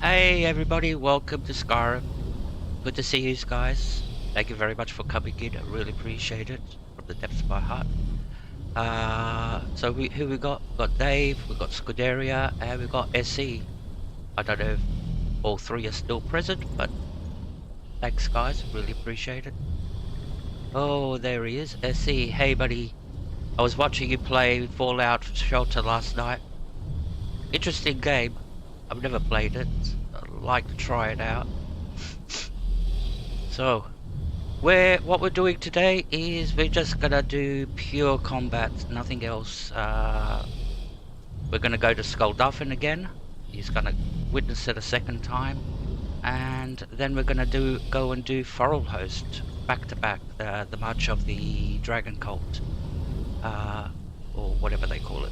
Hey everybody, welcome to Skyrim. Good to see you guys. Thank you very much for coming in. I really appreciate it from the depths of my heart. Who we got? We got Dave, we got Scuderia, and we got SE. I don't know if all three are still present, but thanks guys, really appreciate it. Oh, there he is, SE. Hey buddy, I was watching you play Fallout Shelter last night. Interesting game. I've never played it. I'd like to try it out. So, what we're doing today is we're just gonna do pure combat, nothing else. We're gonna go to Skuldafn again. He's gonna witness it a second time, and then we're gonna go and do Forelhost back to back, the March of the Dragon Cult, or whatever they call it.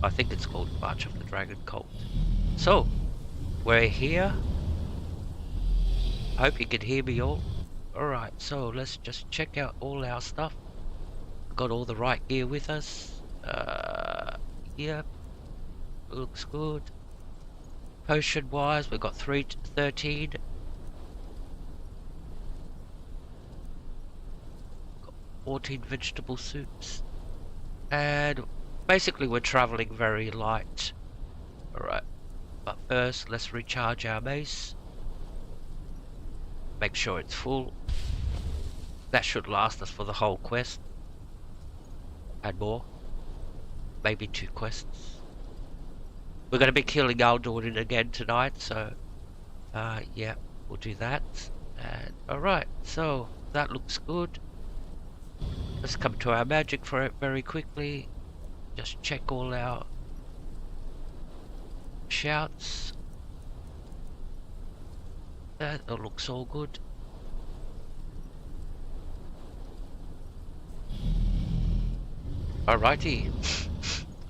I think it's called March of the Dragon Cult. So, we're here. Hope you can hear me all. Alright, so let's just check out all our stuff. Got all the right gear with us. Yep. Looks good. Potion wise, we've got 13. Got 14 vegetable soups. And basically we're traveling very light. Alright. But first, let's recharge our mace. Make sure it's full. That should last us for the whole quest. And more. Maybe 2 quests. We're going to be killing Alduin again tonight, so yeah, we'll do that. And alright, so that looks good. Let's come to our magic for it very quickly. Just check all our shouts. That looks all good. Alrighty.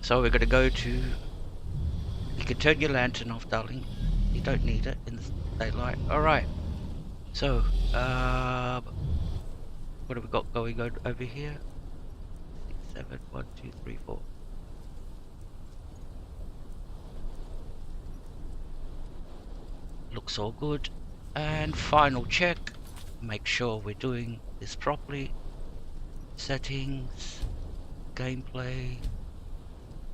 So we're gonna go to... You can turn your lantern off, darling. You don't need it in the daylight. Alright. So, what have we got going on over here? 6, 7, 1, 2, 3, 4. Looks all good. And final check. Make sure we're doing this properly. Settings. Gameplay.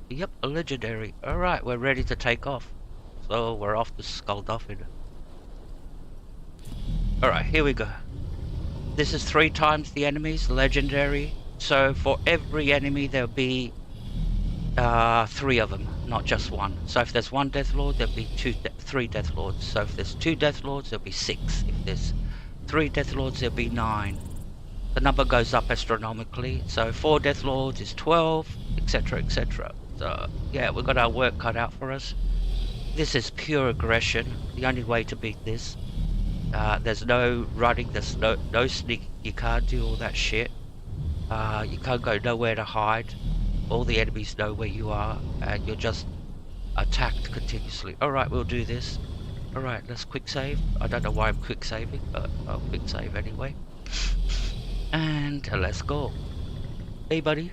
Yep, a legendary. Alright, we're ready to take off. So we're off to Skuldafn. Alright, here we go. This is 3 times the enemies, legendary. So for every enemy there'll be 3 of them, not just 1. So if there's 1 Deathlord, there'll be 3 Deathlords. So if there's 2 Deathlords, there'll be 6. If there's 3 Deathlords, there'll be 9. The number goes up astronomically. So 4 Deathlords is 12, etc, etc. So yeah, we've got our work cut out for us. This is pure aggression. The only way to beat this. There's no running, there's no sneak. You can't do all that shit. You can't go nowhere to hide. All the enemies know where you are, and you're just attacked continuously. Alright, we'll do this. Alright, let's quick save. I don't know why I'm quick saving, but I'll quick save anyway. And let's go. Hey buddy.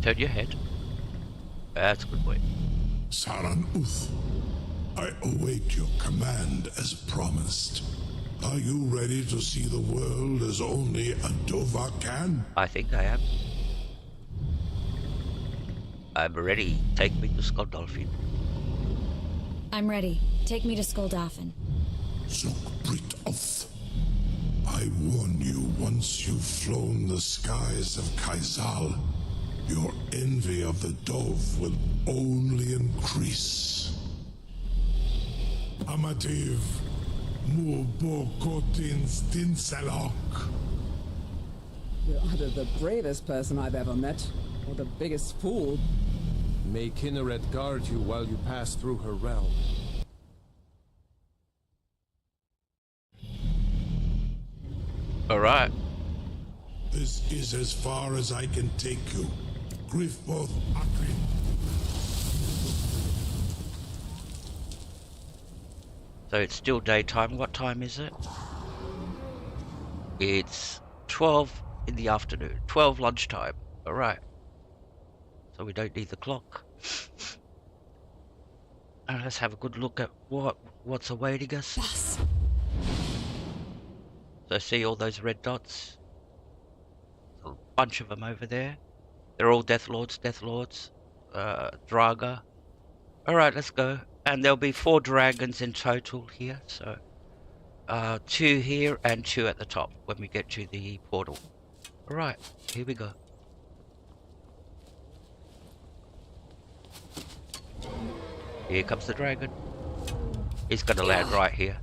Turn your head. That's a good way. Saran Uth, I await your command as promised. Are you ready to see the world as only a Dova can? I think I am. I'm ready. Take me to Skuldafn. I'm ready. Take me to Skuldafn. Zokbrit Uth, I warn you, once you've flown the skies of Kaizal, your envy of the Dove will only increase. Amativ, Mubokotin Stinselok. You're either the bravest person I've ever met, or the biggest fool. May Kinneret guard you while you pass through her realm. Alright. This is as far as I can take you. Griffboth Akrin. So it's still daytime. What time is it? It's 12 in the afternoon. 12 lunchtime. Alright. so we don't need the clock. And let's have a good look at what's awaiting us. Boss. So see all those red dots? A bunch of them over there. They're all Death Lords, Draga. Alright, let's go. And there'll be 4 dragons in total here, so 2 here and 2 at the top when we get to the portal. Alright, here we go. Here comes the dragon. He's gonna land right here.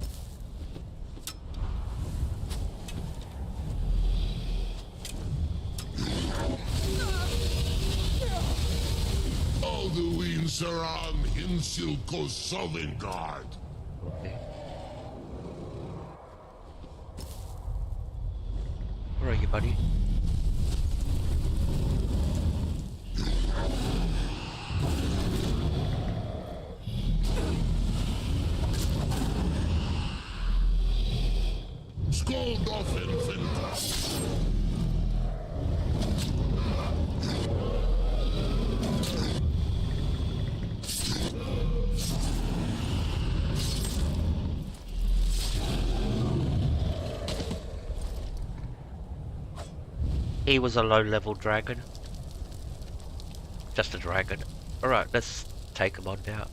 Alduin Saran Hinsilko Sovingard. Okay. Where are you, buddy? Scold off Infinity. He was a low-level dragon. Just a dragon. Alright, let's take him on down.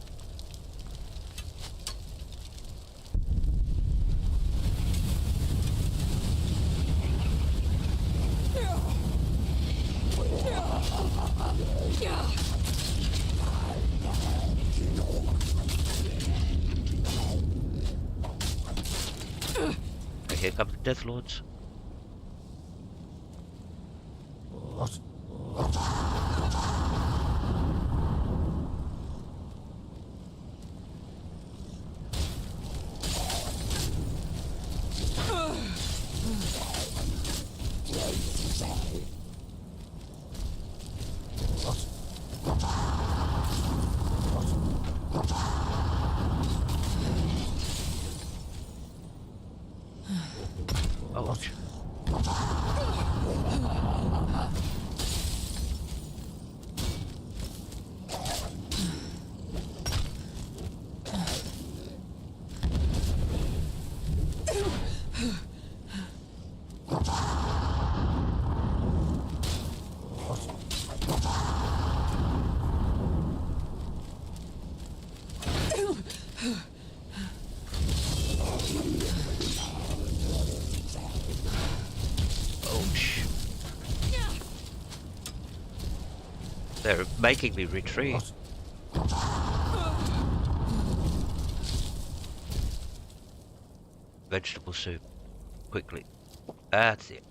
And here come the Death Lords. Ouch. Ouch. They're making me retreat. Vegetable soup. Quickly. That's it.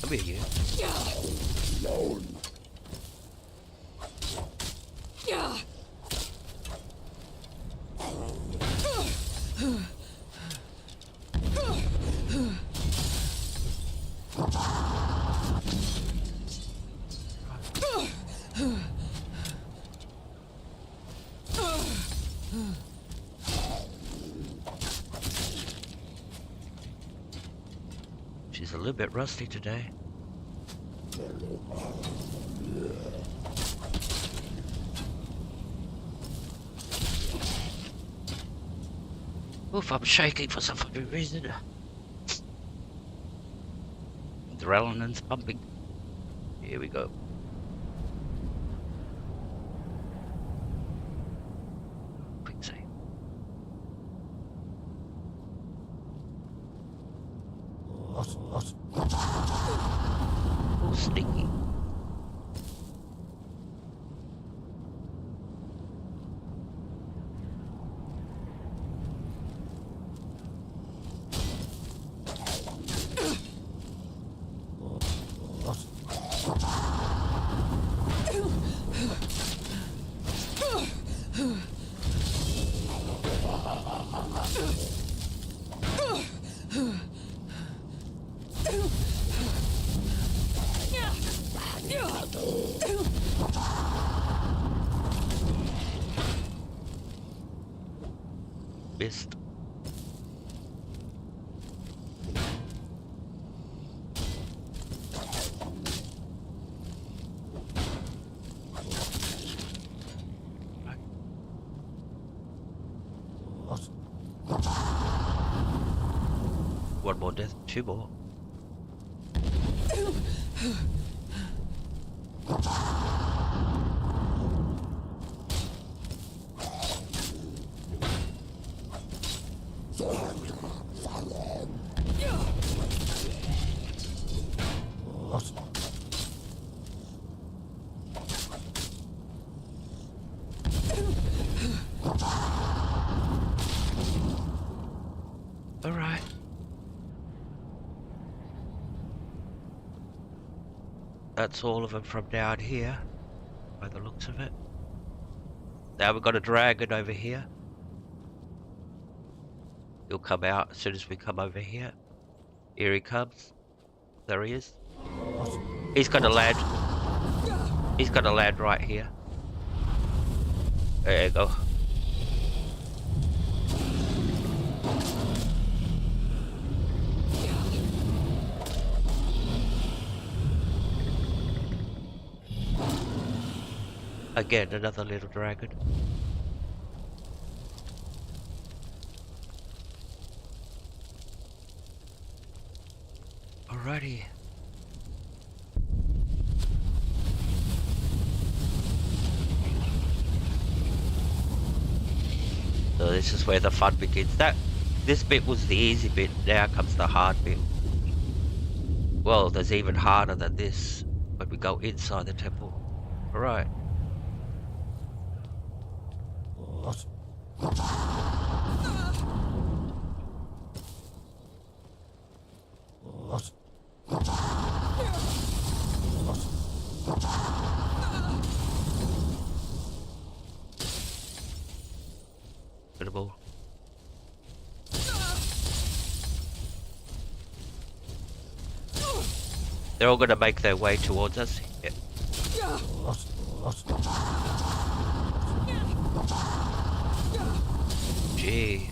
Come here, you. She's a little bit rusty today. Oof, I'm shaking for some fucking reason. Adrenaline's pumping. Here we go. Quick save. Oh, stinky. Missed. One more death, two more. All right. That's all of them from down here, by the looks of it. Now we've got a dragon over here. He'll come out as soon as we come over here. Here he comes. There he is. He's got a land. He's got a land right here. There you go. Again, another little dragon. Alrighty. So this is where the fun begins. This bit was the easy bit. Now comes the hard bit. Well, there's even harder than this when we go inside the temple. Alright. Incredible. They're all going to make their way towards us. Yeah. Gee.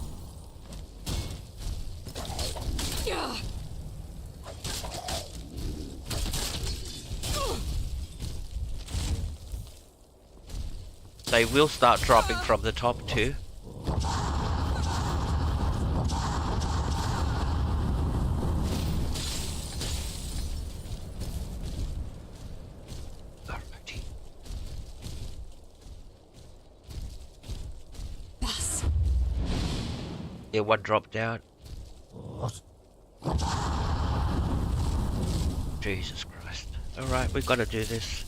They will start dropping from the top too. Alrighty. Yeah, one dropped down. Jesus Christ. Alright, we've got to do this.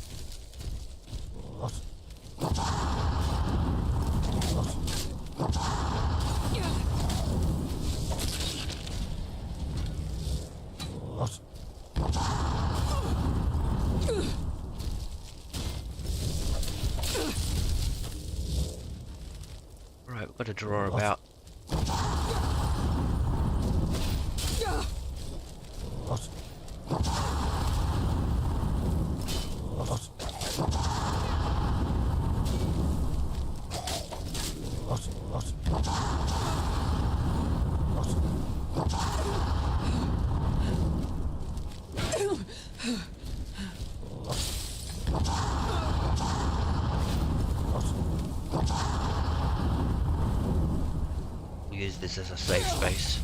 Alright, we've got to draw him out. Use this as a safe space.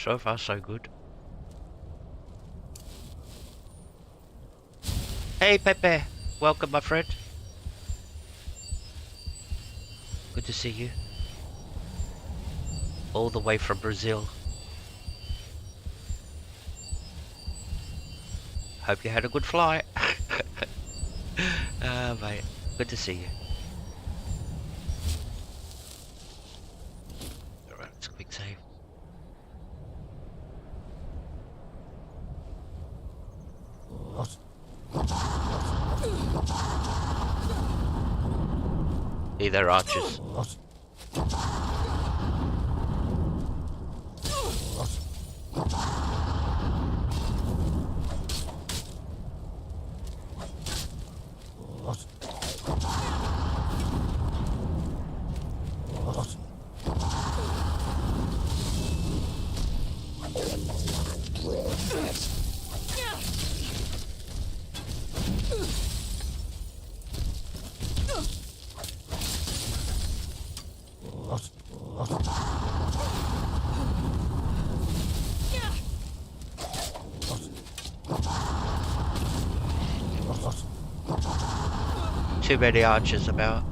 So far, so good. Hey, Pepe. Welcome, my friend. Good to see you. All the way from Brazil. Hope you had a good flight. Mate. Good to see you. Alright, let's quick save. Hey, they're archers. Too many archers about.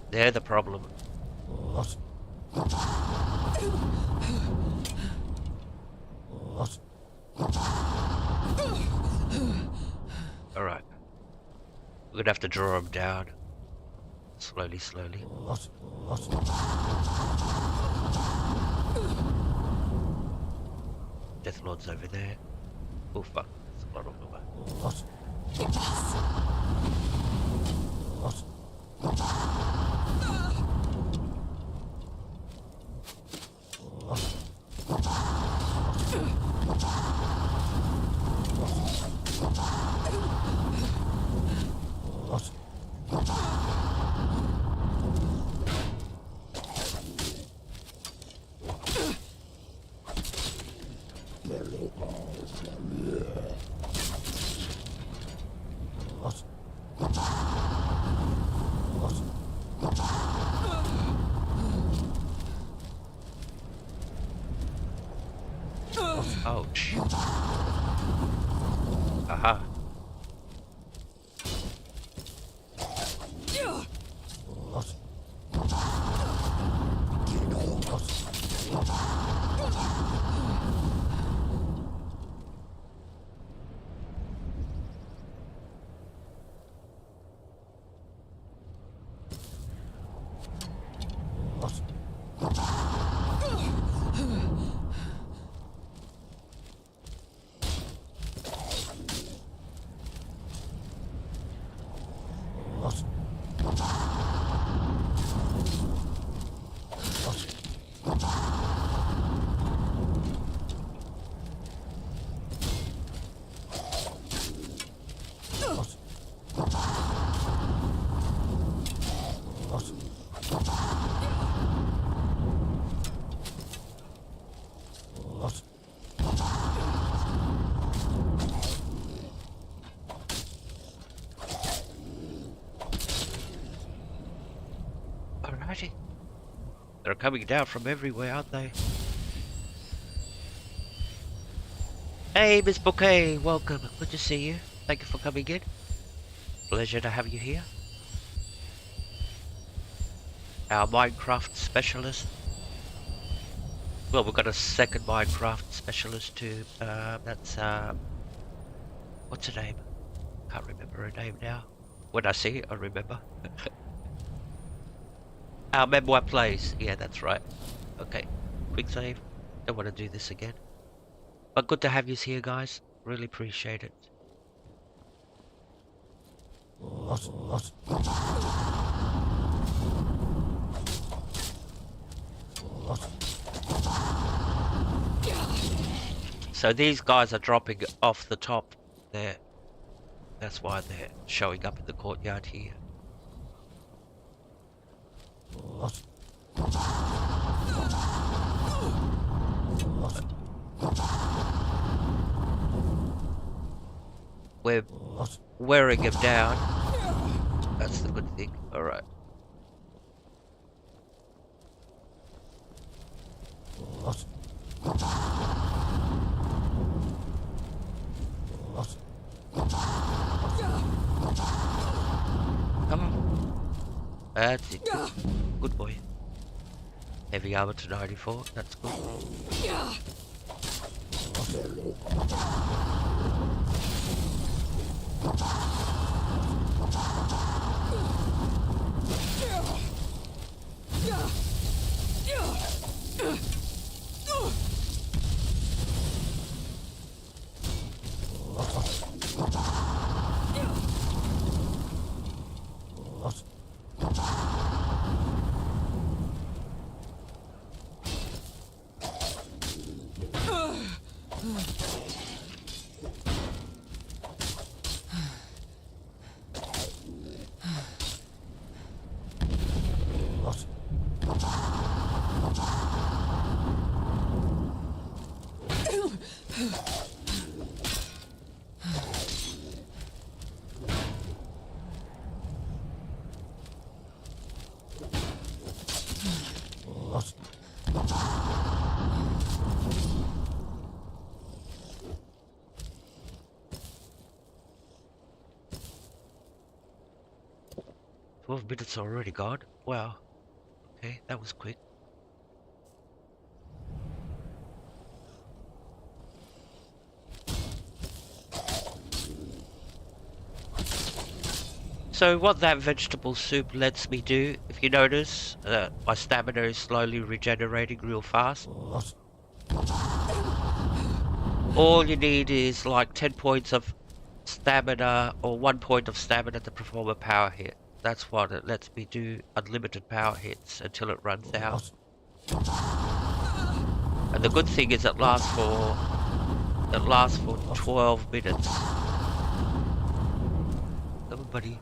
They're the problem. Alright. We're gonna have to draw them down. Slowly, slowly. Deathlord's over there. Oh fuck, there's a lot of them. Ouch. Aha. Alrighty. They're coming down from everywhere, aren't they? Hey, Miss Bouquet, welcome. Good to see you. Thank you for coming in. Pleasure to have you here. Our Minecraft specialist. Well, we've got a second Minecraft specialist too. That's what's her name? Can't remember her name now. When I see it, I remember. Our memoir plays. Yeah, that's right. Okay, quick save. Don't want to do this again. But good to have you here, guys. Really appreciate it. So these guys are dropping off the top there. That's why they're showing up in the courtyard here. We're wearing him down. That's the good thing. Alright. Come on. That's it. Good boy. Heavy armor to 94. That's good. Twelve minutes already gone. Wow. Okay, that was quick. So what that vegetable soup lets me do, if you notice, my stamina is slowly regenerating real fast. All you need is like 10 points of stamina or 1 point of stamina to perform a power hit. That's what it lets me do, unlimited power hits until it runs out. And the good thing is it lasts for 12 minutes. Come on, buddy.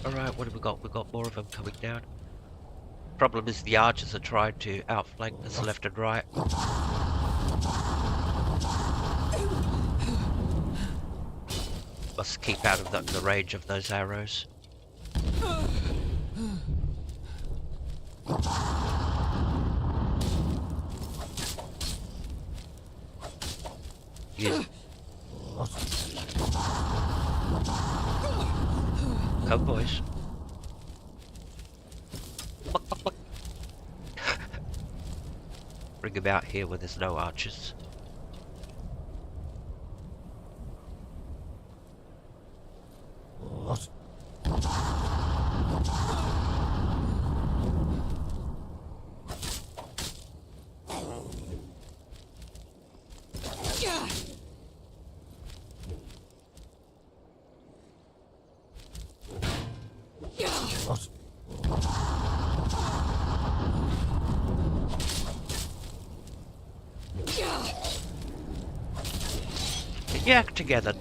Alright, what have we got? We've got more of them coming down. Problem is the archers are trying to outflank us left and right. Must keep out of the range of those arrows. Use. Come, boys. Bring him out here where there's no archers. Get your act together.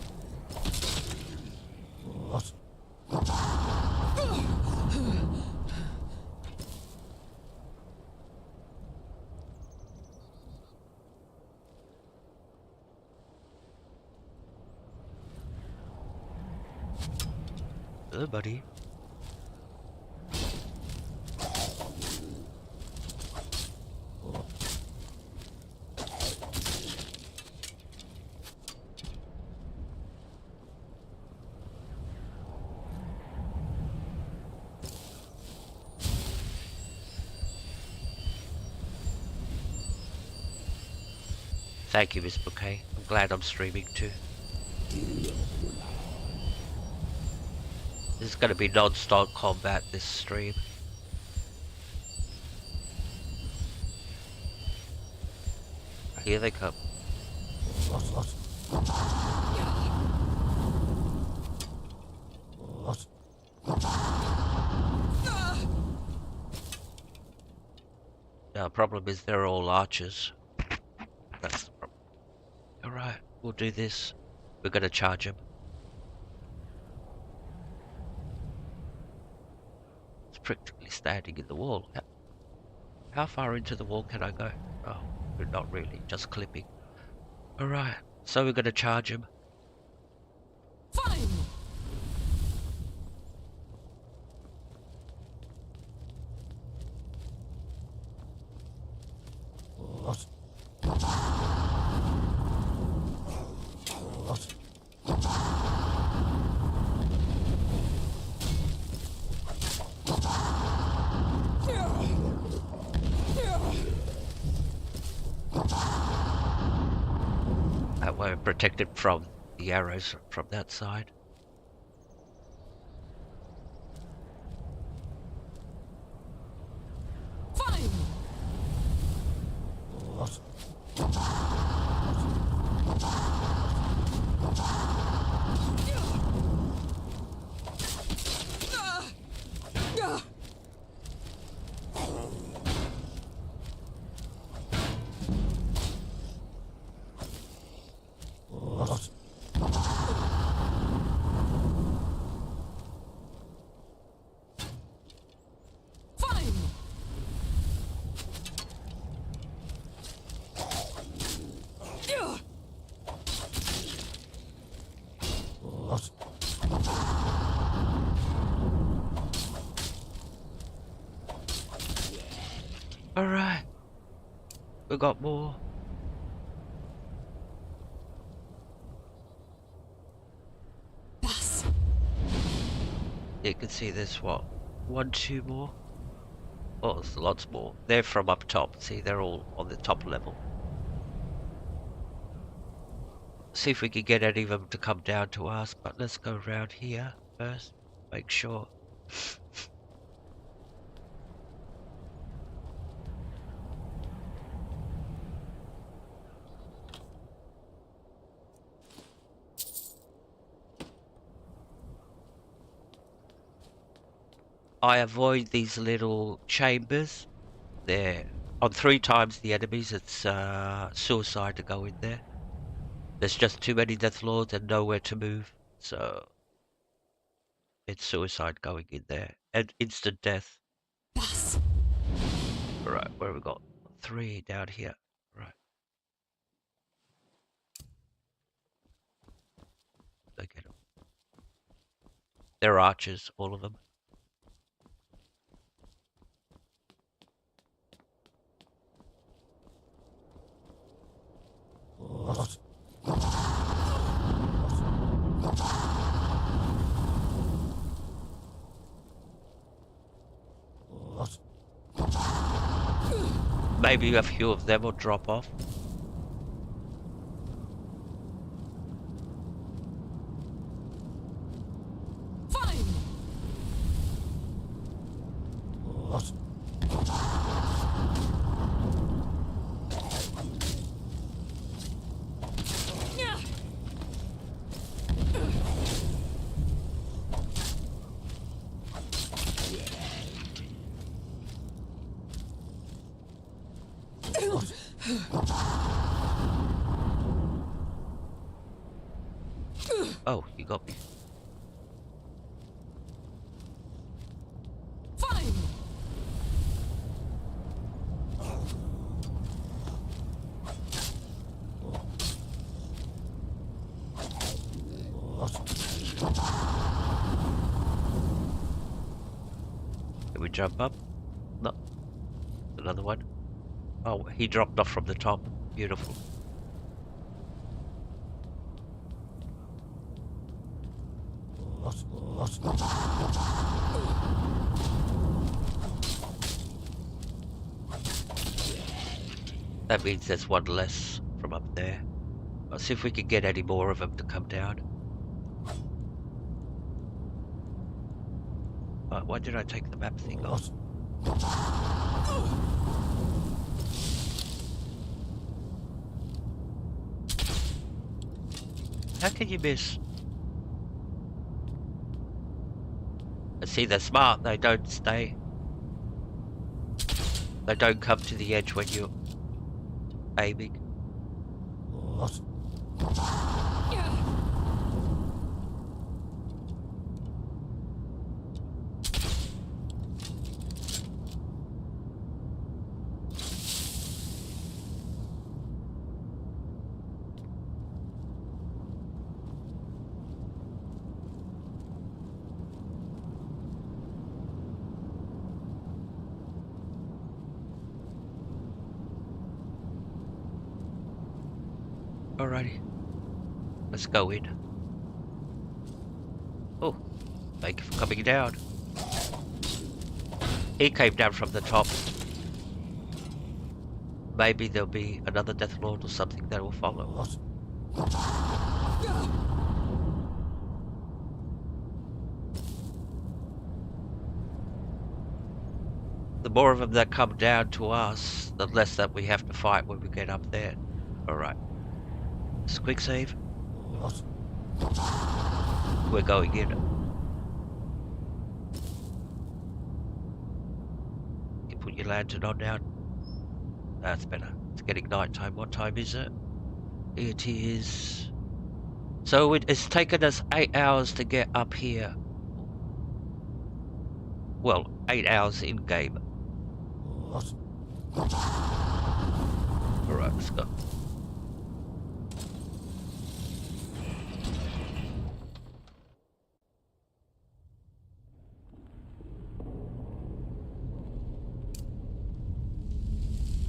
Hello, buddy. Thank you, Miss Bouquet. I'm glad I'm streaming too. This is going to be non-stop combat, this stream. Here they come. Now, problem is they're all archers. That's the problem. Alright, we'll do this. We're going to charge him. It's practically standing in the wall. How far into the wall can I go? Oh. But not really, just clipping. Alright, so we're gonna charge him. Fine! That way we're protected from the arrows from that side. Fine! Fine! Alright. We got more. Bus! You can see there's what? 1, 2 more? Oh, there's lots more. They're from up top. See, they're all on the top level. See if we can get any of them to come down to us, but let's go around here first. Make sure. I avoid these little chambers. They're on 3 times the enemies. It's suicide to go in there. There's just too many Death Lords and nowhere to move. So it's suicide going in there. And instant death. Bus! Right, where have we got? 3 down here. Right. Look at them. They're archers, all of them. Maybe a few of them will drop off. Fine! Oh, you got me. Fine! Can we jump up? No. Another one. Oh, he dropped off from the top. Beautiful. That means there's one less from up there. Let's see if we can get any more of them to come down. Why did I take the map thing off? How can you miss? See, they're smart. They don't stay. They don't come to the edge when you're aiming. Alrighty. Let's go in. Oh, thank you for coming down. He came down from the top. Maybe there'll be another Death Lord or something that will follow. The more of them that come down to us, the less that we have to fight when we get up there. Alright. Just quick save. We're going in. You put your lantern on now. That's better. It's getting night time. What time is it? It is... So it's taken us 8 hours to get up here. Well, 8 hours in-game. Alright, let's go.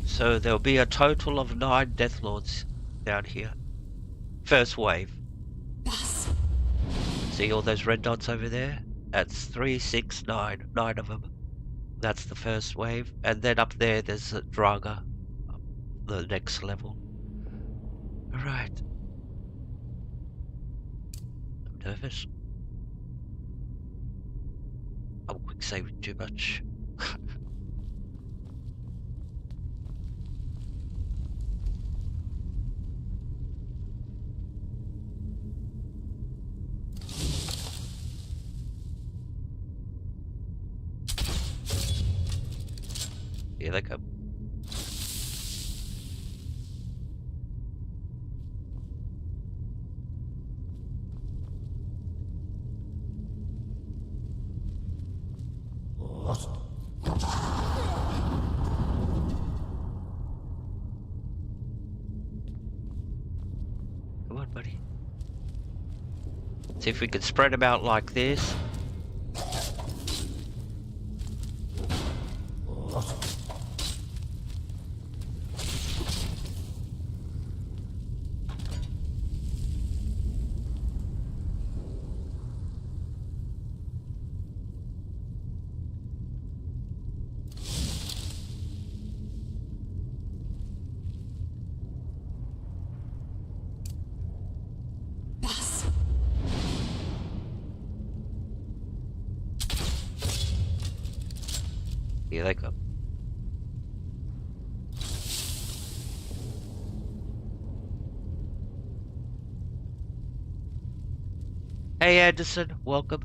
So there'll be a total of 9 Death Lords down here. First wave. Boss. See all those red dots over there? That's 3, 6, 9. 9 of them. That's the first wave. And then up there, there's a Draga. The next level. Alright. I'm nervous. I'm quick saving too much. Here they come. Come on, buddy. See if we can spread them out like this. Here they come. Hey Anderson, welcome.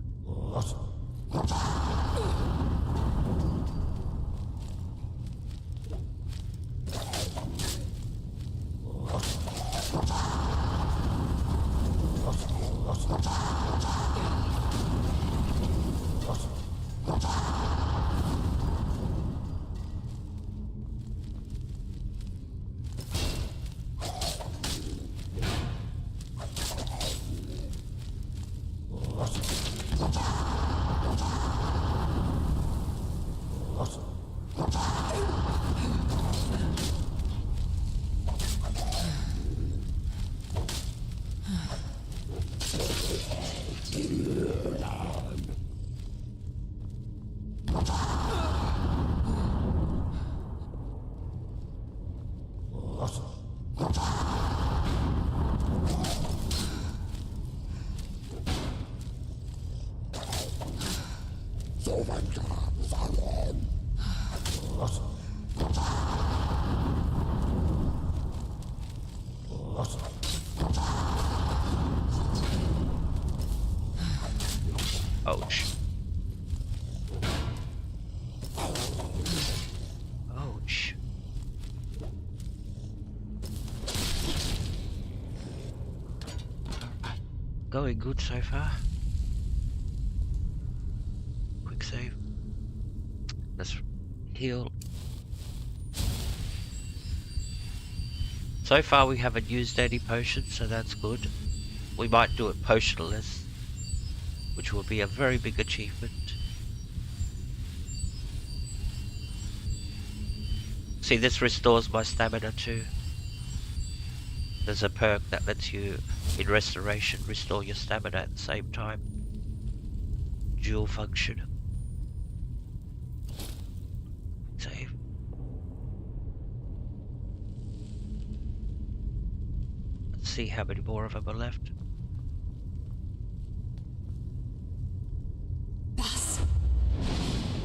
Ouch. Ouch. Going good so far. Quick save. Let's heal. So far we haven't used any potions, so that's good. We might do it potionless, which will be a very big achievement. See, this restores my stamina too. There's a perk that lets you, in restoration, restore your stamina at the same time. Dual function. Save. Let's see how many more of them are left.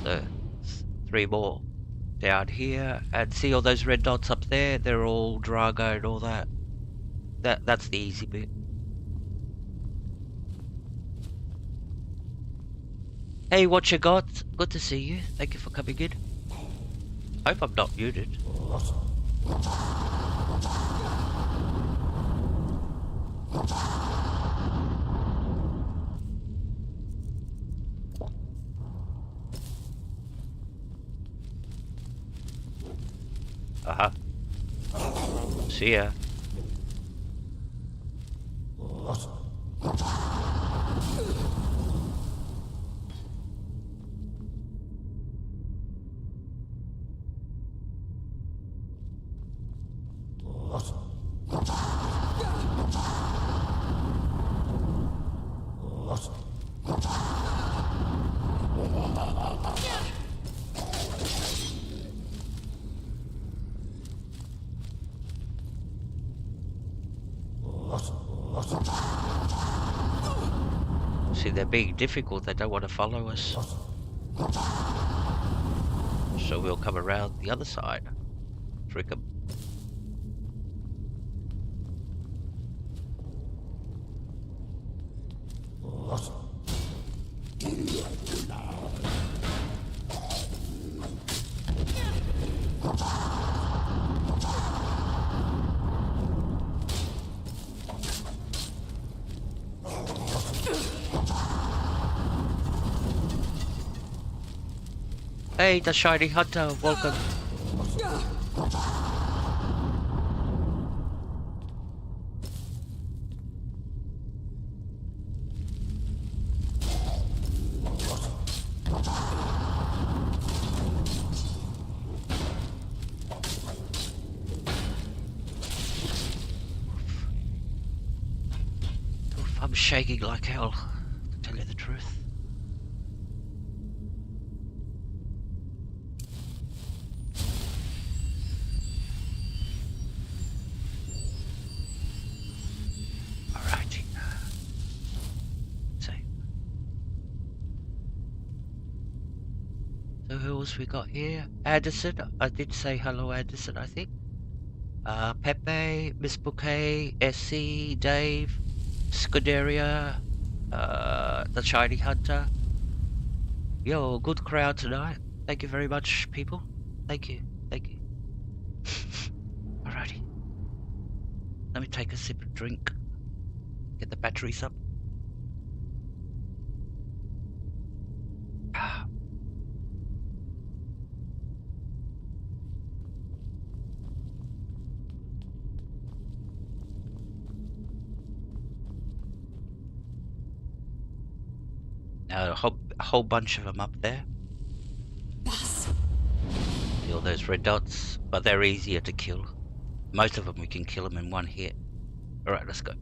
So, 3 more down here, and see all those red dots up there? They're all Drago and all that. That's the easy bit. Hey, what you got? Good to see you. Thank you for coming in. Hope I'm not muted. Uh-huh. See ya. See, they're being difficult. They don't want to follow us. So we'll come around the other side. Trick 'em. Hey, the shiny hunter, welcome. Oof, I'm shaking like hell, to tell you the truth. So who else we got here? Anderson. I did say hello, Anderson, I think. Pepe, Miss Bouquet, SC, Dave, Scuderia, the Shiny Hunter. Yo, good crowd tonight. Thank you very much, people. Thank you. Thank you. Alrighty. Let me take a sip of drink. Get the batteries up. Now a whole bunch of them up there. See all those red dots, but they're easier to kill. Most of them we can kill them in one hit. Alright, let's go.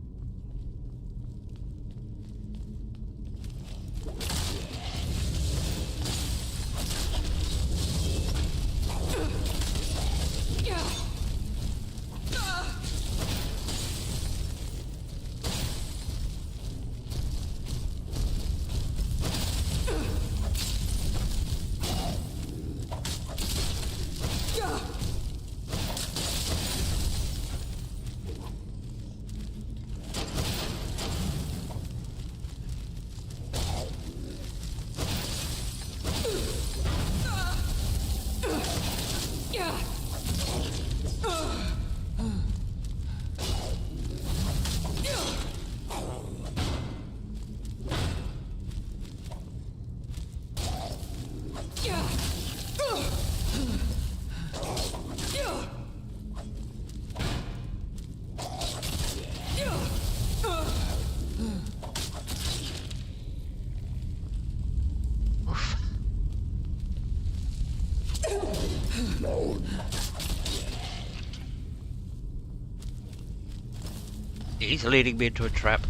He's leading me into a trap.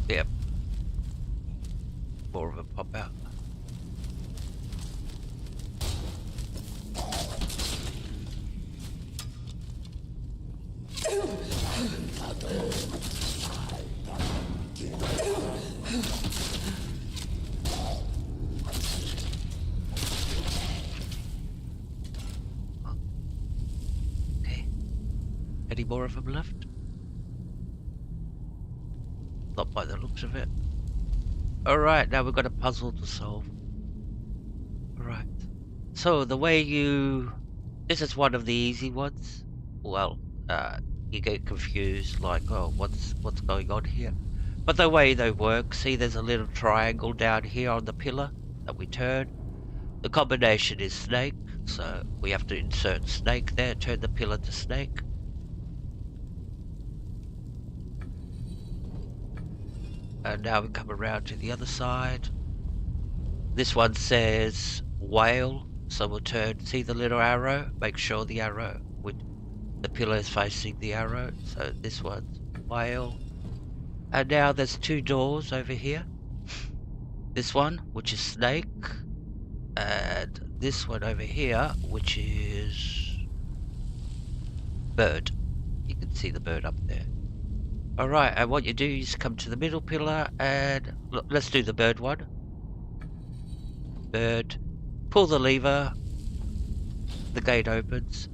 Yep. More of a pop out. Okay. Any more of them left? Not by the looks of it. Alright, now we've got a puzzle to solve. Alright. So the way you... This is one of the easy ones. Well, you get confused, like, oh, what's going on here? But the way they work, see there's a little triangle down here on the pillar that we turn. The combination is snake, so we have to insert snake there, turn the pillar to snake. And now we come around to the other side. This one says whale, so we'll turn, see the little arrow? Make sure the arrow with the pillar is facing the arrow. So this one's whale. And now there's two doors over here. This one, which is snake. And this one over here, which is bird. You can see the bird up there. Alright, and what you do is come to the middle pillar and look, let's do the bird one. Bird. Pull the lever. The gate opens.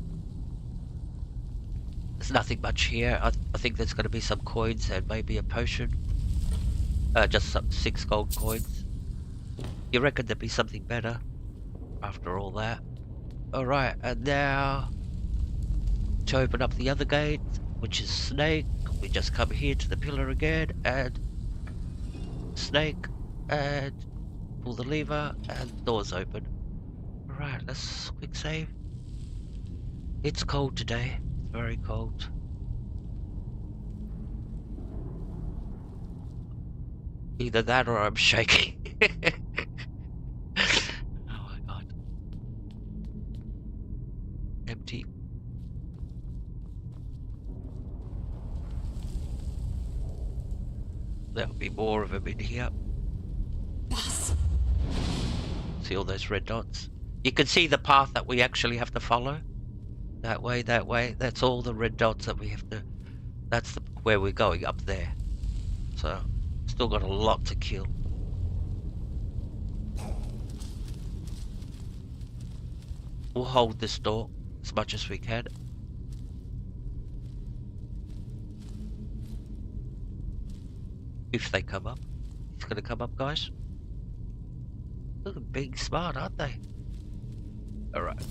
There's nothing much here. I think there's going to be some coins and maybe a potion. Just some 6 gold coins. You reckon there'd be something better after all that? Alright, and now to open up the other gate, which is snake. We just come here to the pillar again and snake and pull the lever and doors open. Alright, let's quick save. It's cold today, very cold. Either that or I'm shaking. Oh my god. Empty. There'll be more of them in here. See all those red dots? You can see the path that we actually have to follow. That way, that way. That's all the red dots that we have to... That's where we're going, up there. So, still got a lot to kill. We'll hold this door as much as we can. If they come up. It's gonna come up, guys. Look at being smart, aren't they? Alright.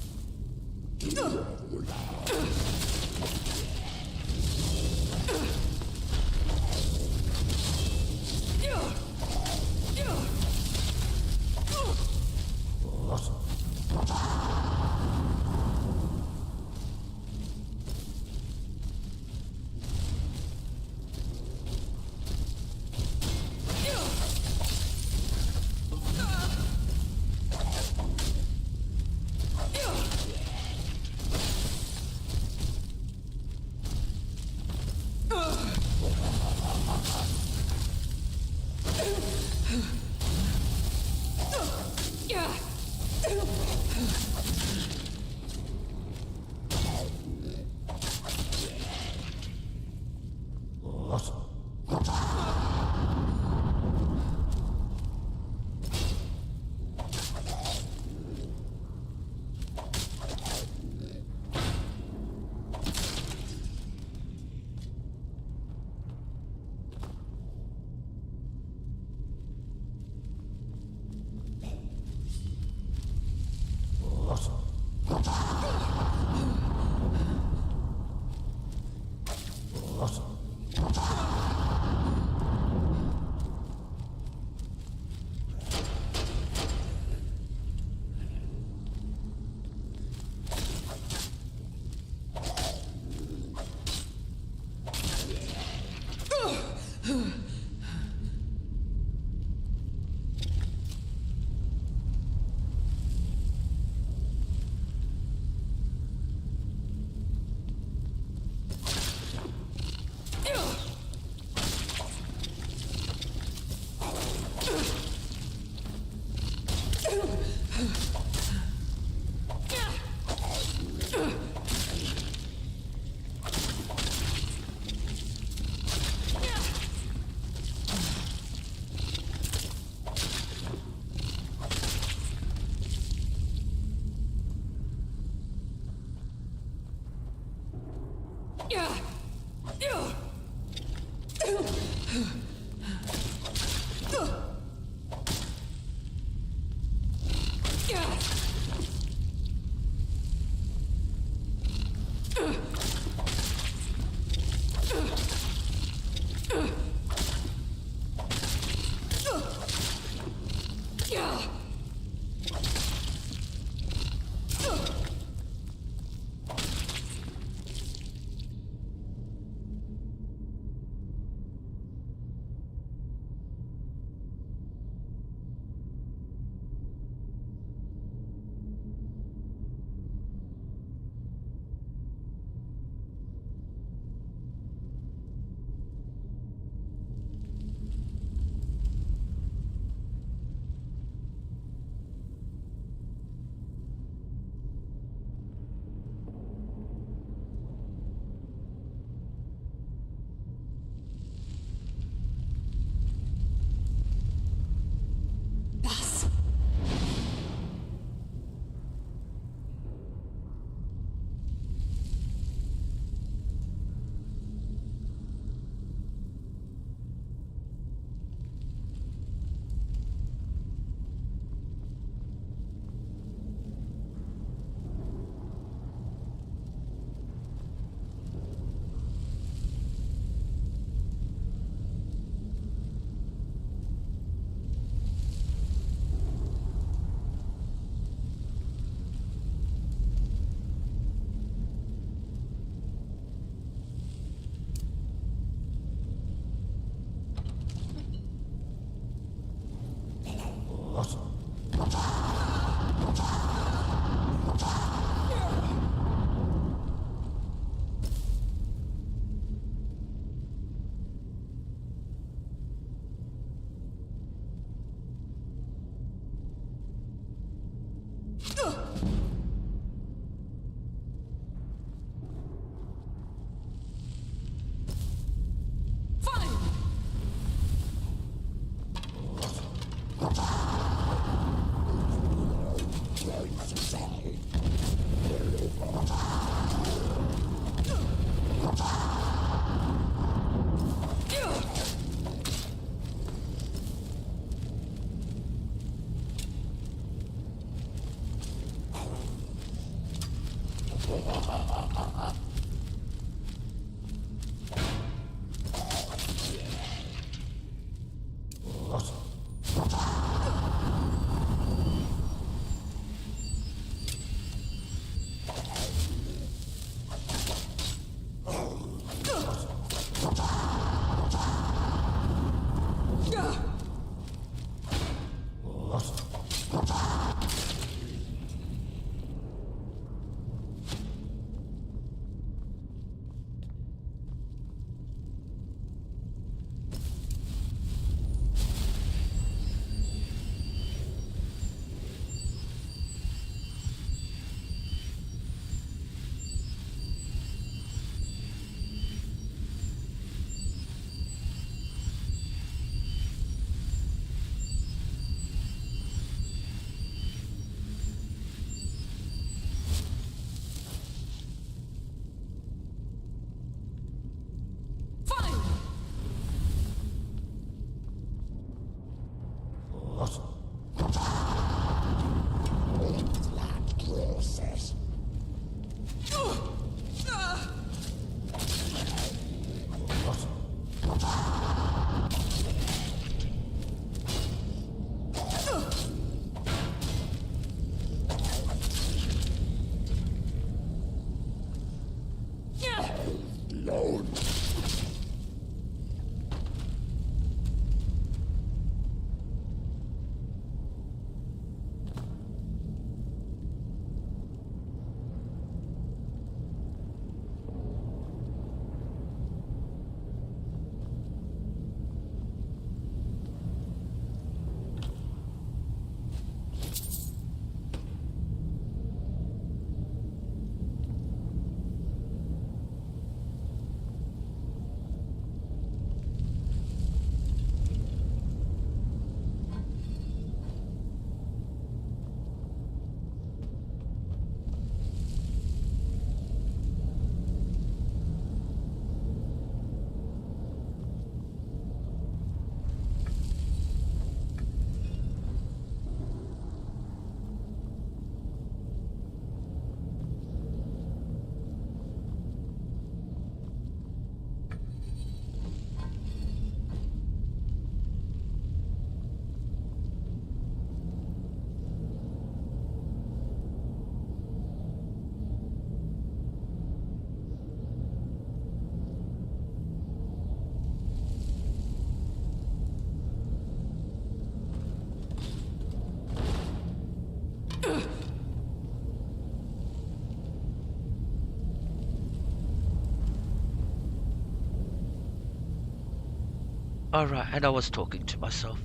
Alright, and I was talking to myself.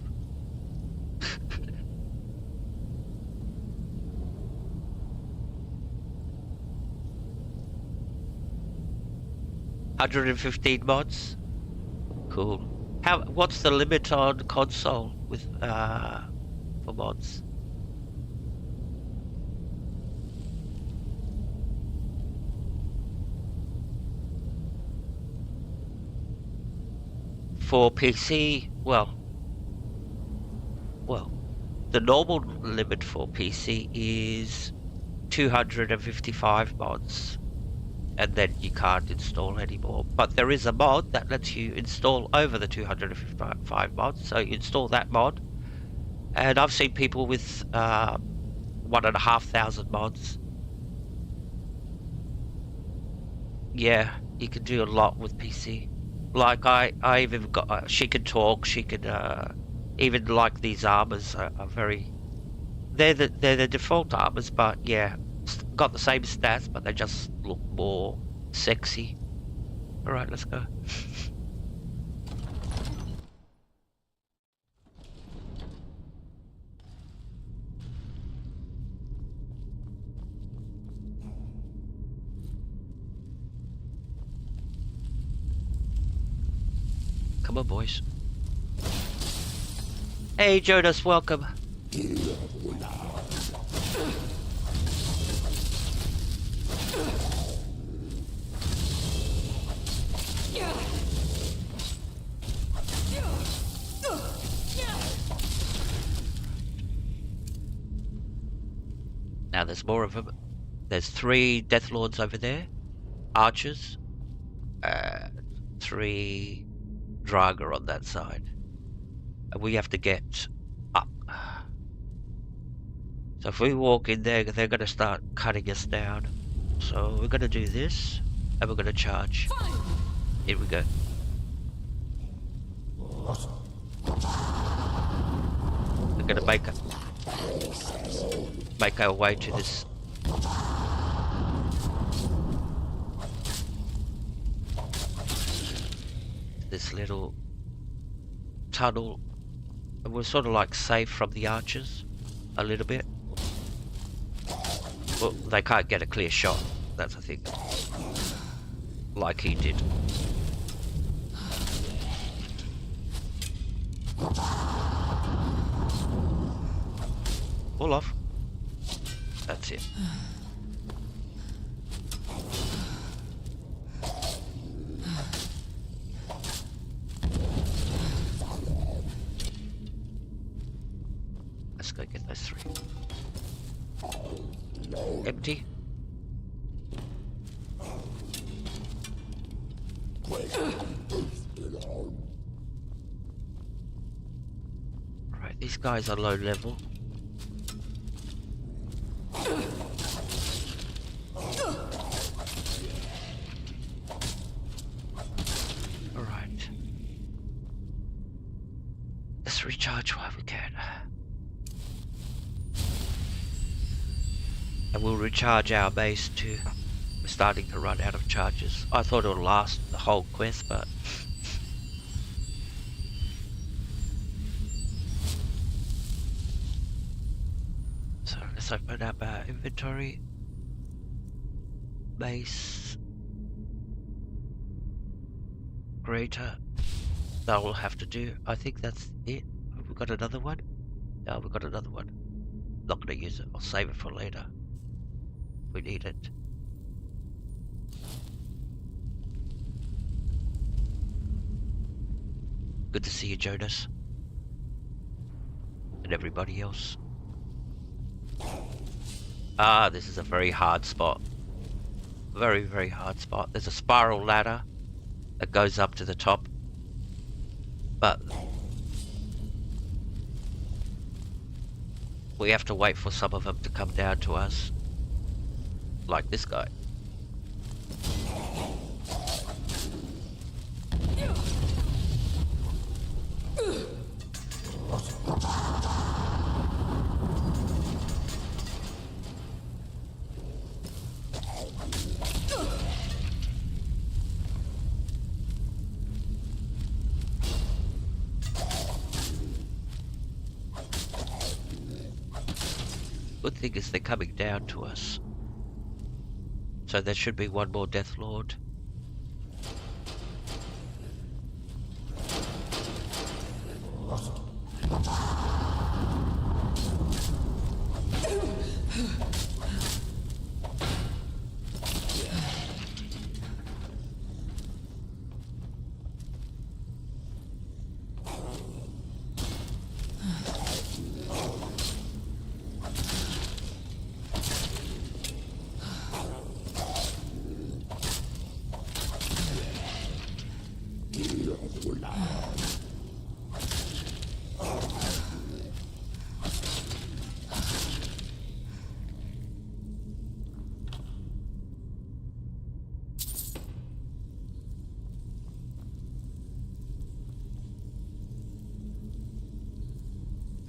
$115 mods? Cool. What's the limit on console with for mods? For PC, well, the normal limit for PC is 255 mods, and then you can't install anymore. But there is a mod that lets you install over the 255 mods, so you install that mod. And I've seen people with 1,500 mods. Yeah, you can do a lot with PC. Like I even got she could talk. She could even like these armors are very. They're the default armors, but yeah, got the same stats, but they just look more sexy. All right, let's go. Come on, boys. Hey, Jonas, welcome. Now there's more of them. There's 3 Death Lords over there, archers, 3 Draga on that side. And we have to get up. So if we walk in there, they're going to start cutting us down. So we're going to do this, and we're going to charge. Here we go. We're going to make our way to this little tunnel, and we're sort of like safe from the archers a little bit. Well, they can't get a clear shot, that's the thing, like he did. Pull off. That's it. Let's go get those 3. Empty. Right, these guys are low level. Alright. Let's recharge while we can. And we'll recharge our base too. We're starting to run out of charges. I thought it would last the whole quest, but... So let's open up our inventory. Base. Greater. That will have to do. I think that's it. Have we got another one? No, we've got another one. Not gonna use it. I'll save it for later. We need it. Good to see you, Jonas. And everybody else. Ah, this is a very hard spot. Very, very hard spot. There's a spiral ladder that goes up to the top. But we have to wait for some of them to come down to us. Like this guy. Good thing is they're coming down to us. So there should be one more Death Lord.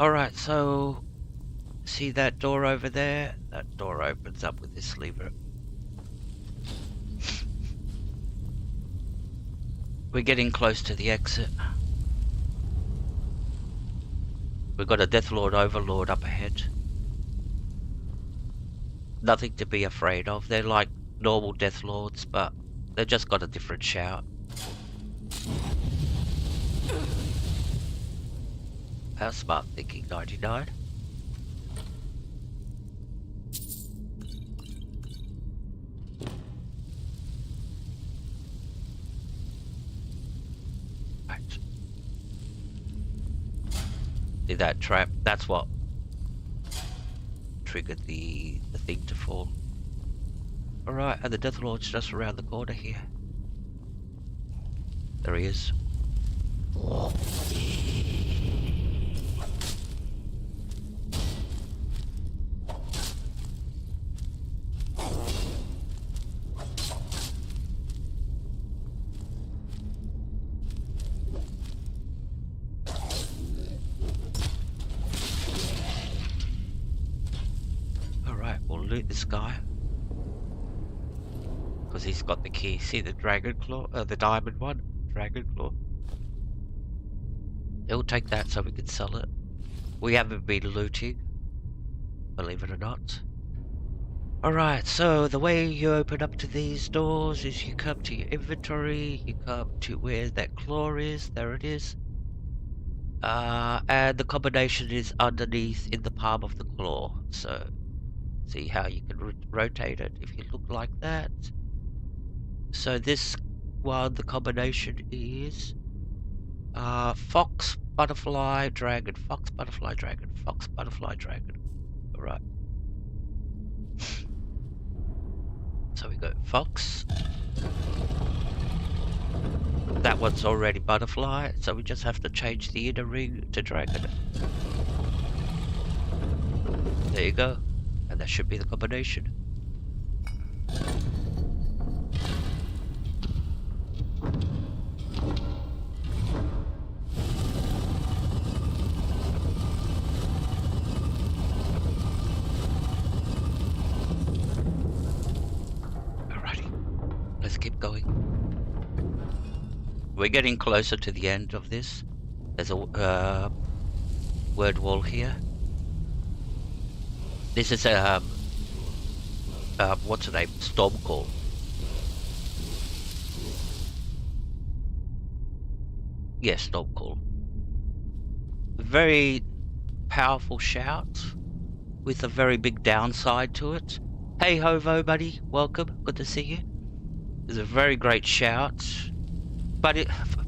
Alright, so see that door over there? That door opens up with this lever. We're getting close to the exit. We've got a Deathlord Overlord up ahead. Nothing to be afraid of. They're like normal Deathlords, but they've just got a different shout. How smart thinking, 99. Right. See that trap? That's what triggered the thing to fall. Alright, and the Death Lord's just around the corner here. There he is. Alright, we'll loot this guy. Because he's got the key. See the dragon claw? The diamond one? Dragon claw. He'll take that so we can sell it. We haven't been looting, believe it or not. Alright, so the way you open up to these doors is you come to your inventory, you come to where that claw is, there it is. And the combination is underneath in the palm of the claw. So, see how you can rotate it if you look like that. So this one, the combination is fox, butterfly, dragon, fox, butterfly, dragon, fox, butterfly, dragon. Alright. So we go fox. That one's already butterfly, so we just have to change the inner ring to dragon. There you go. And that should be the combination. Let's keep going. We're getting closer to the end of this. There's a word wall here. This is a what's the name? Storm call. Yes, storm call. Very powerful shout with a very big downside to it. Hey Hovo, buddy, welcome. Good to see you. It's a very great shout, but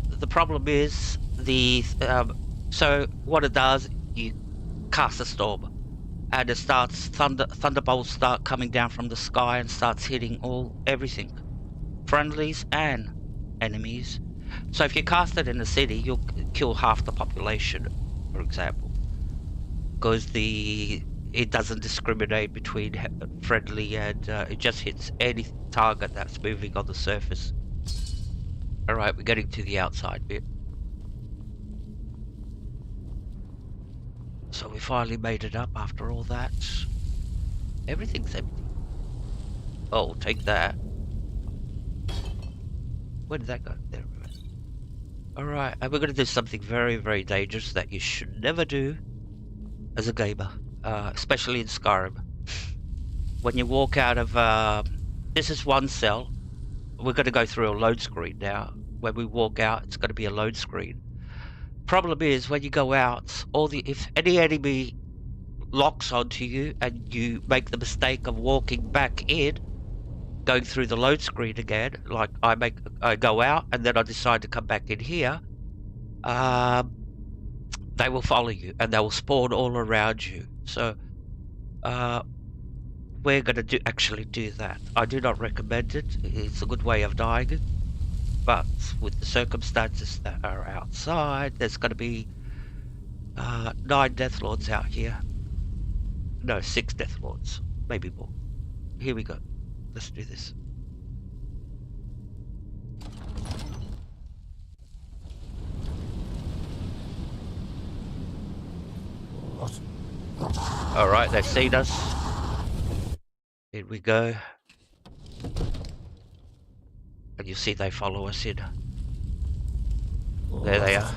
the problem is so what it does, you cast a storm, and it starts thunderbolts start coming down from the sky and starts hitting everything, friendlies and enemies. So if you cast it in a city, you'll kill half the population, for example, because it doesn't discriminate between friendly and it just hits any target that's moving on the surface. Alright, we're getting to the outside bit. So we finally made it up after all that. Everything's empty. Oh, take that. Where did that go? There we go. Alright, and we're going to do something very, very dangerous that you should never do as a gamer. Especially in Skyrim. When you walk out of this is one cell. We're going to go through a load screen now. When we walk out, it's going to be a load screen. Problem is, when you go out, if any enemy locks onto you and you make the mistake of walking back in, going through the load screen again, like I go out and then I decide to come back in here, they will follow you and they will spawn all around you. So we're going to actually do that. I do not recommend it. It's a good way of dying, but with the circumstances that are outside, there's going to be 9 Death Lords out here. No, 6 Death Lords, maybe more. Here we go. Let's do this. Alright, they've seen us. Here we go. And you see they follow us in. There they are.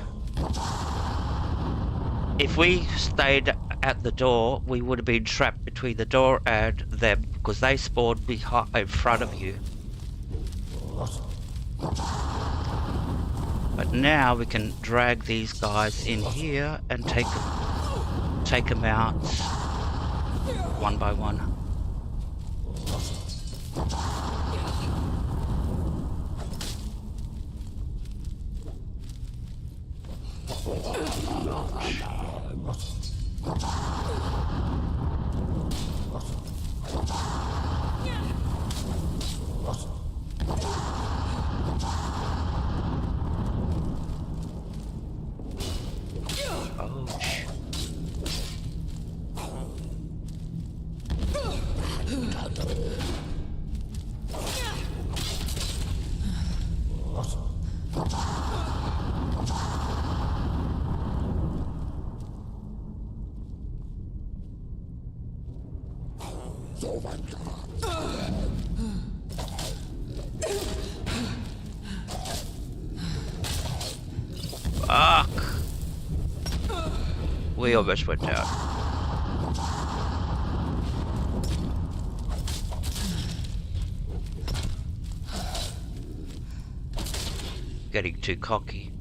If we stayed at the door, we would have been trapped between the door and them, because they spawned in front of you. But now we can drag these guys in here and take them out one by one. We almost went down. Getting too cocky.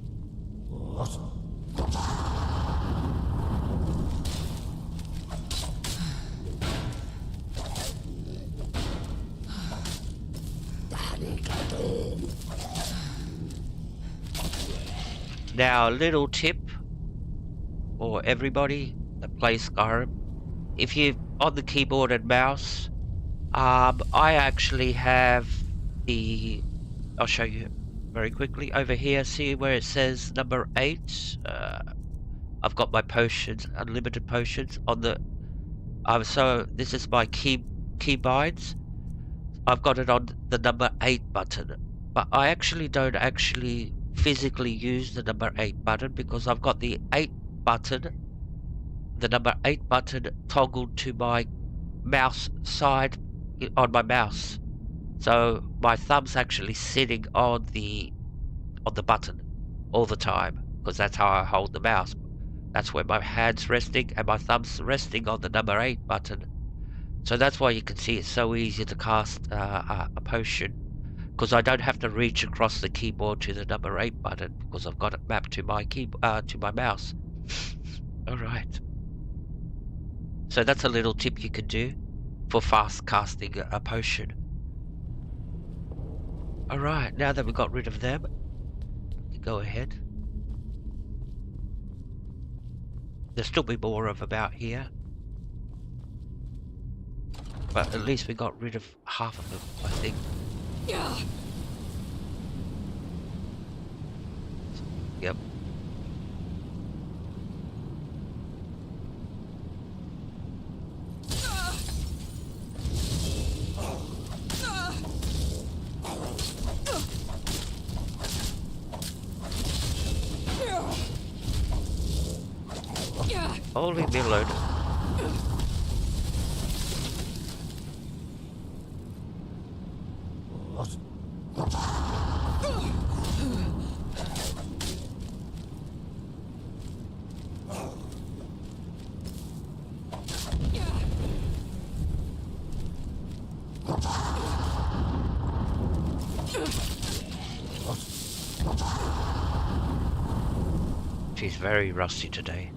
Now, a little tip for everybody that plays Skyrim. If you're on the keyboard and mouse, I actually have the... I'll show you very quickly. Over here, see where it says number 8? I've got my potions, unlimited potions, on the... so this is my key binds. I've got it on the number 8 button. But I actually don't physically use the number 8 button because I've got the 8 button, the number 8 button toggled to my mouse side on my mouse. So my thumb's actually sitting on the button all the time because that's how I hold the mouse. That's where my hand's resting and my thumb's resting on the number 8 button. So that's why you can see it's so easy to cast a potion. Because I don't have to reach across the keyboard to the number 8 button because I've got it mapped to my to my mouse. Alright. So that's a little tip you can do for fast casting a potion. Alright, now that we've got rid of them, you go ahead. There'll still be more of about here. But at least we got rid of half of them, I think. Yeah. Yep. Oh, leave me alone. She's very rusty today.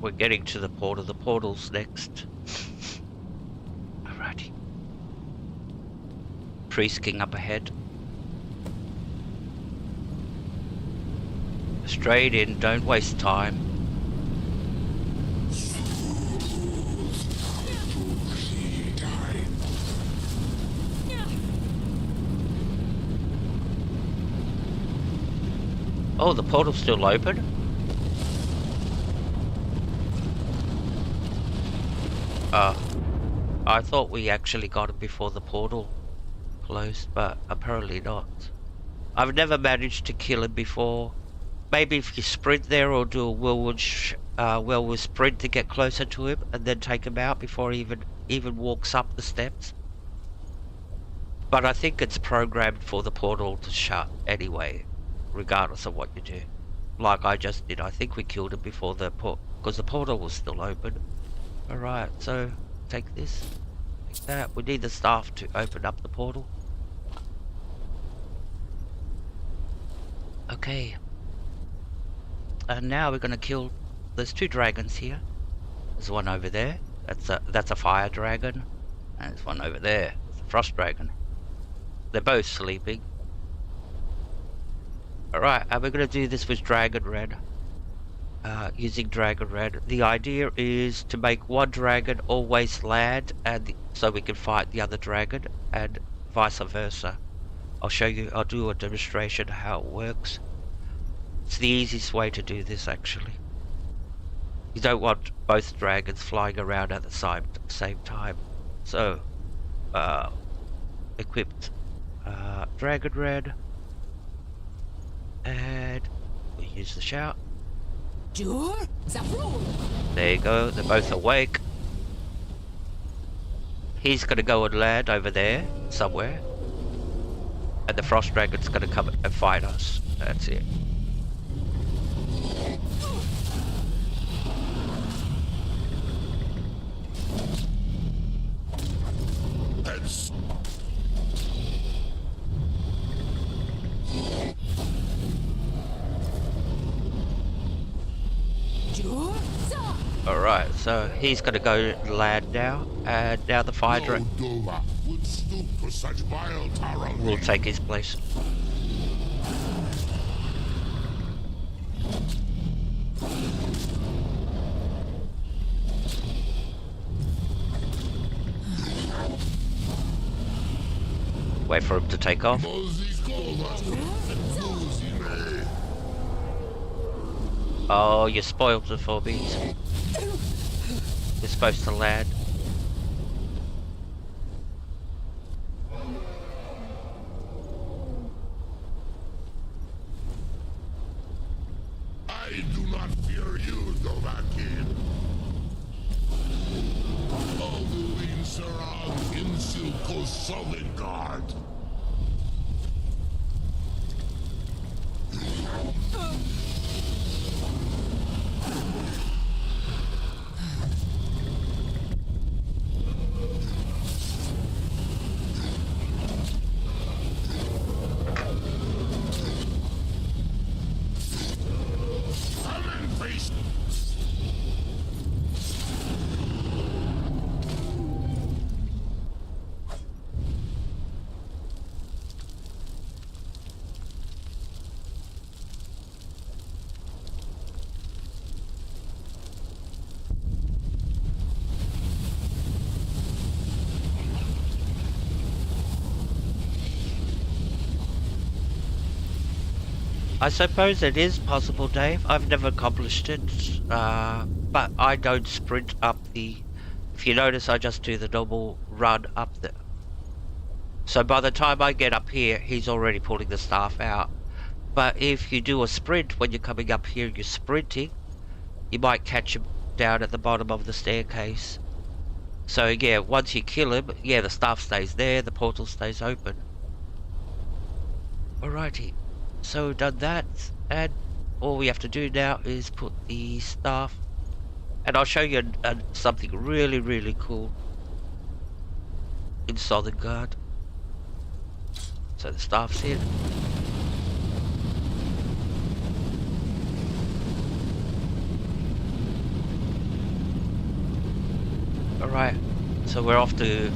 We're getting to the portal. The portal's next. Alrighty. Priest King up ahead. Straight in, don't waste time. Oh, the portal's still open? I thought we actually got it before the portal closed, but apparently not. I've never managed to kill him before. Maybe if you sprint there or do a whirlwind sprint to get closer to him and then take him out before he even walks up the steps. But I think it's programmed for the portal to shut anyway, regardless of what you do. Like I just did. I think we killed him before the because the portal was still open. Alright, so take this, take that. We need the staff to open up the portal. Okay. And now we're gonna kill, there's 2 dragons here. There's one over there, that's a fire dragon. And there's one over there, it's a frost dragon. They're both sleeping. Alright, and we're gonna do this with Dragon Red. Using Dragon Red. The idea is to make one dragon always land and so we can fight the other dragon and vice versa. I'll show you, I'll do a demonstration how it works. It's the easiest way to do this actually. You don't want both dragons flying around at the same time. So, equipped Dragon Red and we use the shout. There you go, they're both awake. He's gonna go and land over there, somewhere. And the Frost Dragon's gonna come and fight us. That's it. Alright, so he's gonna go land now, and now the fire dragon Dova would stoop for such vile tyranny. will take his place. Wait for him to take off. Oh, you spoiled it for me. You're supposed to land. I do not fear you, Dovahkiin. All the wings surround Insilko's solid guard. I suppose it is possible, Dave. I've never accomplished it, but I don't sprint up the... If you notice, I just do the normal run up the... So by the time I get up here, he's already pulling the staff out. But if you do a sprint, when you're coming up here, you're sprinting, you might catch him down at the bottom of the staircase. So yeah, once you kill him, yeah, the staff stays there, the portal stays open. Alrighty. So we've done that, and all we have to do now is put the staff, and I'll show you something really, really cool in Southern Guard. So the staff's here. Alright, so we're off to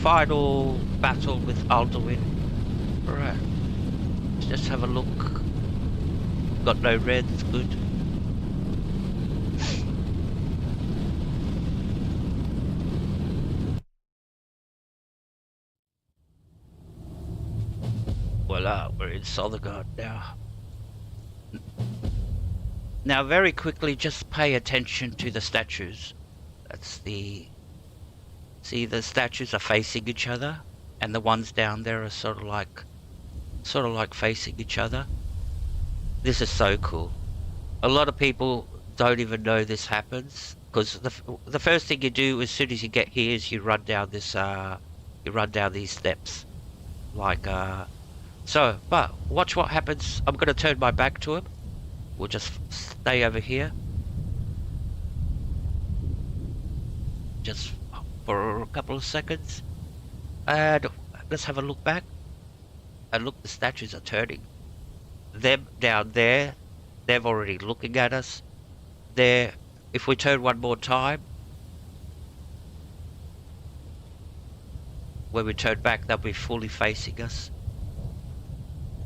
final battle with Alduin. Alright. Just have a look. Got no reds, good. Voila, we're in Solagard now. Now very quickly, just pay attention to the statues. That's the... See, the statues are facing each other, and the ones down there are sort of like facing each other. This is so cool. A lot of people don't even know this happens, because the first thing you do as soon as you get here is you run down this you run down these steps, like so. But watch what happens. I'm gonna turn my back to him. We'll just stay over here, just for a couple of seconds, and let's have a look back. And look, the statues are turning. Them down there, they're already looking at us. There, if we turn one more time, when we turn back, they'll be fully facing us.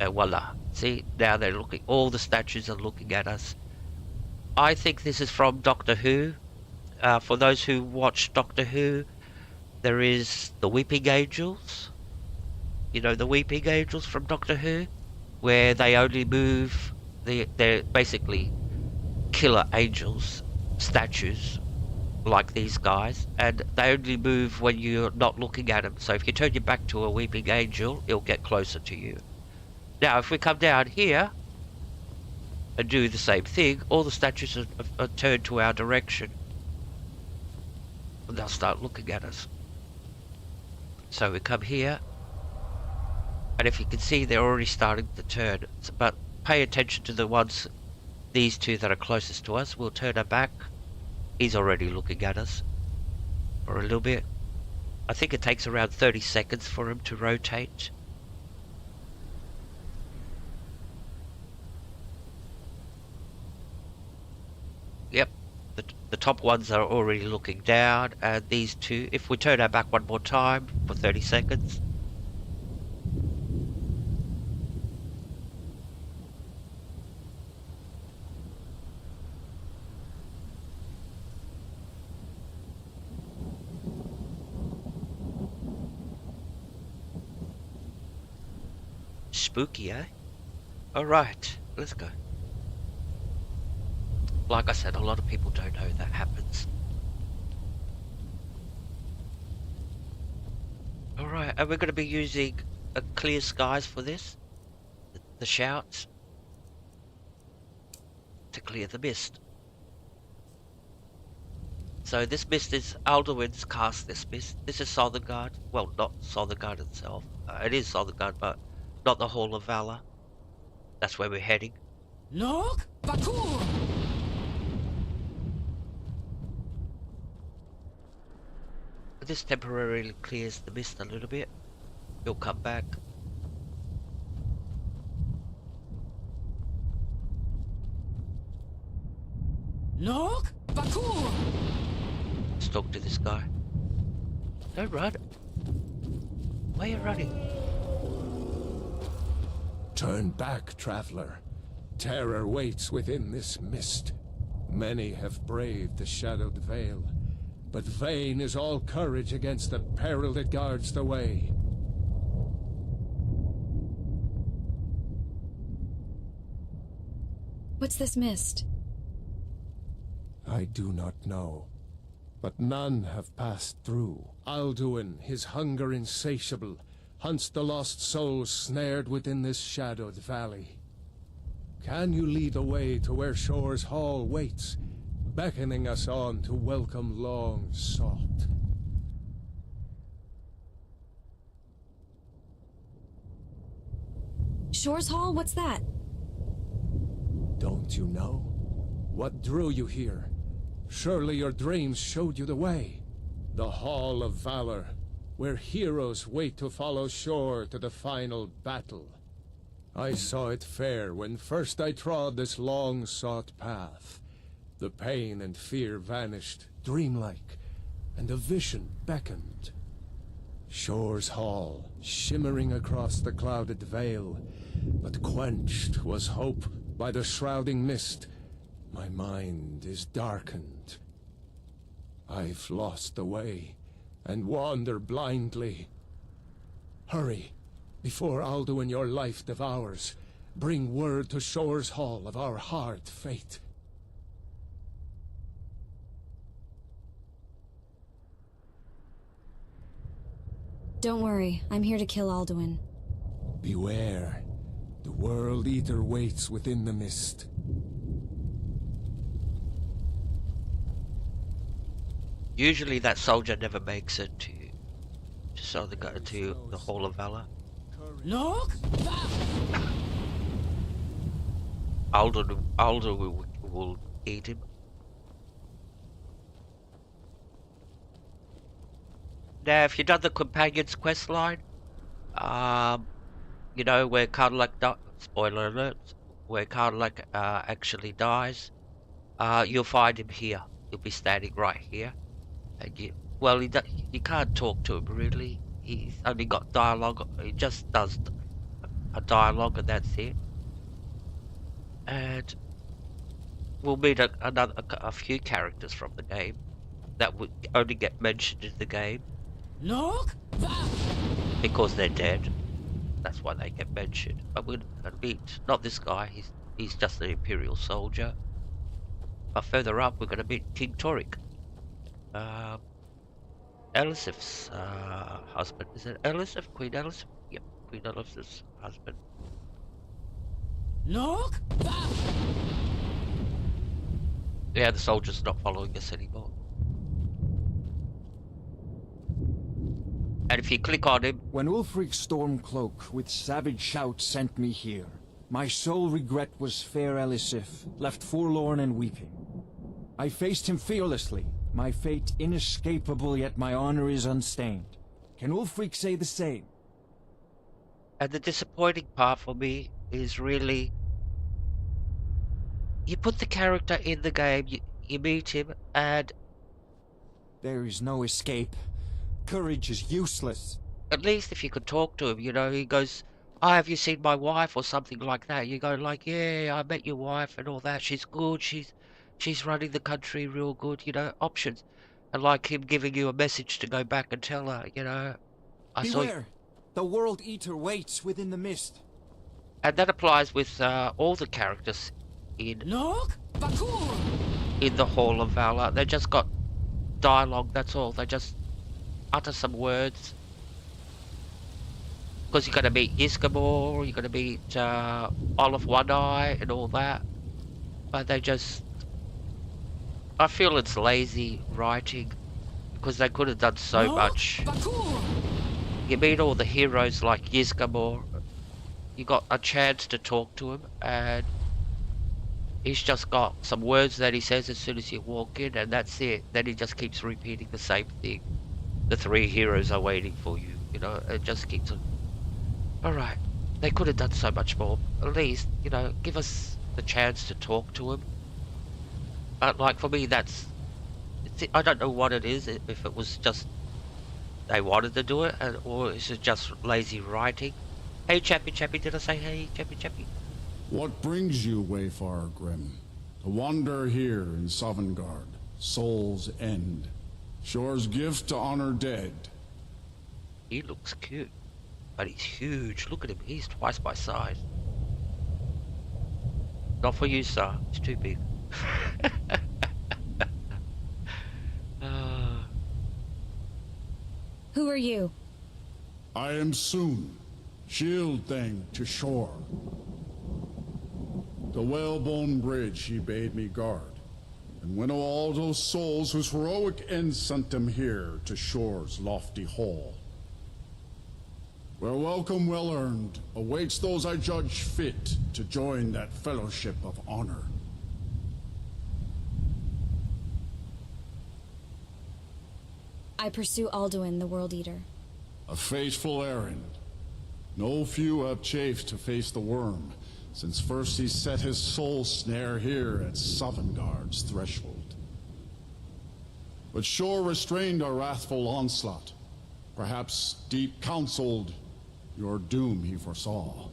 And voila. See, now they're looking, all the statues are looking at us. I think this is from Doctor Who. For those who watch Doctor Who, there is the Weeping Angels. You know, the Weeping Angels from Doctor Who, where they only move, they're basically killer angels, statues, like these guys, and they only move when you're not looking at them. So if you turn your back to a Weeping Angel, it'll get closer to you. Now, if we come down here, and do the same thing, all the statues are turned to our direction. And they'll start looking at us. So we come here, and if you can see, they're already starting to turn. But pay attention to the ones, these two that are closest to us. We'll turn our back. He's already looking at us for a little bit. I think it takes around 30 seconds for him to rotate. Yep, the top ones are already looking down, and these two, if we turn our back one more time for 30 seconds. Spooky, eh? Alright, let's go. Like I said, a lot of people don't know that happens. Alright, and we're going to be using clear skies for this. The shouts. To clear the mist. So this mist is Alduin's cast this mist. This is Sothergard. Well, not Sothergard itself. It is Sothergard, but not the Hall of Valor. That's where we're heading. Look, Bakur! This temporarily clears the mist a little bit. He'll come back. Look, Bakur! Let's talk to this guy. Don't run. Why are you running? Turn back, traveler. Terror waits within this mist. Many have braved the shadowed veil, but vain is all courage against the peril that guards the way. What's this mist? I do not know, but none have passed through. Alduin, his hunger insatiable, hunts the lost souls snared within this shadowed valley. Can you lead the way to where Shore's Hall waits, beckoning us on to welcome long sought? Shore's Hall? What's that? Don't you know? What drew you here? Surely your dreams showed you the way. The Hall of Valor, where heroes wait to follow Shore to the final battle. I saw it fair when first I trod this long-sought path. The pain and fear vanished, dreamlike, and a vision beckoned. Shore's Hall, shimmering across the clouded veil, but quenched was hope by the shrouding mist. My mind is darkened. I've lost the way, and wander blindly. Hurry, before Alduin your life devours. Bring word to Shore's Hall of our hard fate. Don't worry, I'm here to kill Alduin. Beware. The World Eater waits within the mist. Usually that soldier never makes it to the Hall of Valor. Look, Aldur will eat him. Now, if you've done the Companions quest line, you know, where Cardillac spoiler alert, where Cardillac actually dies, you'll find him here. He'll be standing right here. And you can't talk to him really. He's only got dialogue. He just does a dialogue, and that's it. And we'll meet a few characters from the game that would only get mentioned in the game. look, Because they're dead. That's why they get mentioned. But we're gonna meet not this guy, he's just an Imperial soldier. But further up we're gonna meet King Toric. Elisif's husband. Is it Elisif? Queen Elisif? Yep, Queen Elisif's husband. look, Yeah, the soldier's not following us anymore. And if you click on him, When Ulfric's Stormcloak with savage shouts sent me here, my sole regret was fair Elisif, left forlorn and weeping. I faced him fearlessly, my fate inescapable, yet my honor is unstained. Can Ulfric say the same? and the disappointing part for me is really, you put the character in the game, you meet him, and There is no escape. Courage is useless. at least if you could talk to him, you know, he goes, "Oh, have you seen my wife?" or something like that. You go like, "Yeah, I met your wife and all that. She's good. She's running the country real good." You know, options. And like him giving you a message to go back and tell her, you know, I saw you. Beware! The World Eater waits within the mist. And that applies with all the characters in Look! Bakur! in the Hall of Valor. They just got dialogue. That's all. They just utter some words. Because you're going to meet Ysgramor, you're going to meet Olaf One Eye and all that. But they just... I feel it's lazy writing. Because they could have done so much. Bakur! You meet all the heroes like Ysgramor. You got a chance to talk to him. And he's just got some words that he says as soon as you walk in. And that's it. Then he just keeps repeating the same thing. The three heroes are waiting for you. You know, it just keeps... Alright, they could have done so much more. At least, you know, give us the chance to talk to him. But, like, for me, that's... I don't know what it is, if it was just... They wanted to do it, or is it just lazy writing? Hey, Chappy, did I say hey, Chappy? What brings you, Wayfarer Grim? To wander here in Sovngarde, Soul's End. Shore's gift to honor dead. He looks cute. But he's huge. Look at him. He's twice my size. Not for you, sir. It's too big. Who are you? I am soon, shield thing to shore. The whalebone bridge he bade me guard, and winnow all those souls whose heroic end sent them here to shore's lofty hall. Where welcome well earned awaits those I judge fit to join that fellowship of honor. I pursue Alduin, the World Eater. A fateful errand. No few have chafed to face the worm, since first he set his soul snare here at Sovngarde's threshold. But Shore restrained our wrathful onslaught. Perhaps deep counseled, your doom he foresaw.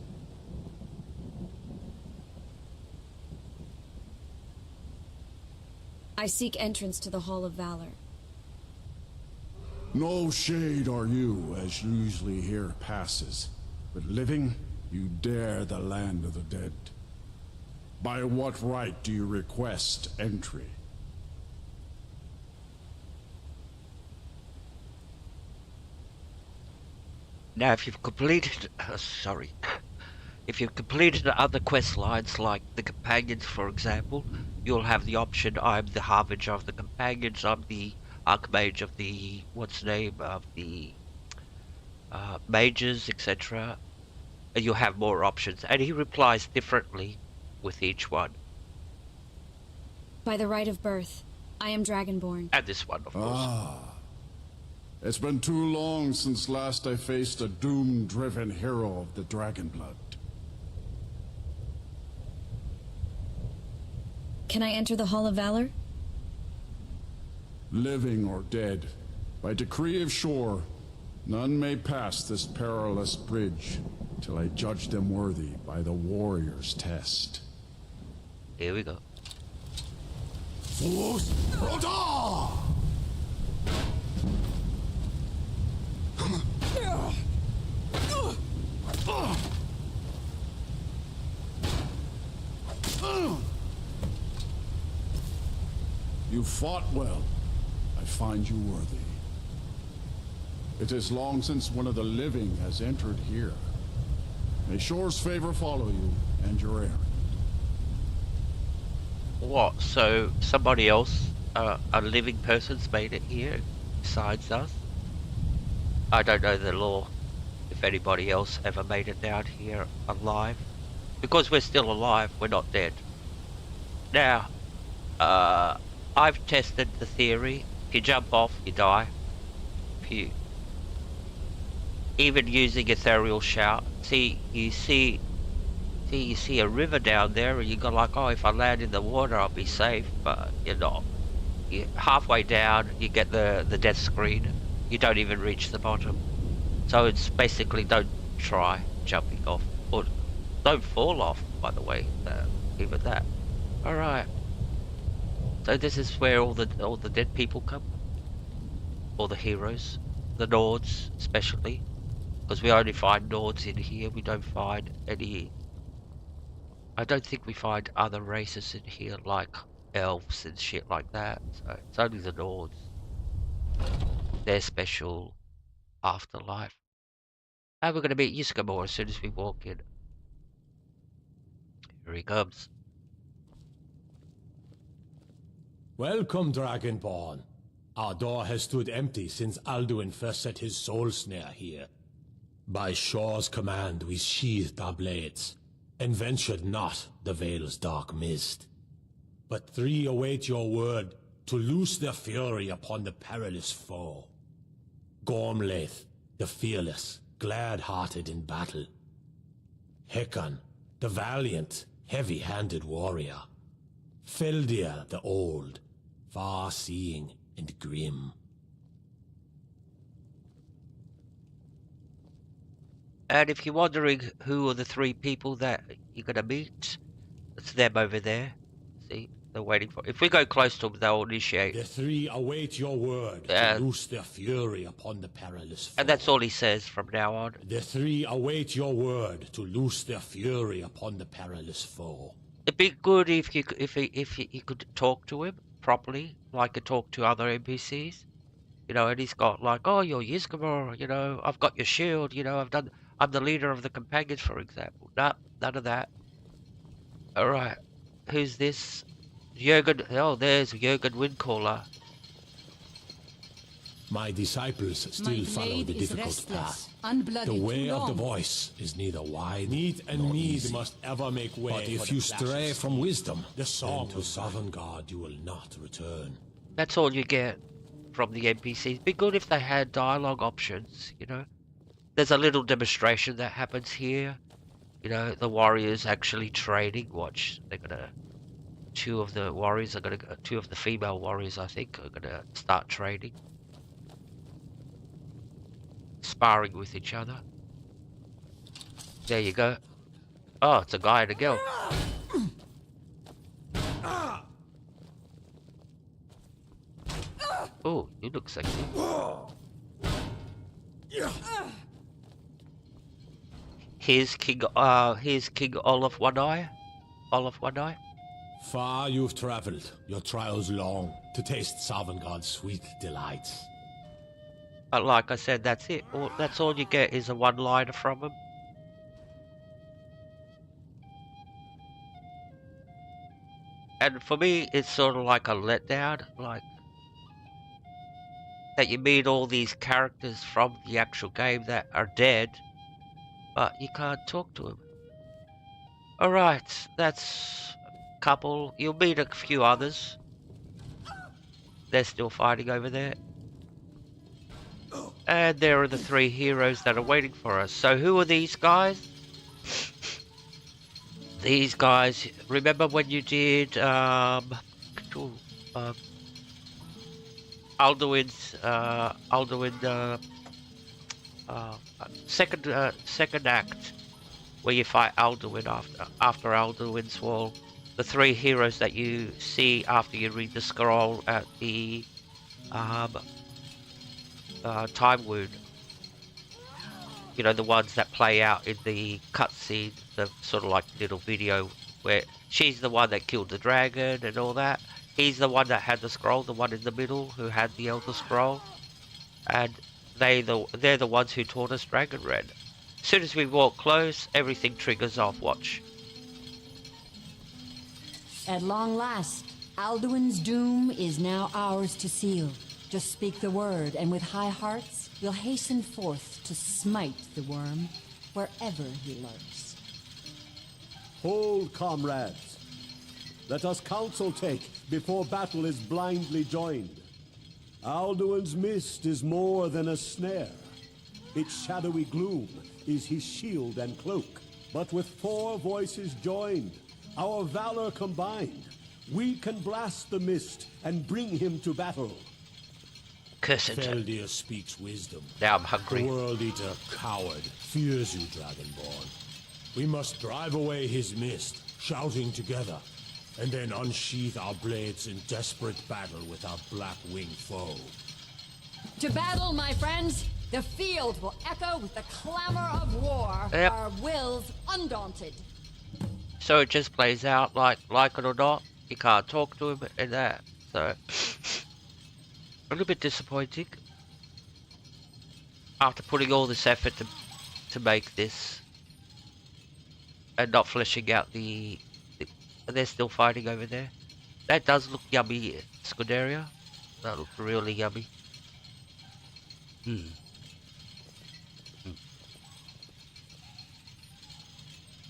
I seek entrance to the Hall of Valor. No shade are you, as usually here passes. But living, you dare the land of the dead. By what right do you request entry? Now, if you've completed... If you've completed other quest lines, like the Companions, for example, you'll have the option, I'm the Harbinger of the Companions, I'm the Archmage of the... what's the name? Of the... mages, etc. And you'll have more options. And he replies differently with each one. By the right of birth, I am Dragonborn. And this one, of course. It's been too long since last I faced a doom-driven hero of the Dragonblood. Can I enter the Hall of Valor? Living or dead, by decree of Shore, none may pass this perilous bridge till I judge them worthy by the warrior's test. Here we go. Fos Roda! You fought well. I find you worthy. It is long since one of the living has entered here. May Shore's favor follow you and your errand. What? So somebody else, a living person's made it here besides us? I don't know the law. If anybody else ever made it down here alive. Because we're still alive, we're not dead. Now, I've tested the theory. If you jump off, you die. If you... Even using ethereal shout. You see a river down there and you go like, oh, if I land in the water, I'll be safe. But you're not. Halfway down, you get the death screen. You don't even reach the bottom. So it's basically don't try jumping off. Or don't fall off, by the way. Even that. Alright. So this is where all the dead people come. All the heroes. The Nords, especially. Because we only find Nords in here. We don't find any... I don't think we find other races in here like elves and shit like that. So it's only the Nords. Their special afterlife. And we're going to meet Yskamor as soon as we walk in. Here he comes. Welcome, Dragonborn. Our door has stood empty since Alduin first set his soul snare here. By Shor's command we sheathed our blades, and ventured not the Vale's dark mist. But three await your word to loose their fury upon the perilous foe. Gormlaith, the fearless, glad-hearted in battle. Hecon, the valiant, heavy-handed warrior. Feldir, the old, far-seeing and grim. And if you're wondering who are the three people that you're going to meet, it's them over there. See? They're waiting for... If we go close to them, they'll initiate. The three await your word to loose their fury upon the perilous foe. And that's all he says from now on. The three await your word to loose their fury upon the perilous foe. It'd be good if you could talk to him properly, like you talk to other NPCs. You know, and he's got like, oh, you're Yskamor, you know, I've got your shield, you know, I'm the leader of the companions, for example. Nah, none of that. Alright, who's this? Jürgen, oh, there's Jürgen Windcaller. My disciples still follow the difficult path. The way of the voice is neither wide need and need easy. Must ever make way. But if you stray from wisdom, the song to Sovngarde you will not return. That's all you get from the NPCs. It'd be good if they had dialogue options, you know. There's a little demonstration that happens here. You know, the warriors actually training. Watch, they're gonna... Two of the female warriors, I think, are gonna start training. Sparring with each other. There you go. Oh, it's a guy and a girl. Oh, you look sexy. Here's King Olaf One Eye. Olaf One Eye. Far you've traveled, your trials long, to taste Sovngarde's sweet delights. But like I said, that's it. That's all you get is a one-liner from him. And for me, it's sort of like a letdown, like that you meet all these characters from the actual game that are dead, but you can't talk to them. Alright, that's a couple. You'll meet a few others. They're still fighting over there. And there are the three heroes that are waiting for us. So who are these guys? These guys, remember when you did Alduin's second act, where you fight Alduin after Alduin's wall. The three heroes that you see after you read the scroll at the Time Wound. You know, the ones that play out in the cutscene, the sort of like little video where she's the one that killed the dragon and all that. He's the one that had the scroll, the one in the middle who had the Elder Scroll. And they're the ones who taught us Dragon Red. As soon as we walk close, everything triggers off. Watch. At long last, Alduin's doom is now ours to seal. Just speak the word, and with high hearts, we'll hasten forth to smite the worm wherever he lurks. Hold, comrades. Let us counsel take before battle is blindly joined. Alduin's mist is more than a snare. Its shadowy gloom is his shield and cloak. But with 4 voices joined, our valor combined, we can blast the mist and bring him to battle. Cursed. Feldir speaks wisdom. Now I'm hungry. The World Eater coward fears you, Dragonborn. We must drive away his mist, shouting together, and then unsheath our blades in desperate battle with our black-winged foe. To battle, my friends! The field will echo with the clamor of war, Yep. our wills undaunted. So it just plays out like it or not. You can't talk to him and that. So a little bit disappointing. After putting all this effort to make this and not fleshing out the they're still fighting over there. That does look yummy, Scuderia. That looks really yummy.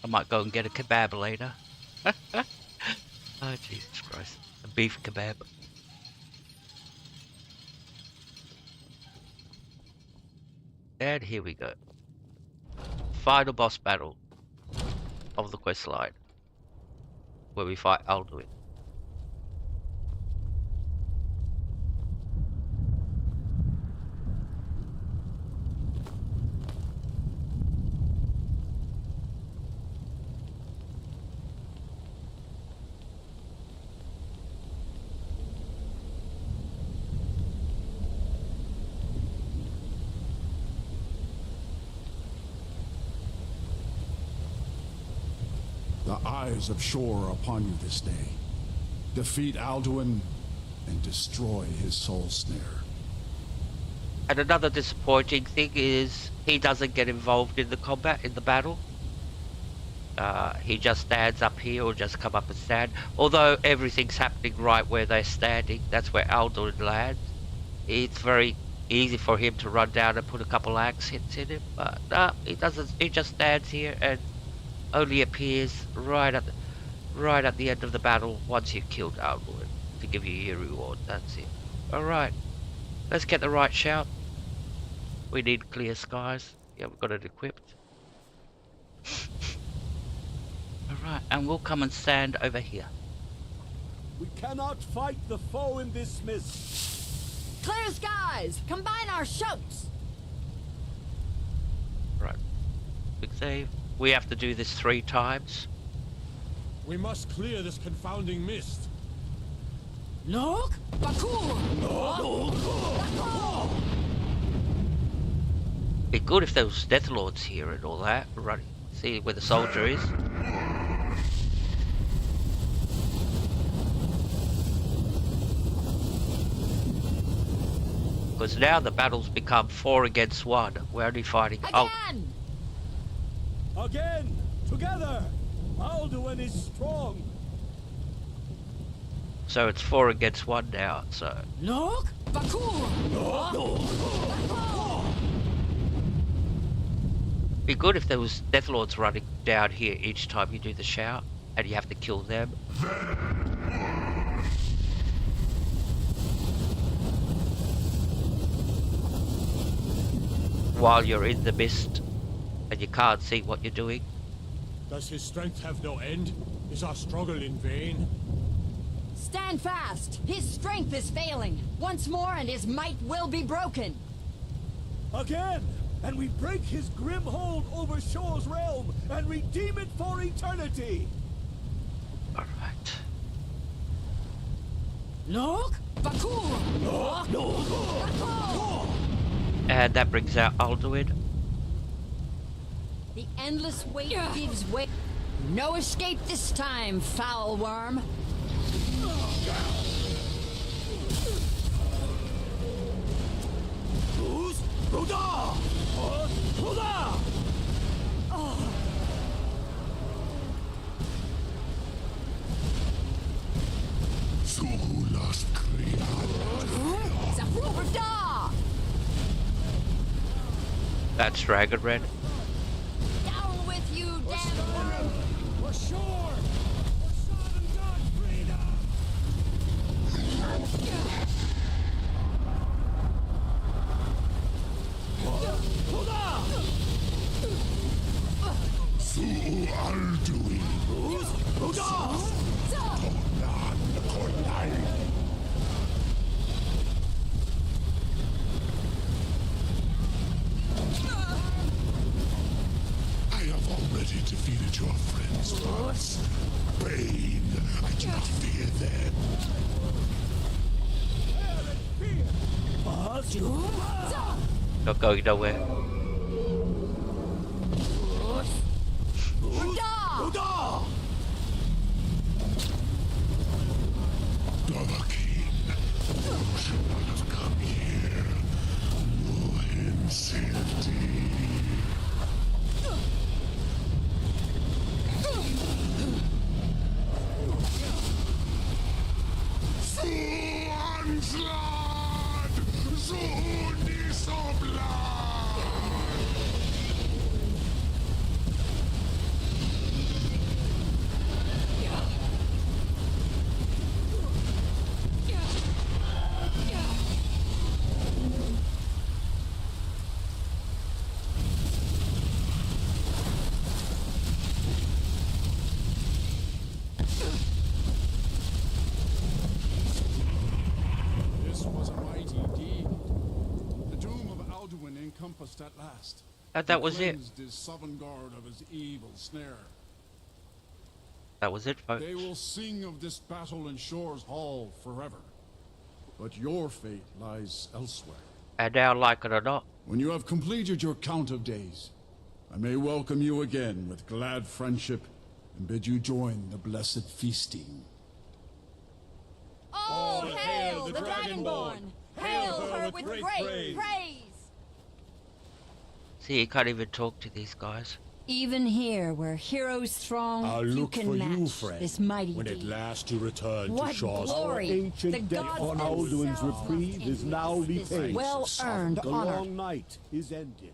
I might go and get a kebab later. Oh, Jesus Christ. A beef kebab. And here we go. Final boss battle of the quest line, where we fight Alduin. The eyes of Shore are upon you this day. Defeat Alduin and destroy his soul snare. And another disappointing thing is he doesn't get involved in the combat, in the battle. He just stands up here or just come up and stand. Although everything's happening right where they're standing, that's where Alduin lands. It's very easy for him to run down and put a couple axe hits in him. But no, he doesn't. He just stands here and only appears right at the end of the battle once you've killed Alduin to give you your reward. That's it. Alright. Let's get the right shout. We need clear skies. Yeah, we've got it equipped. Alright, and we'll come and stand over here. We cannot fight the foe in this mist. Clear skies! Combine our shouts! Right. Big save. We have to do this 3 times. We must clear this confounding mist. Look! Bakur! Be good if there was Death Lords here and all that. Running. See where the soldier is. Because now the battle's become 4 against 1. We're only fighting. Again! Again! Together! Alduin is strong! So it's 4 against 1 now, so. Look! Bakur! Be good if there was Death Lords running down here each time you do the shout, and you have to kill them. While you're in the mist, and you can't see what you're doing. Does his strength have no end? Is our struggle in vain? Stand fast! His strength is failing! Once more and his might will be broken! Again! And we break his grim hold over Shore's realm and redeem it for eternity! Alright. Look! Bakur! And that brings out Alduin. The endless weight gives way. No escape this time, foul worm! That's Dragon Red. Down with you, damn! For sure! For Sodom God freedom! Hold on! Su Alduin. Hold on! Tonan Konai. I have already defeated your friends once. Bane, I do not fear them. Not going nowhere. Dovahkiin, you should not have come here. Mohin Silti. Onslaught! Zunisobla! This was a mighty deed. The doom of Alduin encompassed at last. And that was it. Cleansed his Sovngarde of his evil snare. That was it, folks. They will sing of this battle in Shore's Hall forever. But your fate lies elsewhere. And now, like it or not, When you have completed your count of days, I may welcome you again with glad friendship and bid you join the blessed feasting. Oh, hail the Dragonborn! Hail her with great praise! see, you can't even talk to these guys. Even here, where heroes throng, I'll you look can for match you, friend, this mighty when at deed. last you return What to Shaw's glory! The Ancient debt gods on Alduin's themselves reprieve is now envious this repaid. well-earned The honor. long night is ended.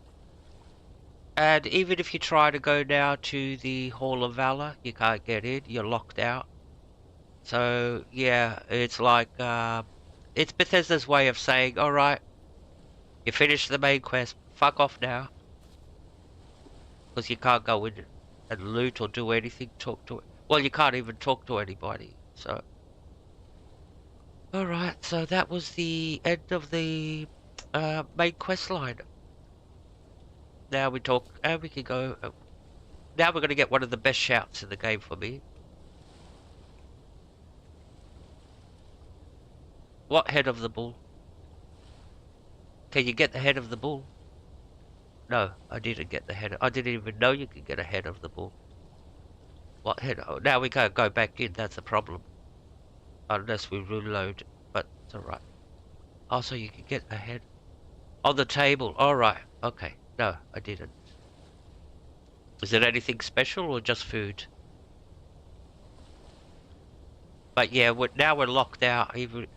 And even if you try to go now to the Hall of Valor, you can't get in. You're locked out. So yeah, it's like it's Bethesda's way of saying, all right, you finished the main quest, fuck off now, because you can't go in and loot or do anything. Talk to it. Well, you can't even talk to anybody. So all right, so that was the end of the main quest line. Now we talk, and we can go. Now we're going to get one of the best shouts in the game for me. What head of the bull? Can you get the head of the bull? No, I didn't get the head. I didn't even know you could get a head of the bull. What head? Oh, now we can't go back in. That's a problem. Unless we reload, but it's alright. Also, you can get a head on the table. Alright, okay. No, I didn't. Is it anything special or just food? But yeah, now we're locked out. Even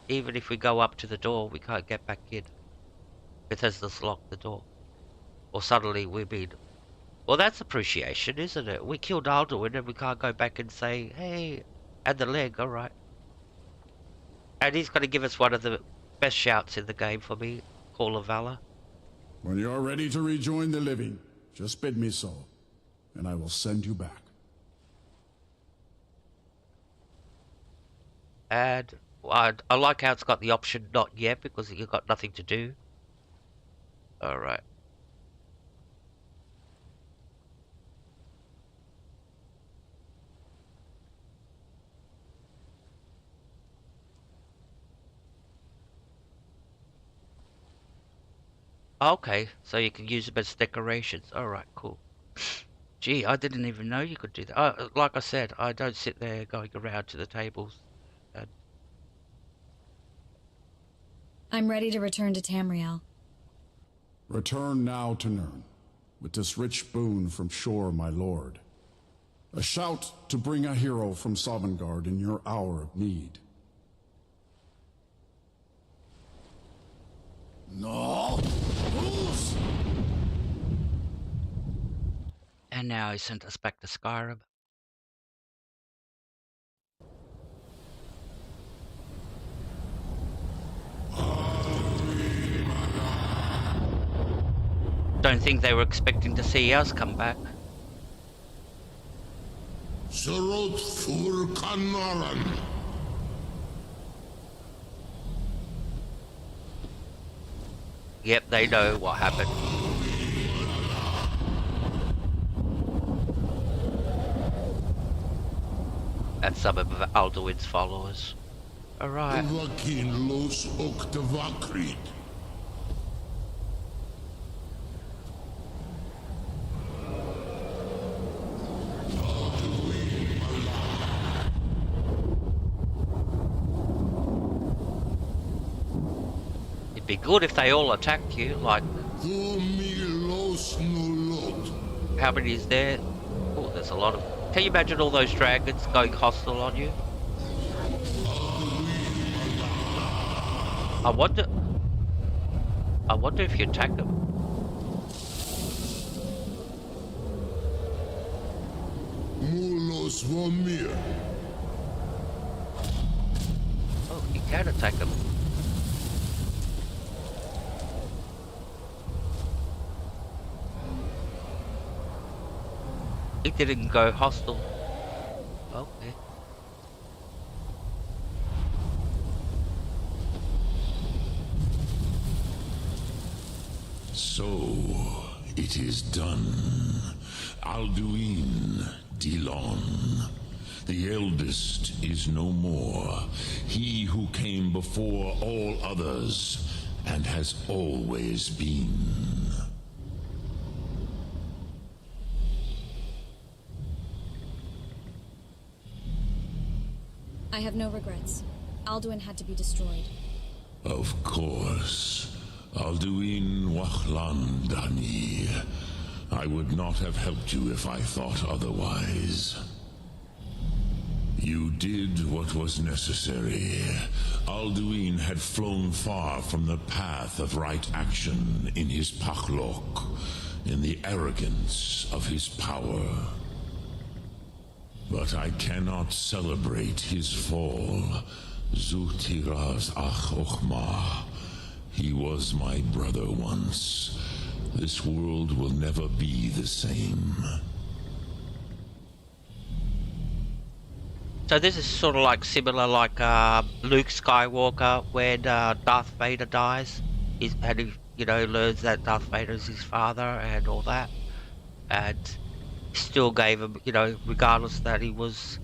if we go up to the door, we can't get back in. Bethesda's locked the door. Or suddenly we've been... Well, that's appreciation, isn't it? We killed Alduin and we can't go back and say, hey, and the leg, alright. And he's going to give us one of the best shouts in the game for me, Call of Valor. When you're ready to rejoin the living, just bid me so, and I will send you back. And I like how it's got the option not yet, because you've got nothing to do. Alright. Okay, so you can use them as decorations. Alright, cool. Gee, I didn't even know you could do that. Like I said, I don't sit there going around to the tables. And... I'm ready to return to Tamriel. Return now to Nirn, with this rich boon from Shore, my lord. A shout to bring a hero from Sovngarde in your hour of need. No! Who's? And now he sent us back to Skyrim. Don't think they were expecting to see us come back. Sarot Fur Kanaran. Yep, they know what happened. That's some of Alduin's followers. Alright. Vakin Los Oktavakrit. It'd be good if they all attacked you, like... How many is there? Oh, there's a lot of... Can you imagine all those dragons going hostile on you? I wonder if you attack them. Mulos Vomir. Oh, you can attack them. It didn't go hostile. Okay. So, it is done. Alduin, Dilon. The eldest is no more. He who came before all others, and has always been. I have no regrets. Alduin had to be destroyed. Of course. Alduin Wachlandani. I would not have helped you if I thought otherwise. You did what was necessary. Alduin had flown far from the path of right action in his Pachlok, in the arrogance of his power. But I cannot celebrate his fall. Zutiraz Ach Ochma. He was my brother once. This world will never be the same. So this is sort of like similar like Luke Skywalker when Darth Vader dies. And he, you know, learns that Darth Vader is his father and all that. And still gave him, you know, regardless that he was,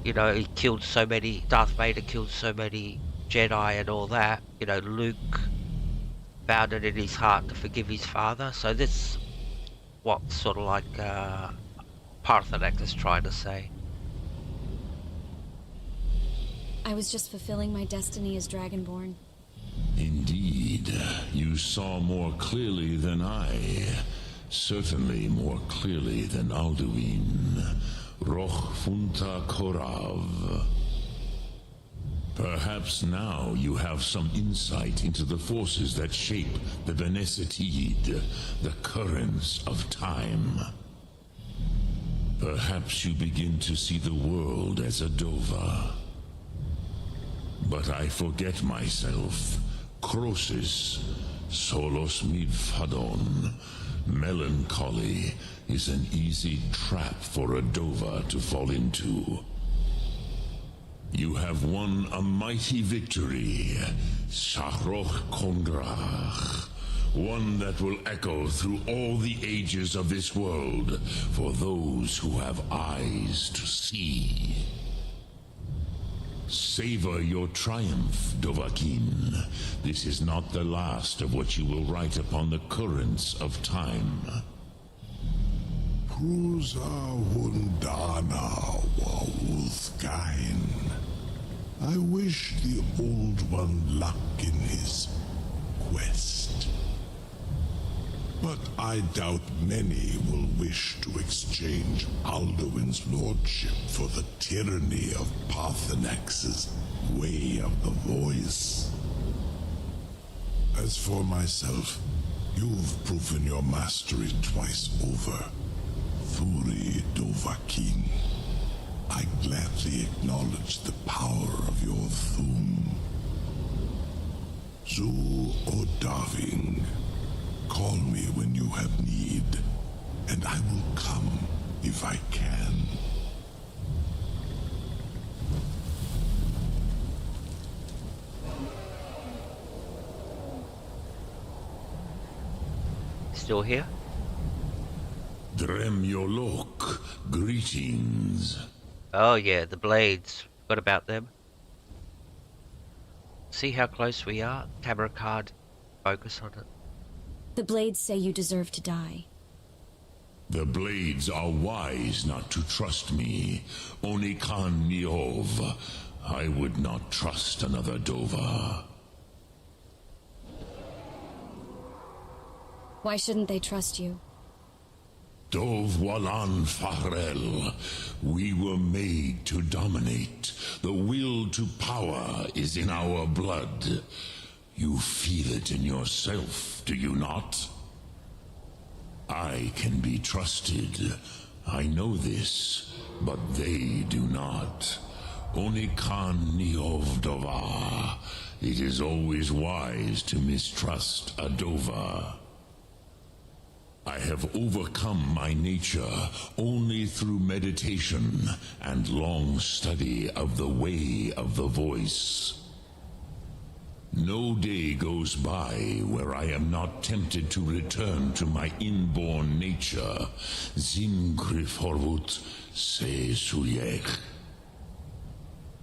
you know, he killed so many, Darth Vader killed so many Jedi and all that, you know, Luke found it in his heart to forgive his father. So this, what sort of like Parthenax is trying to say. I was just fulfilling my destiny as Dragonborn. Indeed, you saw more clearly than I. Certainly more clearly than Alduin. Roch Funta Korav. Perhaps now you have some insight into the forces that shape the Benesitid, the currents of time. Perhaps you begin to see the world as a Dova. But I forget myself. Crosis, solos midfadon. Melancholy is an easy trap for a Dova to fall into. You have won a mighty victory, Shahroch Kongrach. One that will echo through all the ages of this world for those who have eyes to see. Savor your triumph, Dovahkiin. This is not the last of what you will write upon the currents of time. Prusa Hundana Wauthkain. I wish the Old One luck in his quest. But I doubt many will wish to exchange Alduin's lordship for the tyranny of Parthenax's way of the voice. As for myself, you've proven your mastery twice over. Turi Dovahkiin. I gladly acknowledge the power of your Thum. Zu Odaving. Call me when you have need, and I will come if I can. Still here? Dremyolok, greetings. Oh yeah, the blades. Forgot about them. See how close we are? Camera card. Focus on it. The blades say you deserve to die. The blades are wise not to trust me. Onikan Niov. I would not trust another Dova. Why shouldn't they trust you? Dov Walan Farel. We were made to dominate. The will to power is in our blood. You feel it in yourself, do you not? I can be trusted. I know this, but they do not. Onikan Niov Dova. It is always wise to mistrust a Dova. I have overcome my nature only through meditation and long study of the way of the voice. No day goes by where I am not tempted to return to my inborn nature. Zimgrifhorvut se suyek.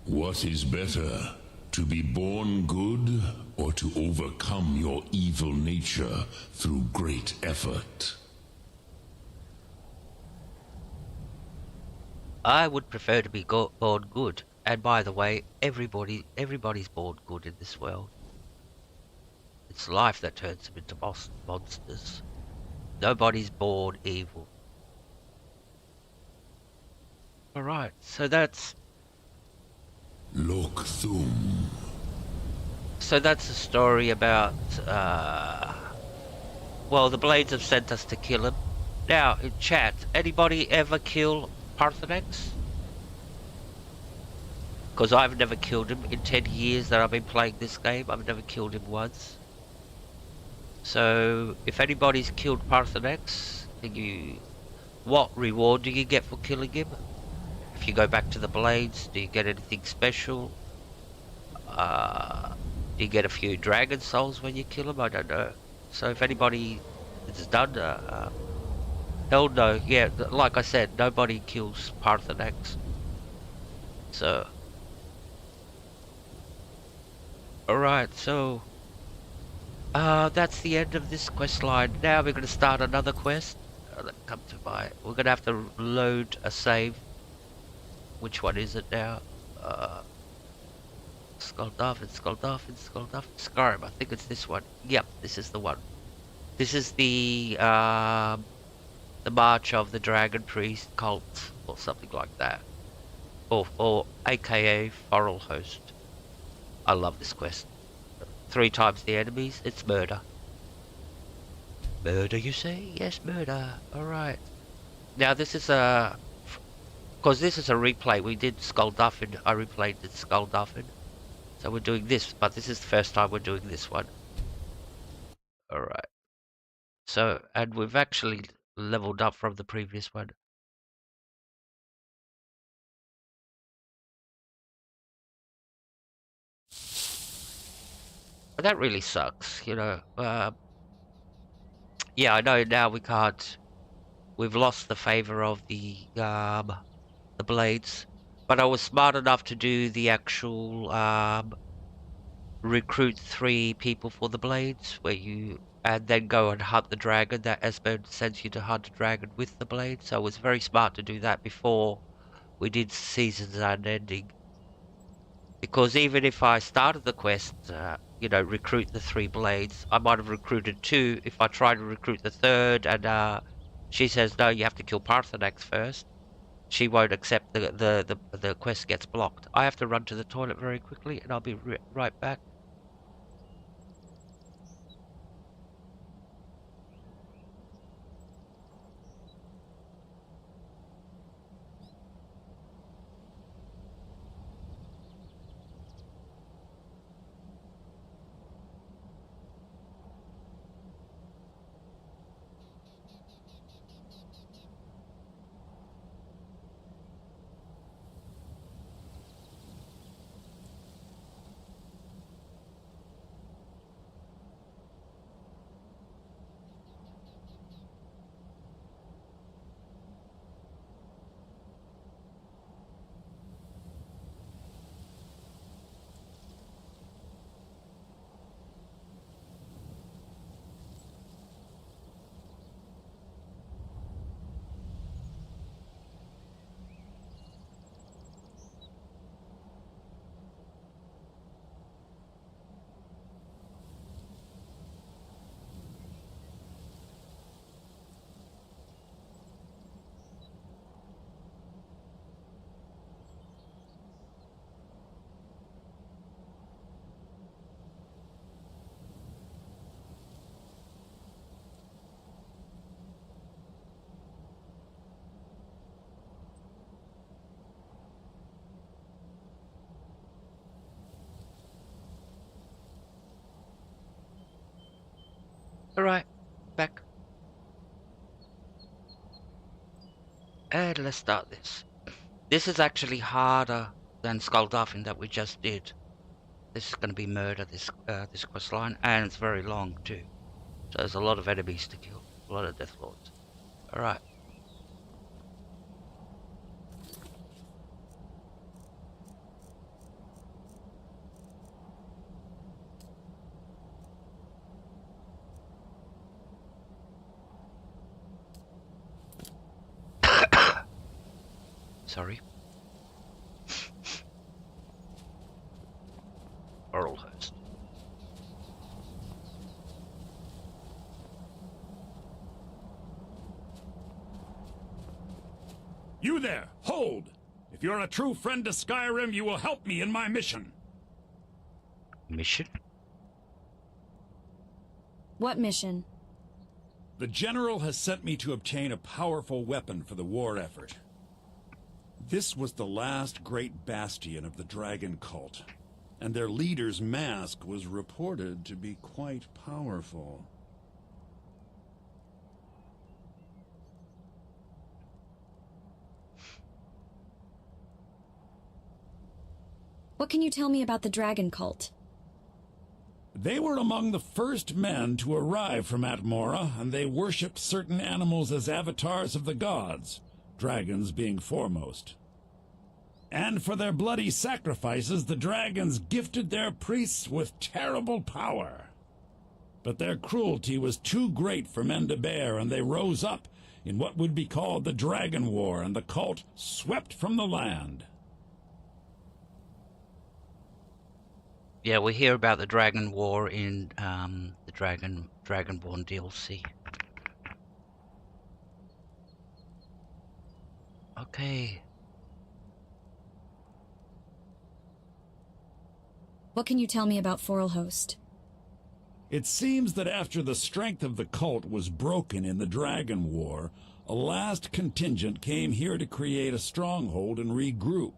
What is better, to be born good or to overcome your evil nature through great effort? I would prefer to be born good. And by the way, everybody's born good in this world. It's life that turns them into monsters. Nobody's born evil. Alright, so that's... Lokthum. So that's a story about, well, the Blades have sent us to kill him. Now, in chat, anybody ever kill Parthenex? Because I've never killed him. In 10 years that I've been playing this game, I've never killed him once. So, if anybody's killed Parthenex, what reward do you get for killing him? If you go back to the Blades, do you get anything special? Do you get a few dragon souls when you kill him? I don't know. So if anybody has done, hell no. Yeah, like I said, nobody kills Parthenex. So, alright, so that's the end of this quest line. Now we're going to start another quest. We're going to have to load a save. Which one is it now? Skyrim. I think it's this one. Yep, this is the one. This is the March of the Dragon Priest cult, or something like that. Or AKA Foral Host. I love this quest. 3 times the enemies, it's murder. Murder, you say? Yes, murder. Alright. Now this is a... Because this is a replay. We did Skullduffin. I replayed the Skullduffin. So we're doing this, but this is the first time we're doing this one. Alright. So, and we've actually leveled up from the previous one. But that really sucks, you know. Yeah, I know now we can't... We've lost the favor of the Blades. But I was smart enough to do the actual recruit 3 people for the Blades, where you and then go and hunt the dragon. That Esbern sends you to hunt a dragon with the Blade. So it was very smart to do that before we did Seasons Unending. Because even if I started the quest, you know, recruit the 3 Blades, I might have recruited 2. If I try to recruit the 3rd and she says, no, you have to kill Parthenax first, she won't accept the quest gets blocked. I have to run to the toilet very quickly and I'll be right back. Alright, back. And let's start this. This is actually harder than Skullduffian that we just did. This is going to be murder, this quest line, and it's very long too. So there's a lot of enemies to kill, a lot of Death Lords. Alright. Sorry. Oral host. You there! Hold! If you're a true friend to Skyrim, you will help me in my mission. Mission? What mission? The General has sent me to obtain a powerful weapon for the war effort. This was the last great bastion of the dragon cult, and their leader's mask was reported to be quite powerful. What can you tell me about the dragon cult? They were among the first men to arrive from Atmora, and they worshipped certain animals as avatars of the gods, dragons being foremost. And for their bloody sacrifices, the dragons gifted their priests with terrible power. But their cruelty was too great for men to bear, and they rose up in what would be called the Dragon War, and the cult swept from the land. Yeah, we hear about the Dragon War in the Dragonborn DLC. Okay. What can you tell me about Forelhost? It seems that after the strength of the cult was broken in the Dragon War, a last contingent came here to create a stronghold and regroup.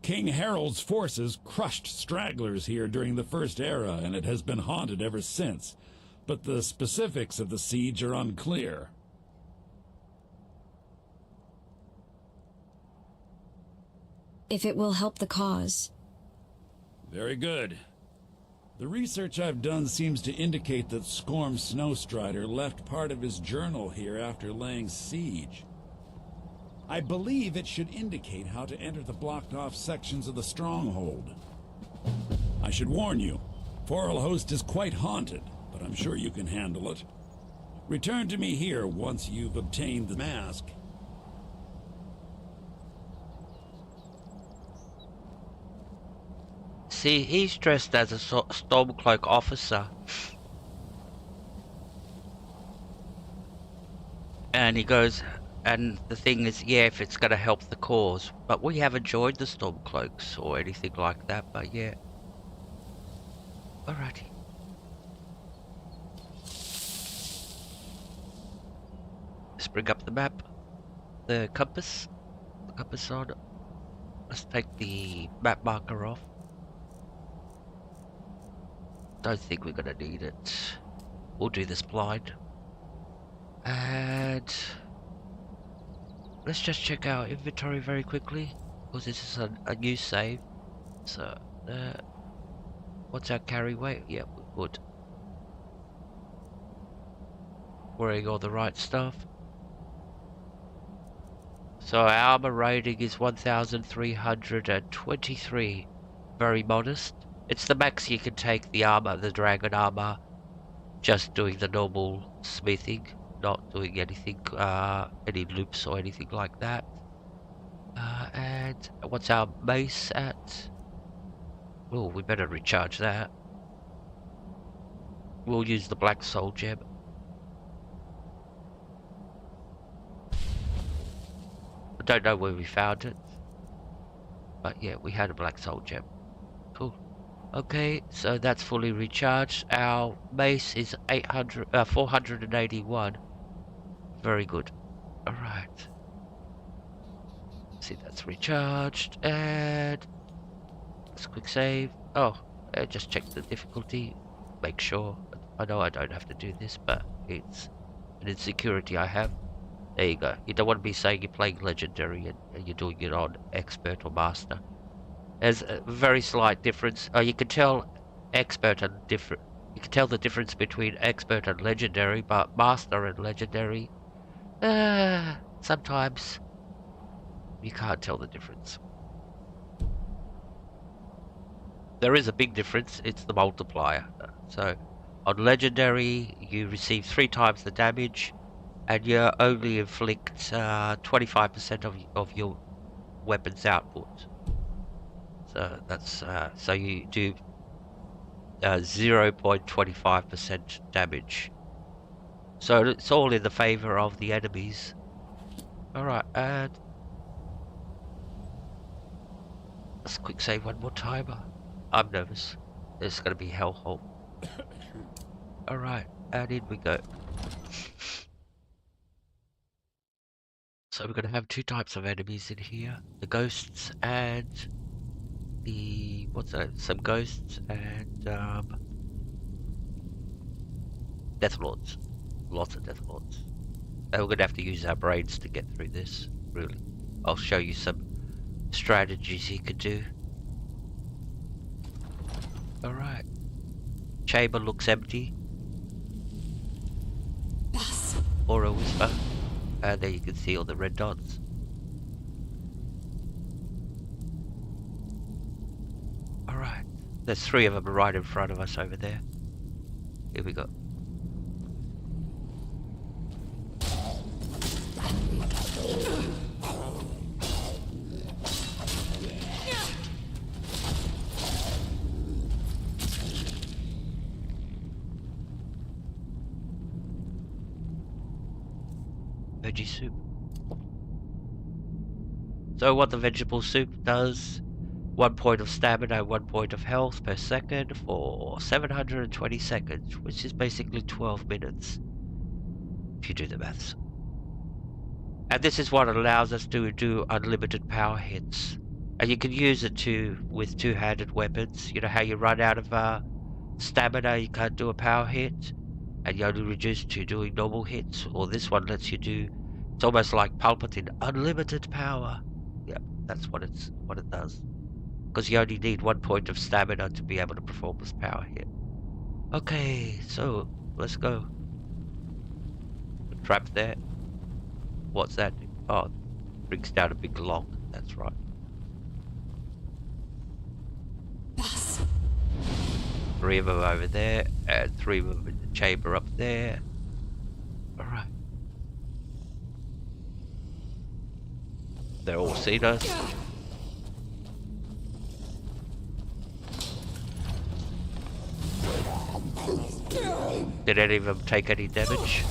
King Harold's forces crushed stragglers here during the First Era, and it has been haunted ever since. But the specifics of the siege are unclear. If it will help the cause. Very good. The research I've done seems to indicate that Skorm Snowstrider left part of his journal here after laying siege. I believe it should indicate how to enter the blocked-off sections of the stronghold. I should warn you, Forelhost is quite haunted, but I'm sure you can handle it. Return to me here once you've obtained the mask. See, he's dressed as a Stormcloak officer. And he goes, and the thing is, yeah, if it's going to help the cause. But we haven't joined the Stormcloaks or anything like that, but yeah. Alrighty. Let's bring up the map. The compass on. Let's take the map marker off. Don't think we're gonna need it. We'll do this blind. And let's just check our inventory very quickly, because this is a new save. So, what's our carry weight? Yeah, we're good. Wearing all the right stuff. So our armor rating is 1,323. Very modest. It's the max you can take the armor, the dragon armor, just doing the normal smithing, not doing anything, any loops or anything like that. And what's our base at? Oh, we better recharge that. We'll use the black soul gem. I don't know where we found it, but yeah, we had a black soul gem. Cool. Okay, so that's fully recharged. Our base is 481. Very good. Alright. See, that's recharged. And let's quick save. Oh, just check the difficulty. Make sure. I know I don't have to do this, but it's an insecurity I have. There you go. You don't want to be saying you're playing Legendary and you're doing it on Expert or Master. There's a very slight difference. You can tell Expert and different. You can tell the difference between Expert and Legendary, but Master and Legendary, sometimes you can't tell the difference. There is a big difference. It's the multiplier. So on Legendary, you receive 3 times the damage, and you only inflict 25% of your weapon's output. So that's so you do 0.25% damage. So it's all in the favor of the enemies. Alright, and let's quick save one more time. I'm nervous. This is gonna be hellhole. Alright, and in we go. So we're gonna have 2 types of enemies in here. The ghosts and the some ghosts and Death Lords. Lots of Death Lords. And we're gonna have to use our brains to get through this, really. I'll show you some strategies you could do. Alright. Chamber looks empty. Aura Whisper. And there you can see all the red dots. Alright. There's 3 of them right in front of us over there. Here we go. Veggie soup. So what the vegetable soup does, 1 point of stamina, 1 point of health per second for 720 seconds, which is basically 12 minutes, if you do the maths. And this is what allows us to do unlimited power hits. And you can use it with 2-handed weapons. You know how you run out of stamina, you can't do a power hit, and you only reduce to doing normal hits. Or this one lets you do, it's almost like Palpatine, unlimited power. Yep, that's what it does. Because you only need 1 point of stamina to be able to perform this power hit. Okay, so let's go. Trap there. What's that? Oh, brings down a big log. That's right. 3 of them over there, and 3 of them in the chamber up there. Alright. They're all seen us. Did any of them take any damage?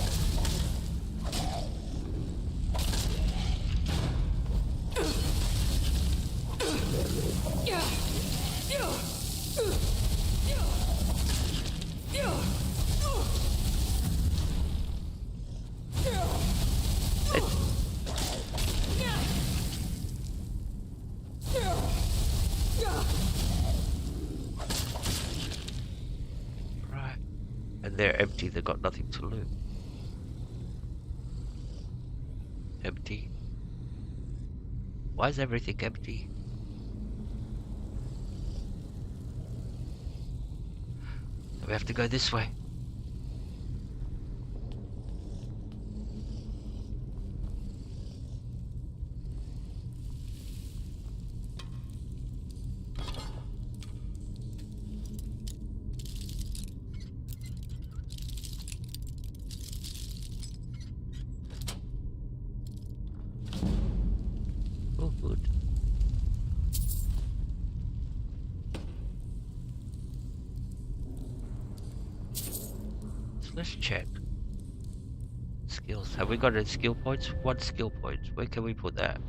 Right. And they're empty, they've got nothing to loot. Empty. Why is everything empty? So we have to go this way. Oh, good. So let's check. Skills. Have we got any skill points? 1 skill point. Where can we put that?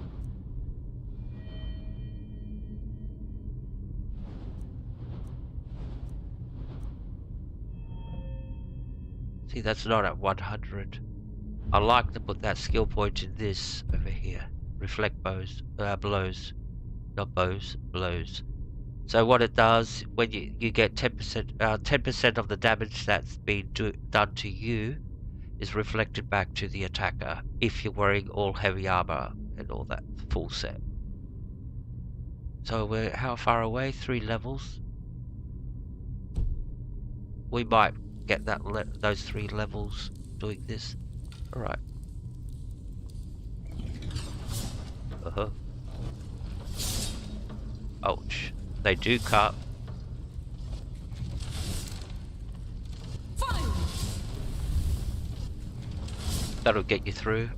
See, that's not at 100. I like to put that skill point in this over here. Reflect blows. Not bows, blows. So what it does when you get 10% of the damage that's been done to you is reflected back to the attacker if you're wearing all heavy armor and all that full set. So we're how far away? 3 levels. We might get that those 3 levels doing this. All right. Ouch. They do cut. Fire! That'll get you through.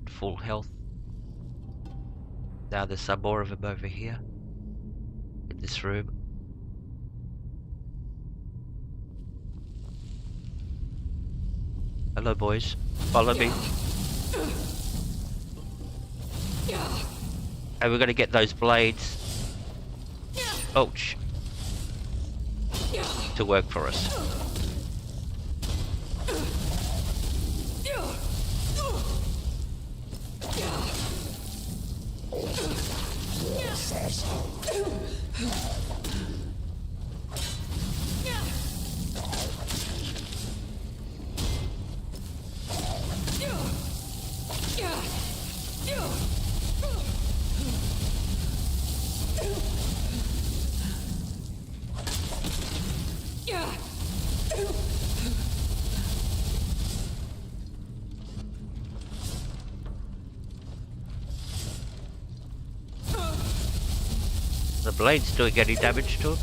Full health. Now there's some more of them over here. In this room. Hello boys. Follow me. And we're gonna get those blades. Ouch. To work for us. The blade's doing any damage to him?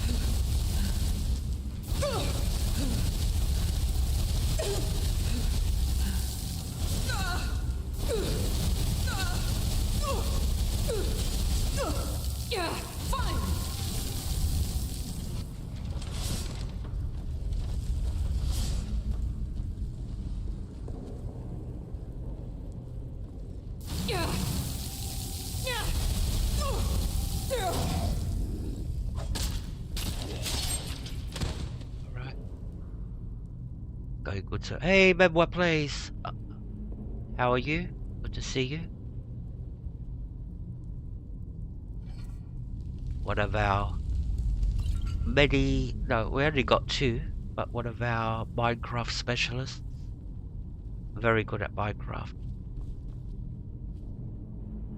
Going good, sir. Hey, Memoir Place. How are you? Good to see you. One of our no, we only got 2, but one of our Minecraft specialists. Very good at Minecraft.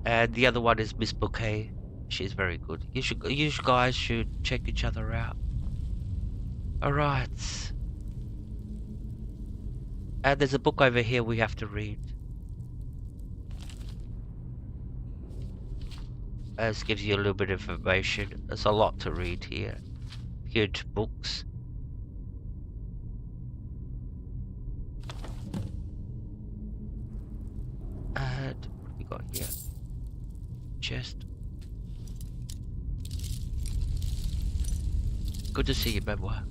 And the other one is Miss Bouquet. She's very good. You guys should check each other out. Alright. And there's a book over here we have to read. This gives you a little bit of information. There's a lot to read here. Huge books. And what have we got here? Chest. Good to see you, Memoir.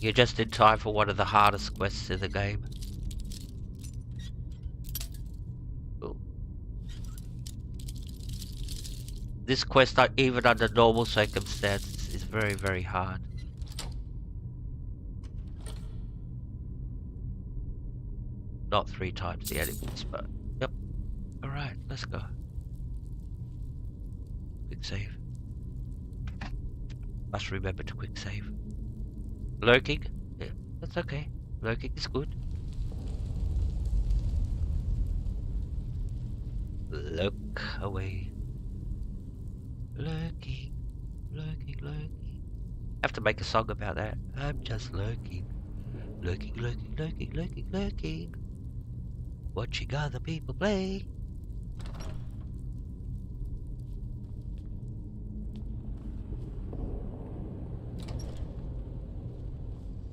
You're just in time for one of the hardest quests in the game. Cool. This quest, even under normal circumstances, is very, very hard. Not 3 times the enemies, but yep. Alright, let's go. Quick save. Must remember to quick save. Lurking? Yeah, that's okay. Lurking is good. Look away. Lurking, lurking, lurking. I have to make a song about that. I'm just lurking. Lurking, lurking, lurking, lurking, lurking. Watching other people play.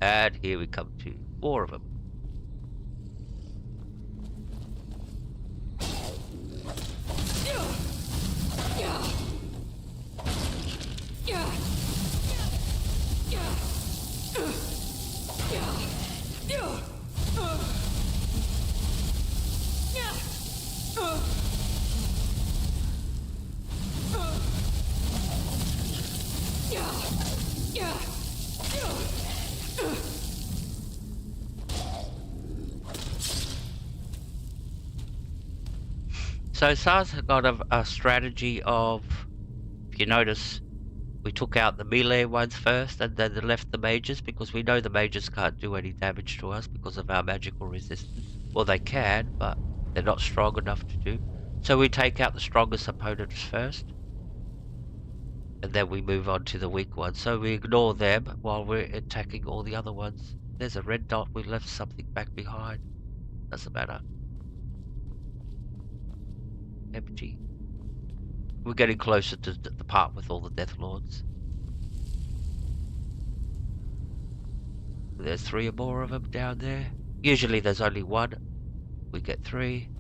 And here we come to 4 of them. So SARS have got a strategy of, if you notice, we took out the melee ones first and then left the mages because we know the mages can't do any damage to us because of our magical resistance. Well, they can, but they're not strong enough to do. So we take out the strongest opponents first. And then we move on to the weak ones. So we ignore them while we're attacking all the other ones. There's a red dot. We left something back behind. Doesn't matter. Empty. We're getting closer to the part with all the Death Lords. There's 3 or more of them down there. Usually there's only 1. We get 3.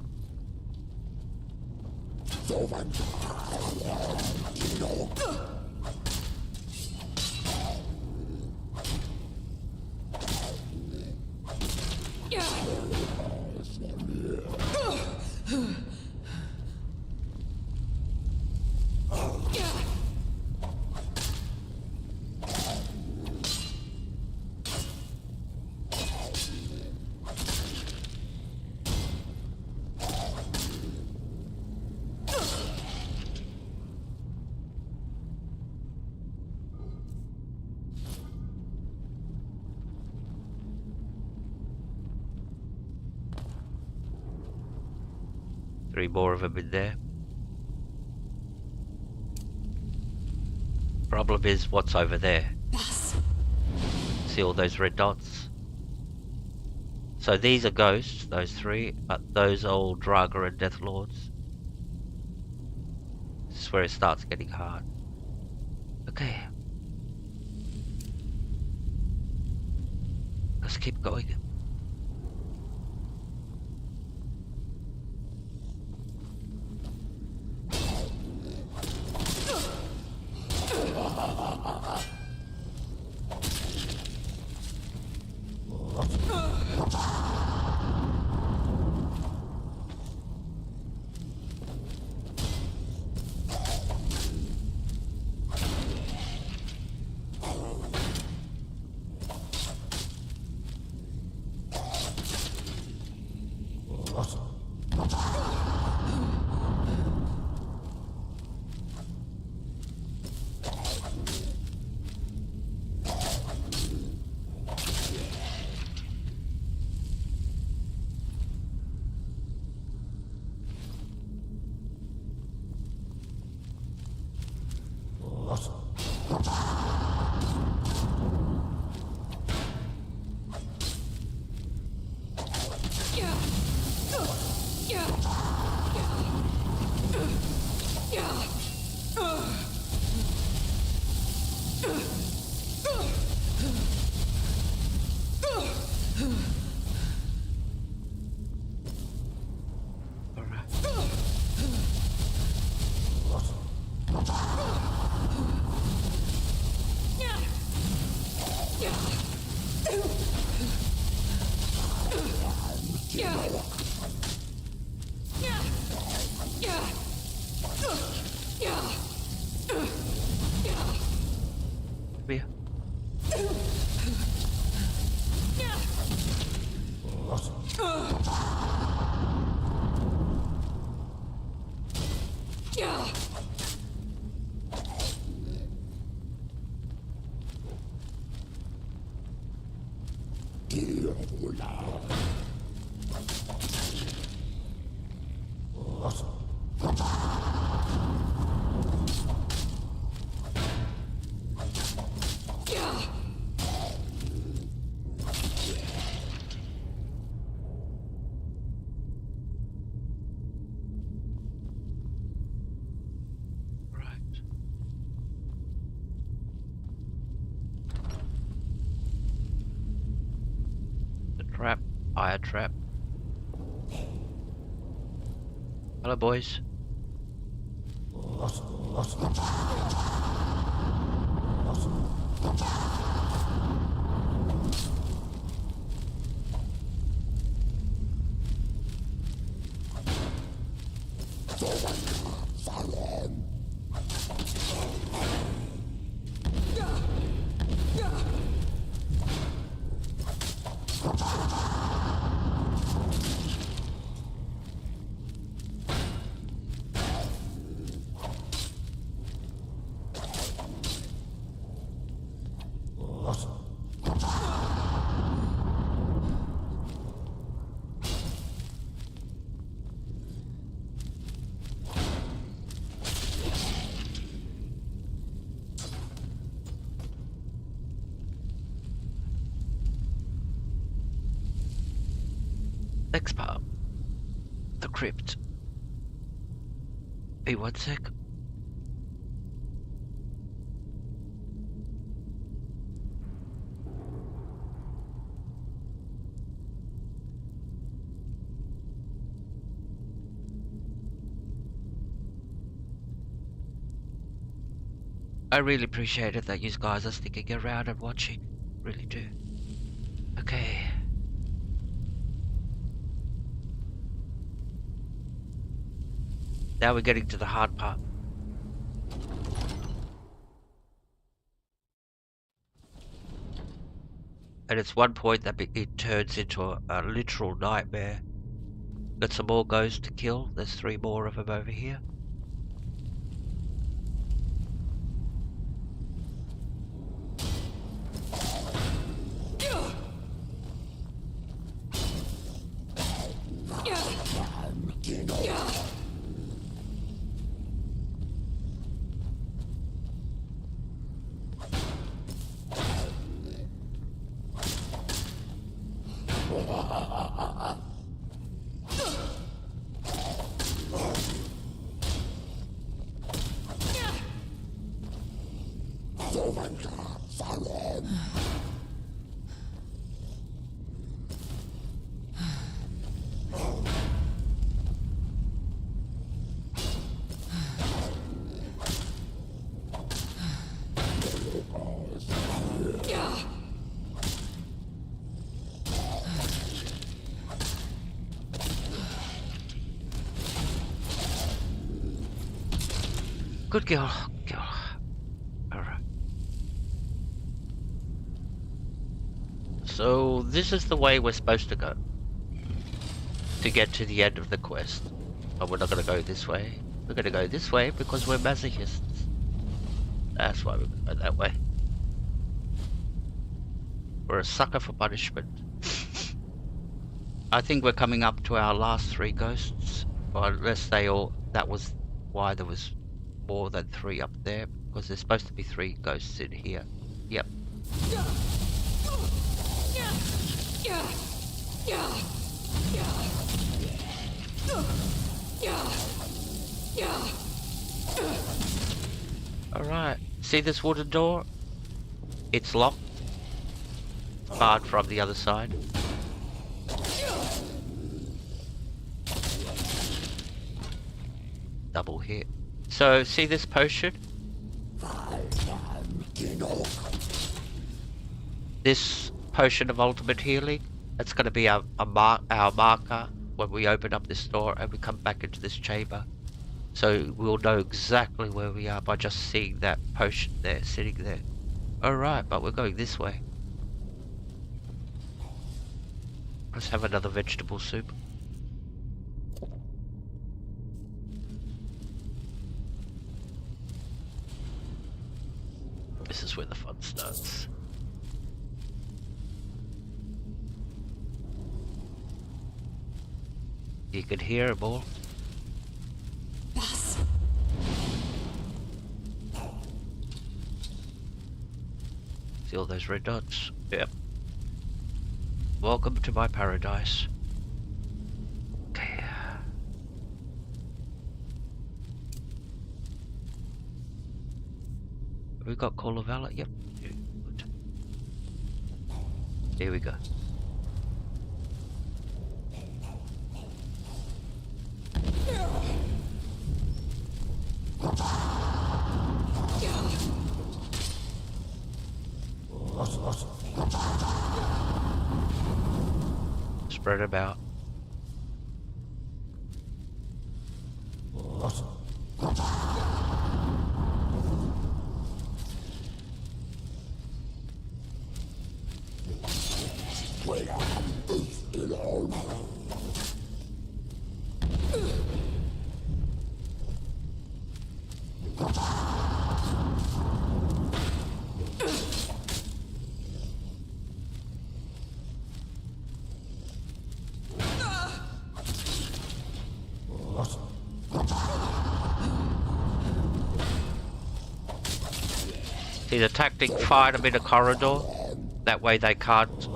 Three more of them in there. Problem is, what's over there? See all those red dots? So these are ghosts, those 3, but those are all Draga and Death Lords. This is where it starts getting hard. Okay. Let's keep going. Trap, fire trap. Hello, boys. Next part. The crypt. Hey, 1 sec. I really appreciate it that you guys are sticking around and watching. Really do. Okay. Now we're getting to the hard part. And it's one point that it turns into a literal nightmare. Got some more ghosts to kill. There's 3 more of them over here. Good girl. Alright. So this is the way we're supposed to go to get to the end of the quest. But we're not going to go this way. We're going to go this way because we're masochists. That's why we're going to go that way. We're a sucker for punishment. I think we're coming up to our last 3 ghosts. Or unless they all... That was why there was more than 3 up there. Because there's supposed to be 3 ghosts in here. Yep. Alright. See this wooden door? It's locked. Barred from the other side. Double hit. So, see this potion? This potion of ultimate healing, that's going to be our marker when we open up this door and we come back into this chamber. So we'll know exactly where we are by just seeing that potion there, sitting there. Alright, but we're going this way. Let's have another vegetable soup. This is where the fun starts. You can hear them all. Boss. See all those red dots? Yep. Welcome to my paradise. Okay. Have we got Call of Valor? Yep. Good. Here we go. Spread about. See the tactic, fire them in a corridor. That way they can't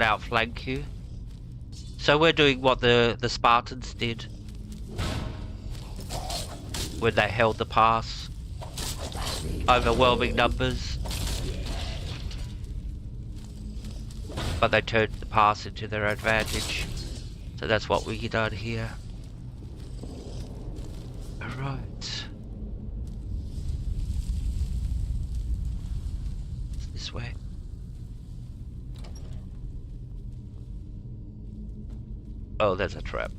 outflank you. So we're doing what the Spartans did when they held the pass. Overwhelming numbers. But they turned the pass into their advantage. So that's what we done here. Alright. This way. Oh, there's a trap.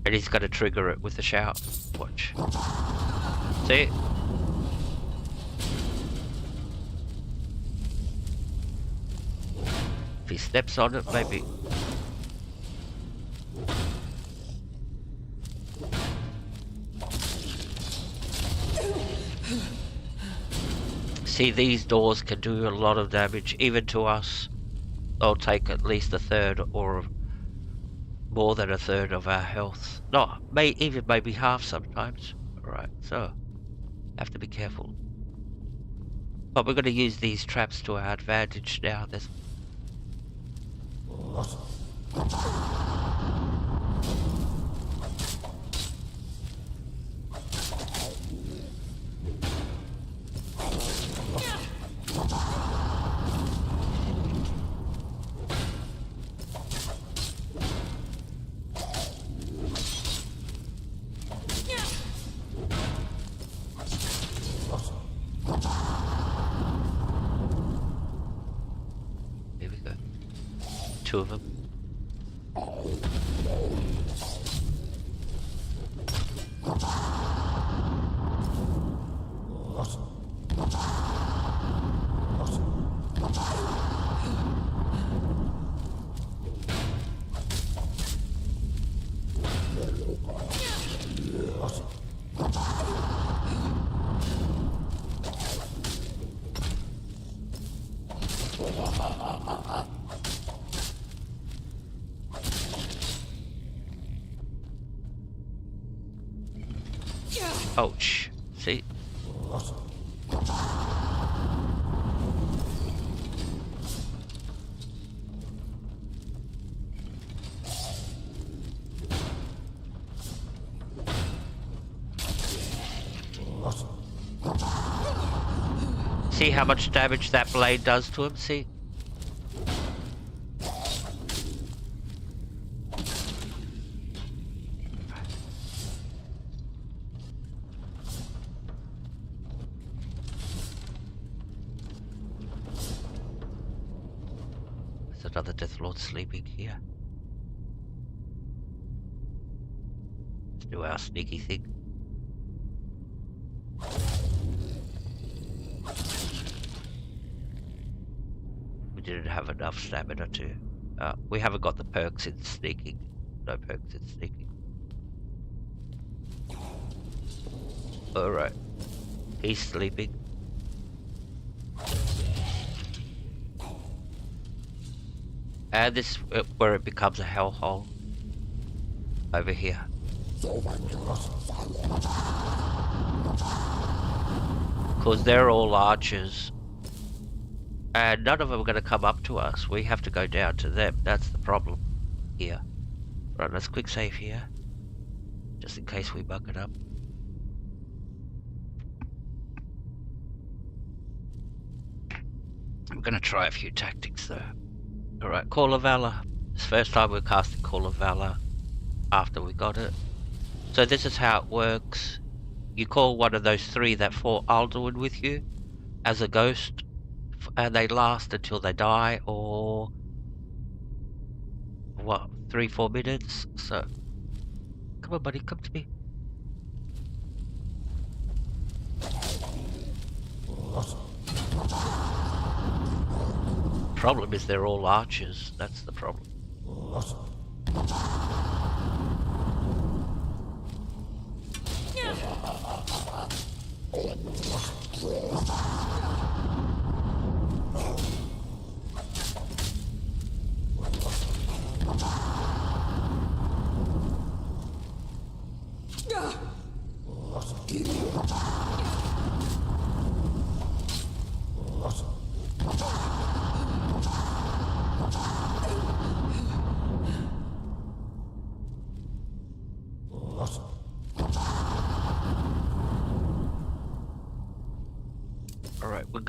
And he's got to trigger it with the shout. Watch. See? If he steps on it, maybe. See, these doors can do a lot of damage, even to us. They'll take at least a third or more than a third of our health. Not, even maybe half sometimes. Alright, so, have to be careful. But we're going to use these traps to our advantage now. There's... Here we go. Two of them. Ouch. See? See how much damage that blade does to him? See? Another Death Lord sleeping here. Let's do our sneaky thing. We didn't have enough stamina to... we haven't got the perks in sneaking. No perks in sneaking. Alright. He's sleeping. And this is where it becomes a hellhole. Over here. Because they're all archers. And none of them are going to come up to us. We have to go down to them. That's the problem here. Right, let's quick save here. Just in case we bug it up. I'm going to try a few tactics though. Alright, Call of Valor. It's the first time we're casting Call of Valor after we got it. So this is how it works. You call one of those three that fought Alduin with you as a ghost, and they last until they die, or what, 3-4 minutes? So come on buddy, come to me. Problem is they're all archers. That's the problem.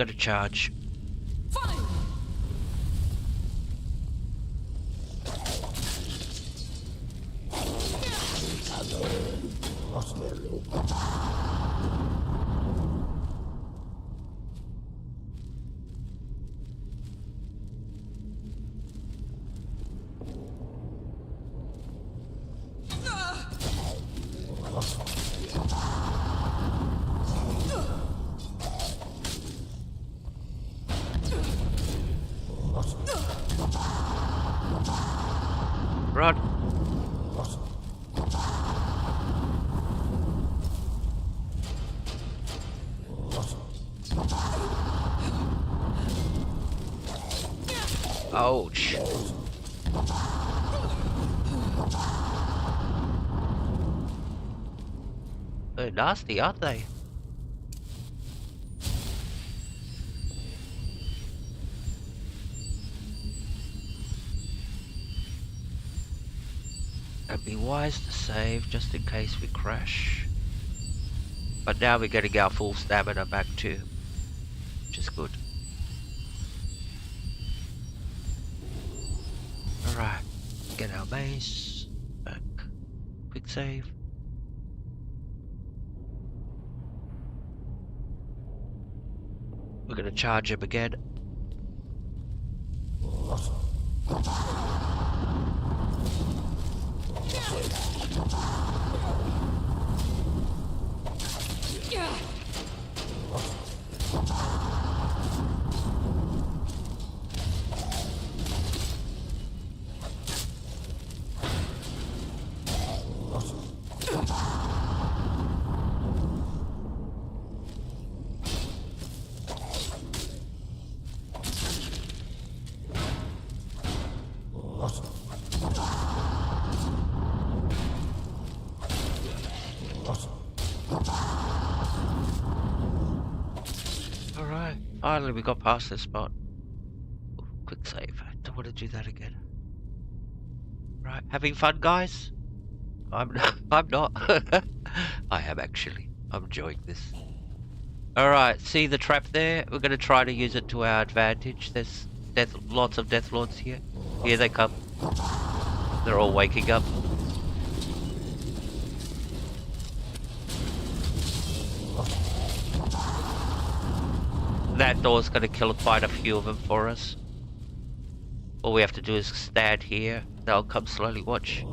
got to charge. Run. Ouch. They're nasty, aren't they? It'd be wise to save just in case we crash. But now we're getting our full stamina back too, which is good. Alright, get our base back. Quick save. We're gonna charge him again. Alright, finally we got past this spot. Ooh, quick save. I don't want to do that again. Right, having fun, guys? I'm not. I am actually. I'm enjoying this. Alright, see the trap there? We're gonna try to use it to our advantage. There's lots of Death Lords here. Here they come. They're all waking up. That door's gonna kill quite a few of them for us. All we have to do is stand here. They'll come slowly, watch.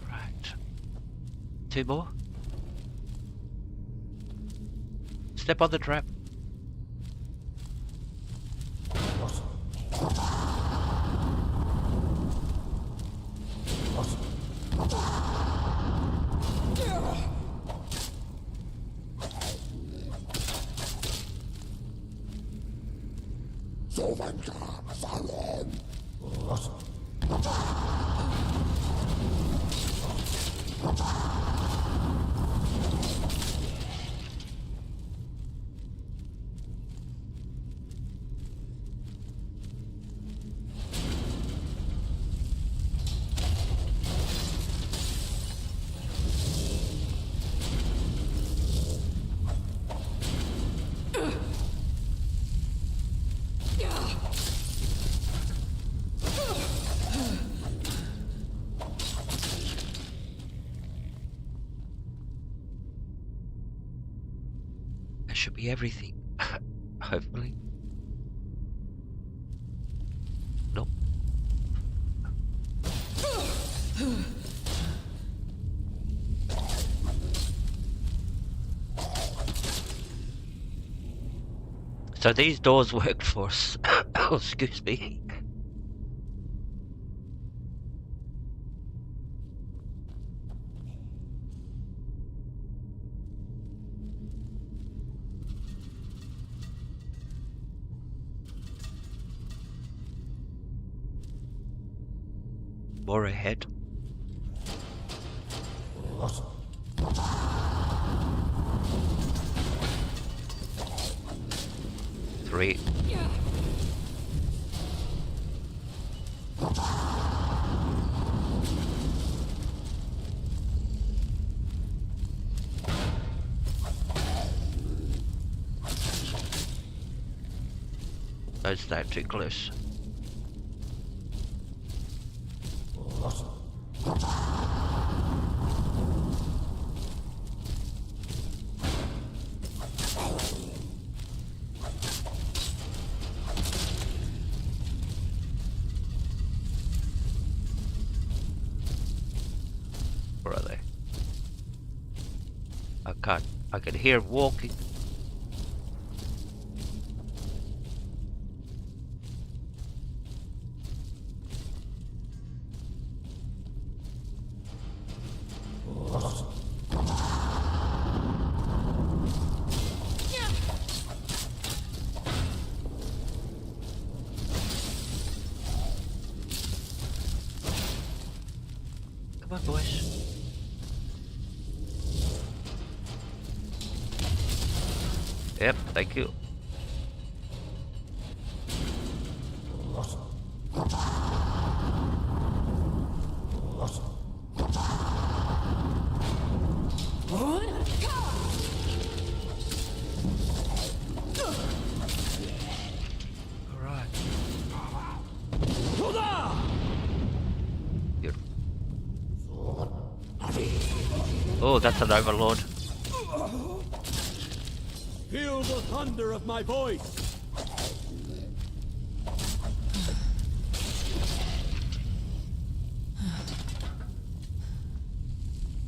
Right. Two more. Step on the trap. That should be everything. Hopefully. Nope. So these doors worked for us. Oh, excuse me. More ahead. Three. Don't stand too close. Where are they? I can hear walking. Come on, boys. Yep, thank you. Alright. Oh, that's an overlord. Feel the thunder of my voice!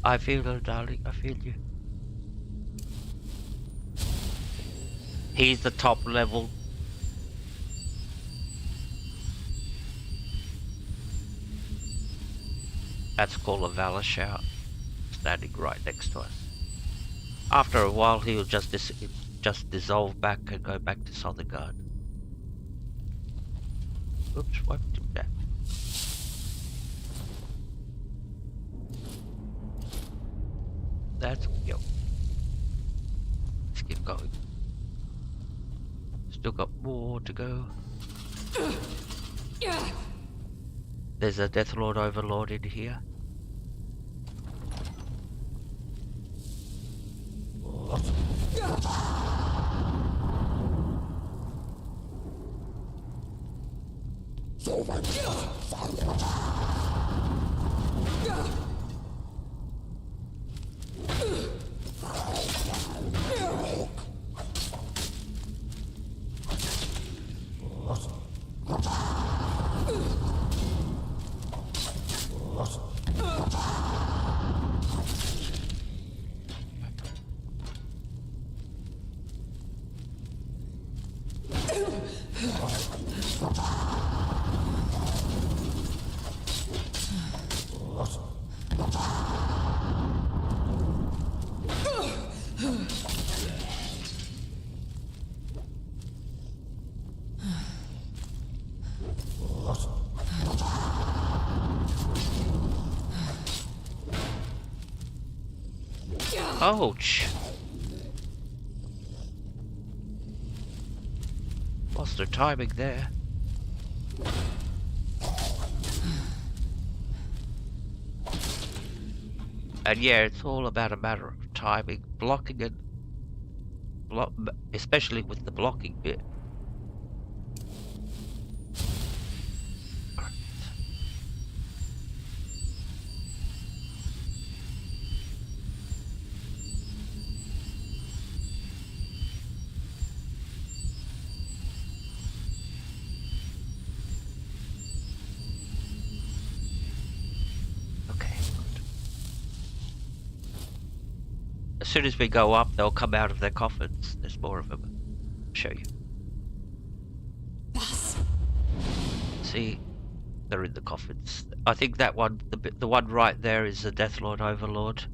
I feel it, darling. I feel you. He's the top level. That's called a Valor Shout. Standing right next to us. After a while, he'll just dissolve back and go back to Southern Guard. Oops, why would you do that? That's yo. Let's keep going. Still got more to go. There's a Deathlord Overlord in here. Ouch! Lost their timing there. And yeah, it's all about a matter of timing, blocking it, especially with the blocking bit. As soon as we go up, they'll come out of their coffins. There's more of them. I'll show you. Boss. See, they're in the coffins. I think that one, the one right there, is the Deathlord Overlord.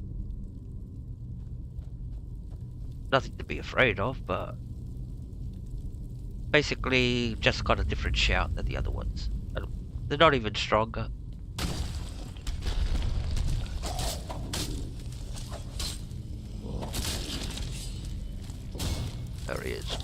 Nothing to be afraid of, but basically just got a different shout than the other ones. They're not even stronger. There he is.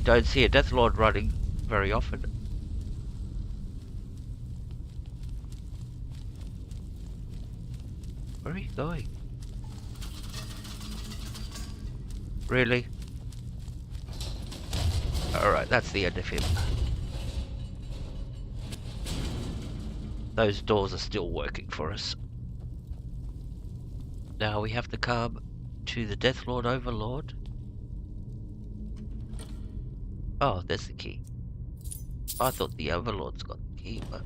You don't see a Death Lord running very often. Where are you going? Really? Alright, that's the end of him. Those doors are still working for us. Now we have to come to the Death Lord Overlord. Oh, there's the key. I thought the Overlord's got the key, but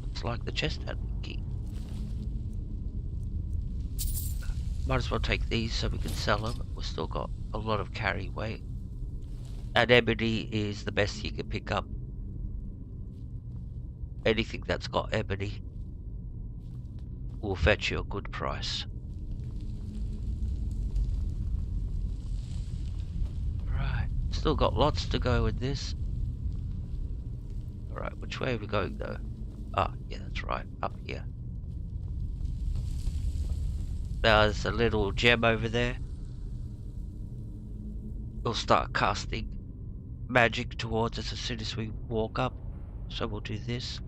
looks like the chest had the key. Might as well take these so we can sell them. We've still got a lot of carry weight. And ebony is the best you can pick up. Anything that's got ebony will fetch you a good price. Right, still got lots to go with this. Alright, which way are we going though? Ah, yeah, that's right, up here. There's a little gem over there. We'll start casting magic towards us as soon as we walk up. So we'll do this.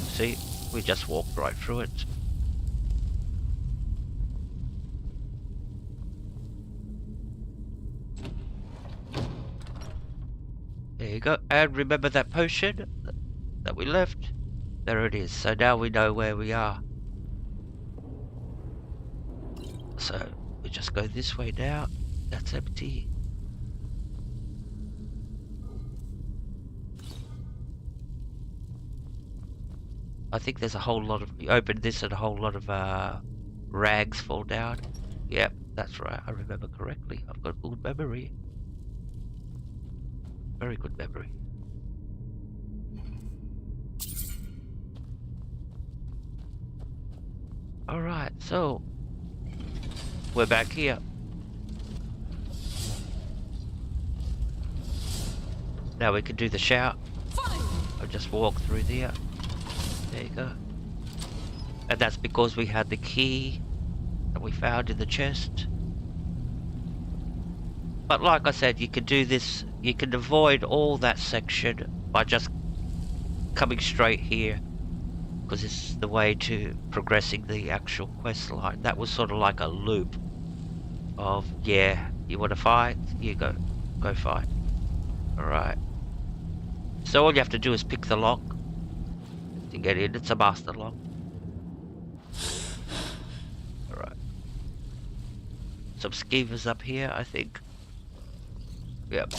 See, we just walked right through it. There you go. And remember that potion that we left? There it is. So now we know where we are. So we just go this way now. That's empty. I think there's a whole lot of... You open this and a whole lot of rags fall down. Yep, that's right. I remember correctly. I've got good memory. Very good memory. Alright, so... We're back here. Now we can do the shout. I'll just walk through there. There you go. And that's because we had the key that we found in the chest. But like I said, you can do this, you can avoid all that section by just coming straight here. Because it's the way to progressing the actual quest line. That was sort of like a loop of, yeah, you want to fight? You go fight. Alright. So all you have to do is pick the lock to get in. It's a master lock. Alright. Some skeevers up here, I think. Yep.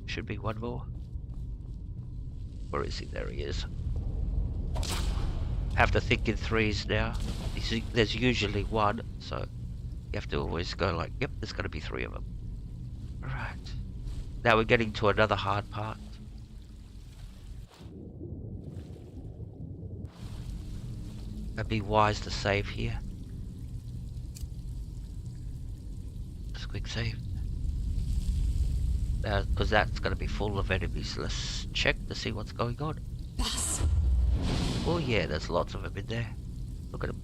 Should be one more. Where is he? There he is. Have to think in threes now. There's usually one, so you have to always go like, yep, there's going to be three of them. Right. Now we're getting to another hard part. It'd be wise to save here. Just quick save. Because that's going to be full of enemies. Let's check to see what's going on. Boss. Oh yeah, there's lots of them in there. Look at them.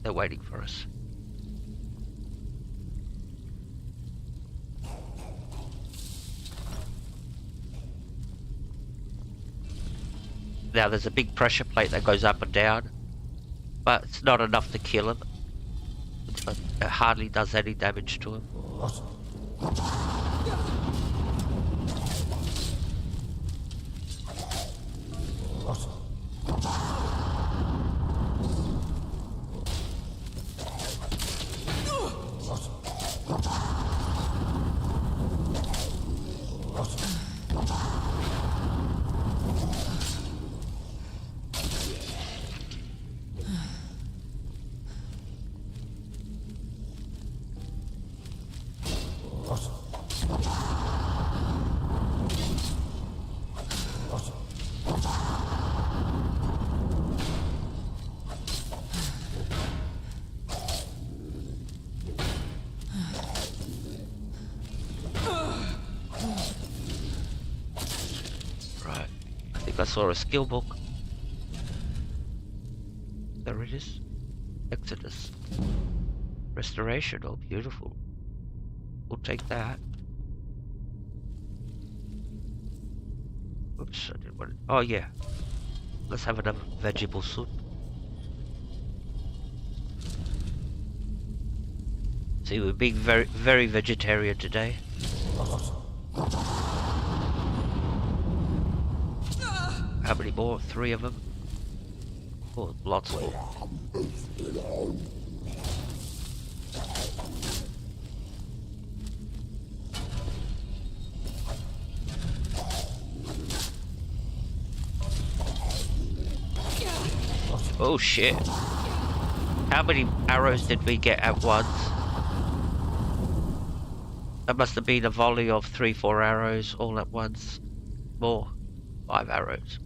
They're waiting for us. Now there's a big pressure plate that goes up and down, but it's not enough to kill him. It hardly does any damage to him. I saw a skill book. The it is. Exodus. Restoration. Oh, beautiful. We'll take that. Oops, I didn't want it. Oh, yeah. Let's have another vegetable soup. See, we're being very, very vegetarian today. How many more? 3 of them? Oh, lots more. Oh shit. How many arrows did we get at once? That must have been a volley of 3-4 arrows all at once. More. 5 arrows.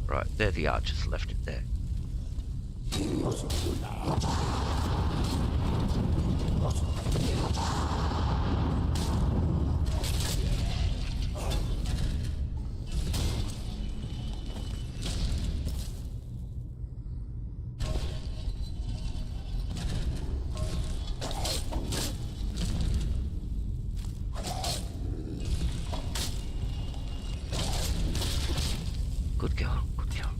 Right, there the archers left it there. Good girl, good girl.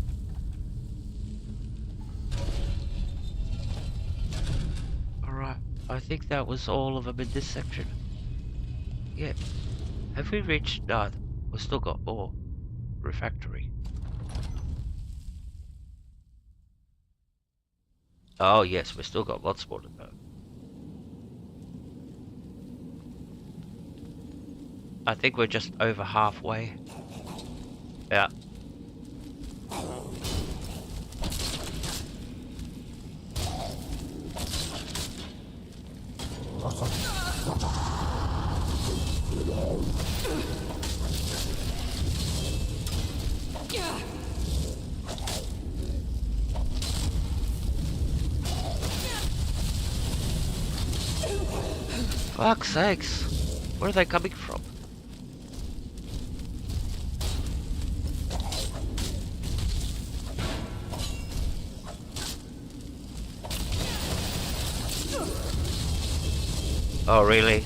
Alright, I think that was all of them in this section. Yeah. Have we reached... No, we've still got more. Refractory. Oh yes, we've still got lots more to go. I think we're just over halfway. Yeah. Fuck's sakes. Where are they coming from? Oh, really?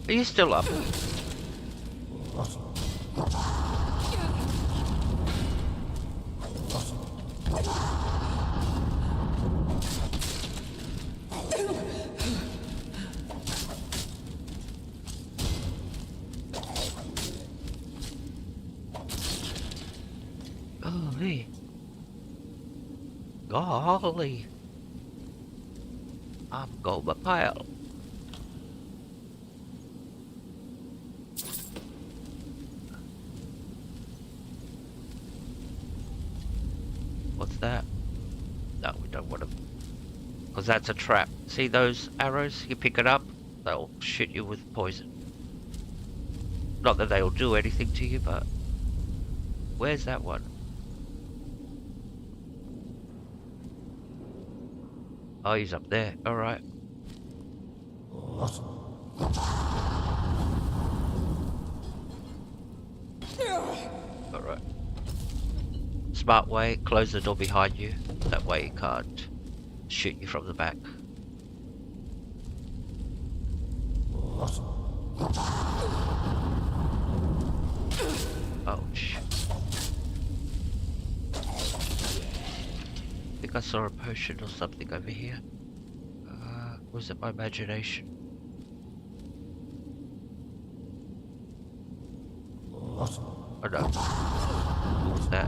Are you still up? Golly. Golly. I'm going to pile. What's that? No, we don't want to. Because that's a trap. See those arrows? You pick it up, they'll shoot you with poison. Not that they'll do anything to you, but... Where's that one? Oh, he's up there. Alright. Alright. Smart way, close the door behind you. That way he can't shoot you from the back. Ouch. I think I saw a potion or something over here. Was it my imagination? Oh no. What's that?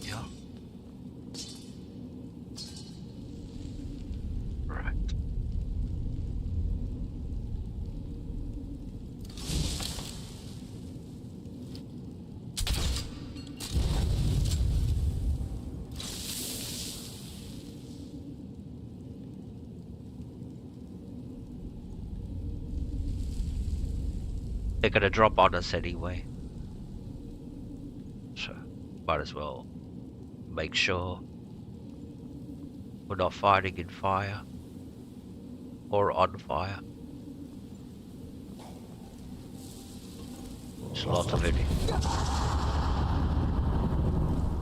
Yeah. Right. They're gonna drop on us anyway. So, might as well make sure we're not fighting in fire or on fire. There's a lot of it.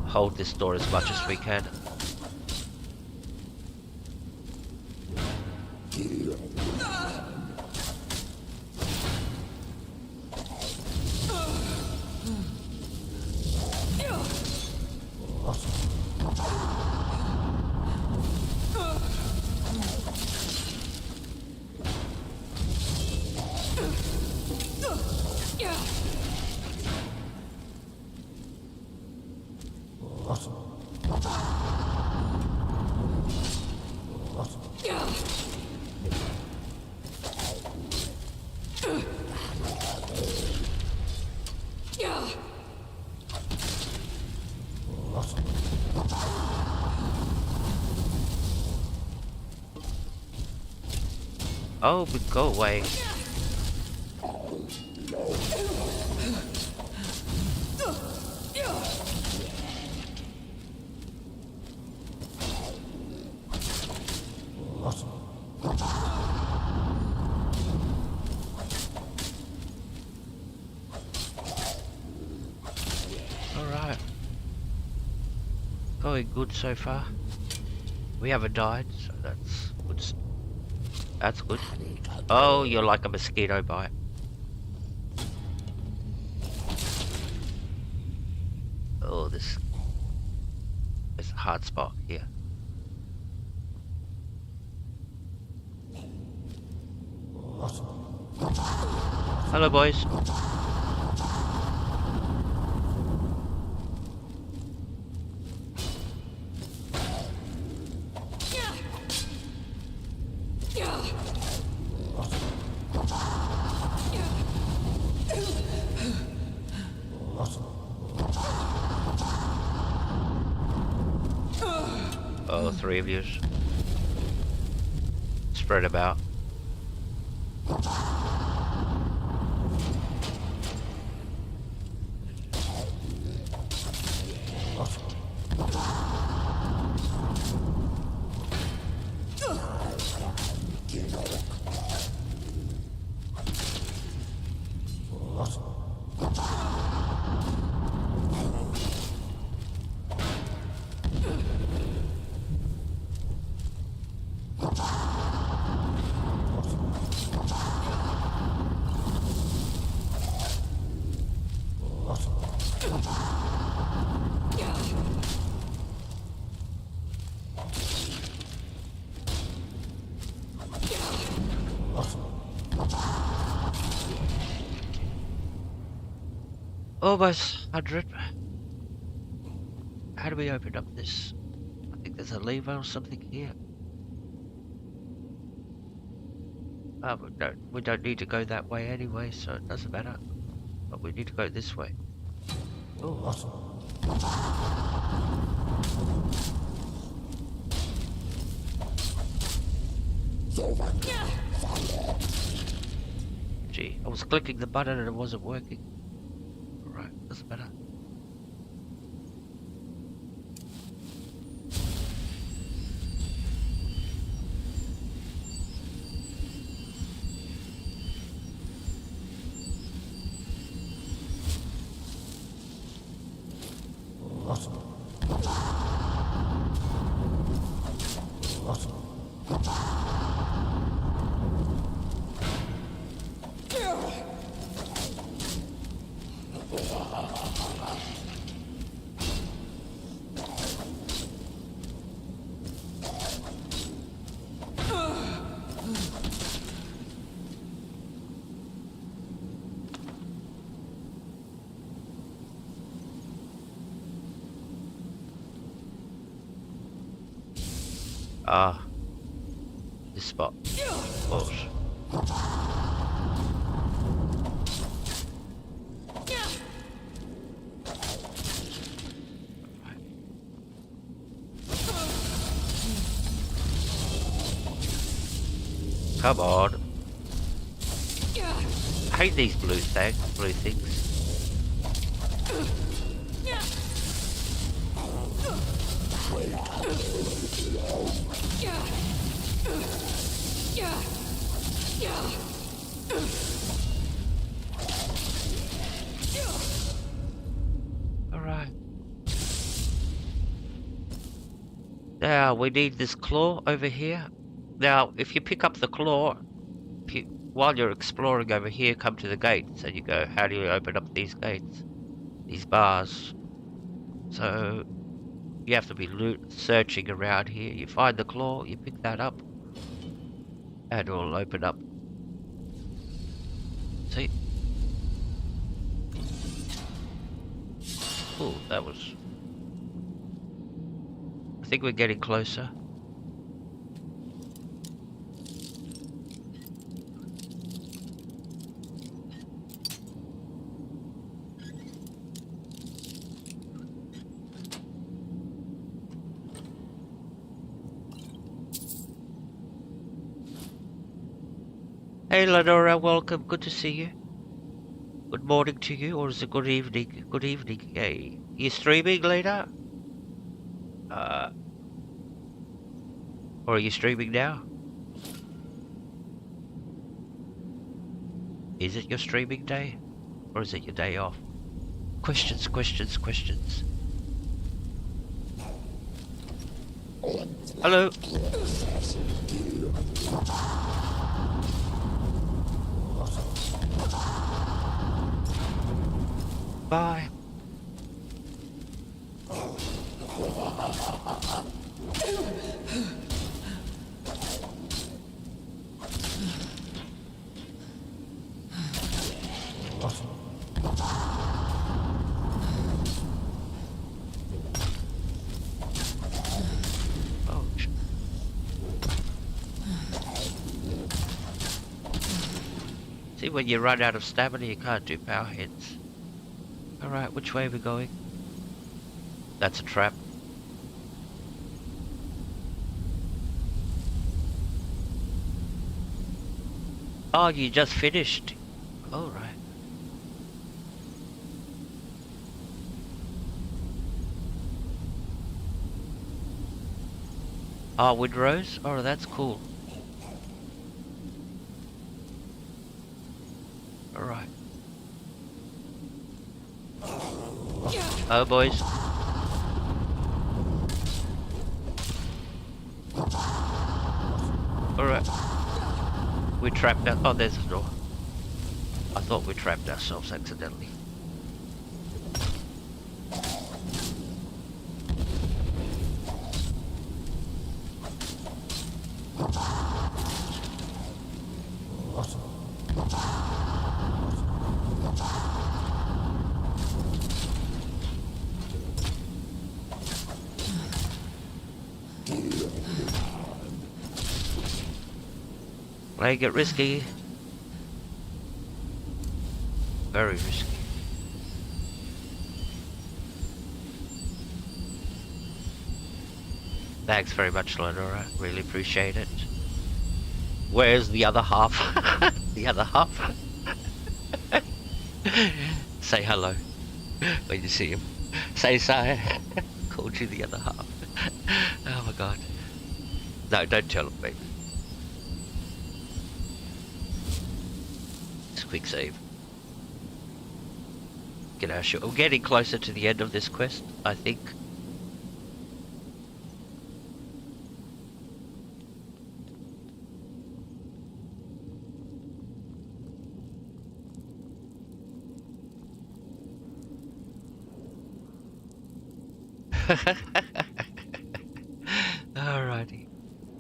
Hold this door as much as we can. Oh, but go away. Alright. Going good so far. We haven't died, so that's good. That's good. Oh, you're like a mosquito bite. Oh, this is a hard spot here. Hello, boys. Oh, three of you. Spread about. Almost 100. How do we open up this? I think there's a lever or something here. Oh, but we don't need to go that way anyway, so it doesn't matter. But we need to go this way. Oh. Gee, I was clicking the button and it wasn't working. Alright, doesn't matter. Ah, this spot. Oh. Come on. I hate these blue things. Alright. Now we need this claw over here. Now, if you pick up the claw, while you're exploring over here, come to the gates and you go, how do you open up these gates? These bars. So, you have to be searching around here. You find the claw, you pick that up, and it'll open up. See? Oh, that was... I think we're getting closer. Hey Lenora, welcome. Good to see you. Good morning to you, or is it good evening? Good evening. Hey, you streaming later? Or are you streaming now? Is it your streaming day? Or is it your day off? Questions, questions, questions. Hello. Bye. See, when you run out of stamina, you can't do power hits. Alright, which way are we going? That's a trap. Oh, you just finished. Alright. Oh, Windrose? Oh, that's cool. Alright. Oh, boys. Alright. We trapped out. Oh, there's the door. I thought we trapped ourselves accidentally. Playing it risky. Very risky. Thanks very much, Lenora. Really appreciate it. Where's the other half? The other half? Say hello when you see him. Say called you the other half. Oh my god. No, don't tell him, baby. Quick save. Get our shot. We're getting closer to the end of this quest, I think. Alrighty.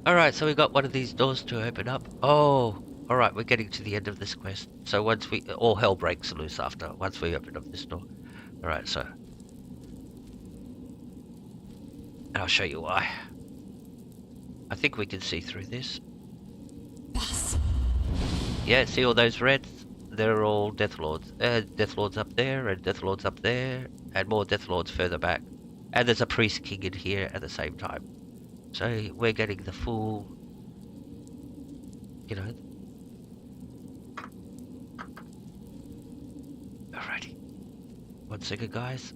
Alright, so we got one of these doors to open up. Oh. Alright, we're getting to the end of this quest. So once we... all hell breaks loose after. Once we open up this door. Alright, so... I'll show you why. I think we can see through this. Bas. Yeah, see all those reds? They're all Death Lords. Death Lords up there, and Death Lords up there, and more Death Lords further back. And there's a Priest King in here at the same time. So we're getting the full, you know. Alrighty. 1 second, guys.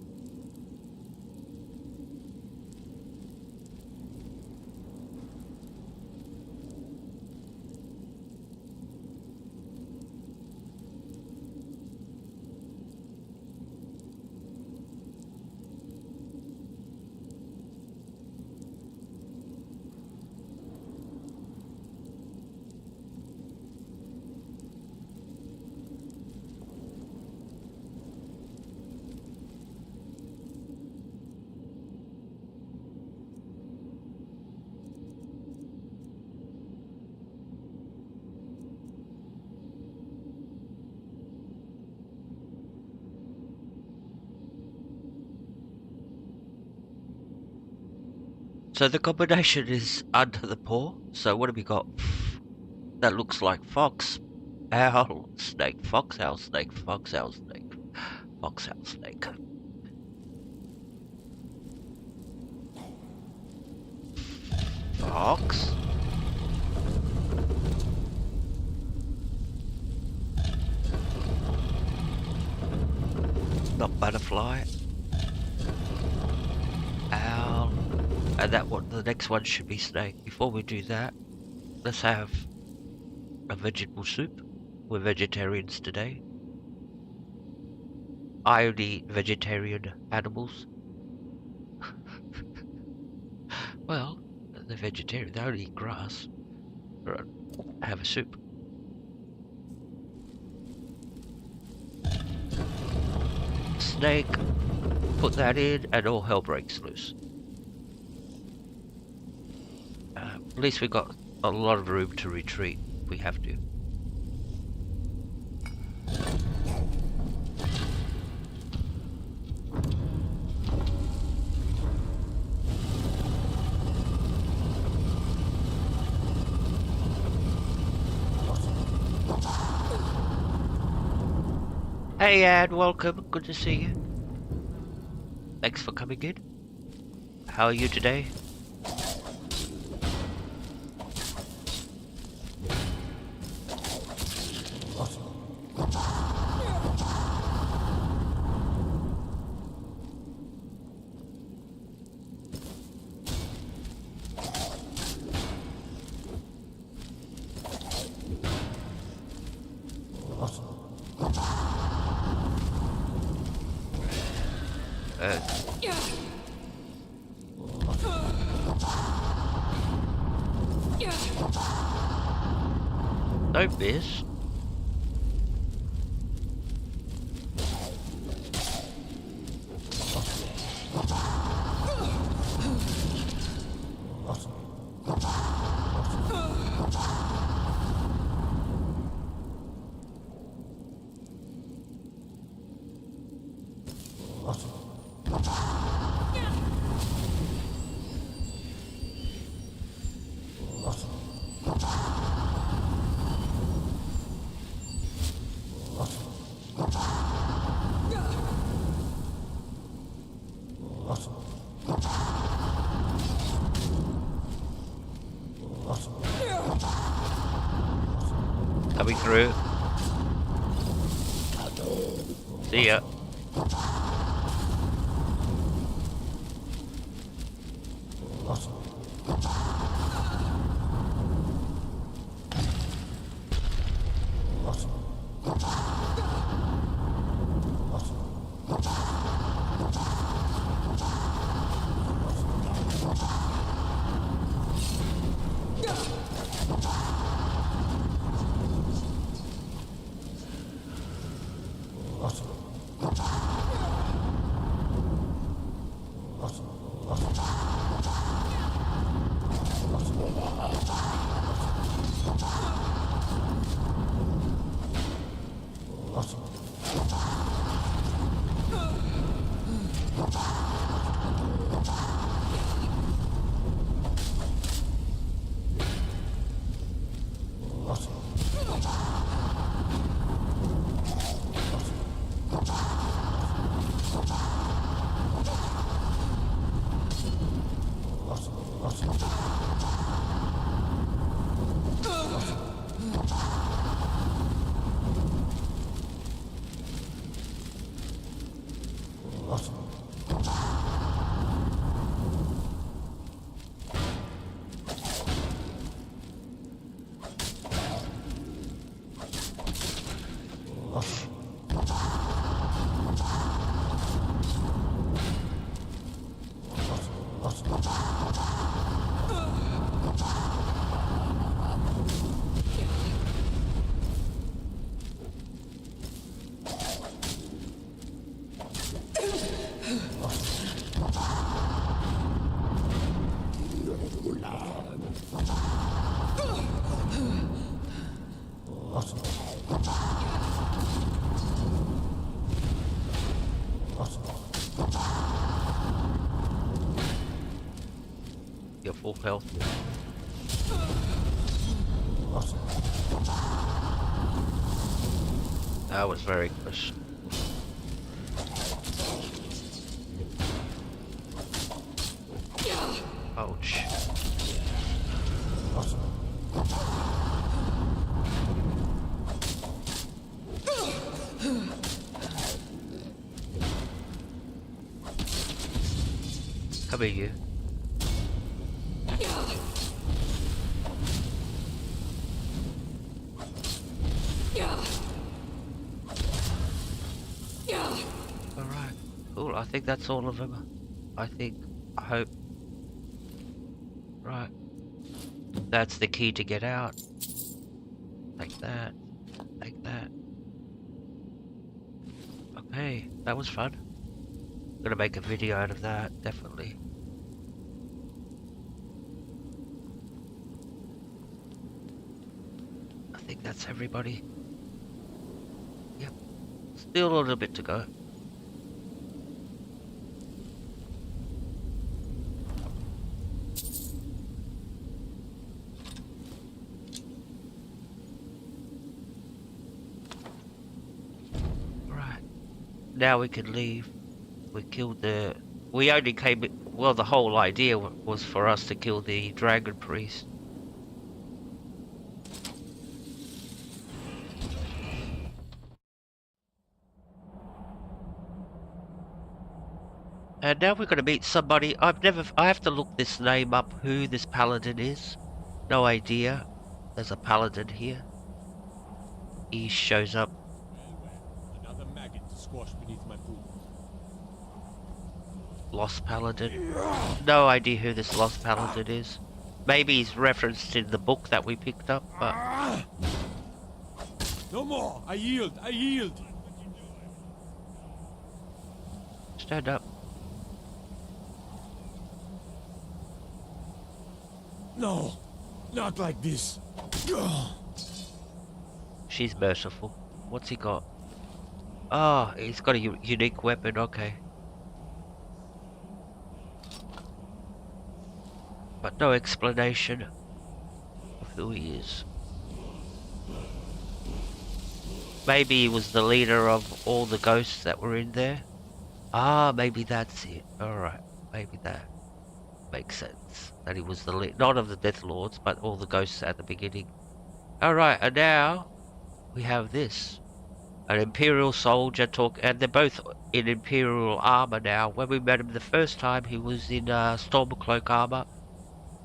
So the combination is under the paw. So what have we got? That looks like fox, owl, snake, fox, owl, snake, fox, owl, snake, fox, owl, snake. Fox. Not butterfly. Owl. And that one, the next one should be snake. Before we do that, let's have a vegetable soup. We're vegetarians today. I only eat vegetarian animals. Well, they're vegetarian. They only eat grass. Right. Have a soup. Snake. Put that in, and all hell breaks loose. At least we got a lot of room to retreat if we have to. Hey Ad, welcome. Good to see you. Thanks for coming in. How are you today? Don't miss. Coming through. See ya. Your full health. That was very close. Ouch. Come here, you. Alright, cool. I think that's all of them. I hope. Right. That's the key to get out. Like that. Like that. Okay, that was fun. Gonna make a video out of that, definitely. I think that's everybody. Yep. Still a little bit to go. Right. Now we can leave. We killed the... We only came... Well, the whole idea was for us to kill the dragon priest. And now we're going to meet somebody. I have to look this name up, who this paladin is. No idea. There's a paladin here. He shows up. Another maggot to squash beneath my boot. Lost paladin. No idea who this lost paladin is. Maybe he's referenced in the book that we picked up, but... No more! I yield! I yield! Stand up. No! Not like this! She's merciful. What's he got? Ah, oh, he's got a unique weapon, okay. But no explanation of who he is. Maybe he was the leader of all the ghosts that were in there. Ah, maybe that's it. Alright, maybe that makes sense. That he was the leader, not of the Death Lords, but all the ghosts at the beginning. Alright, and now we have this. An Imperial soldier and they're both in Imperial armor now. When we met him the first time, he was in Stormcloak armor.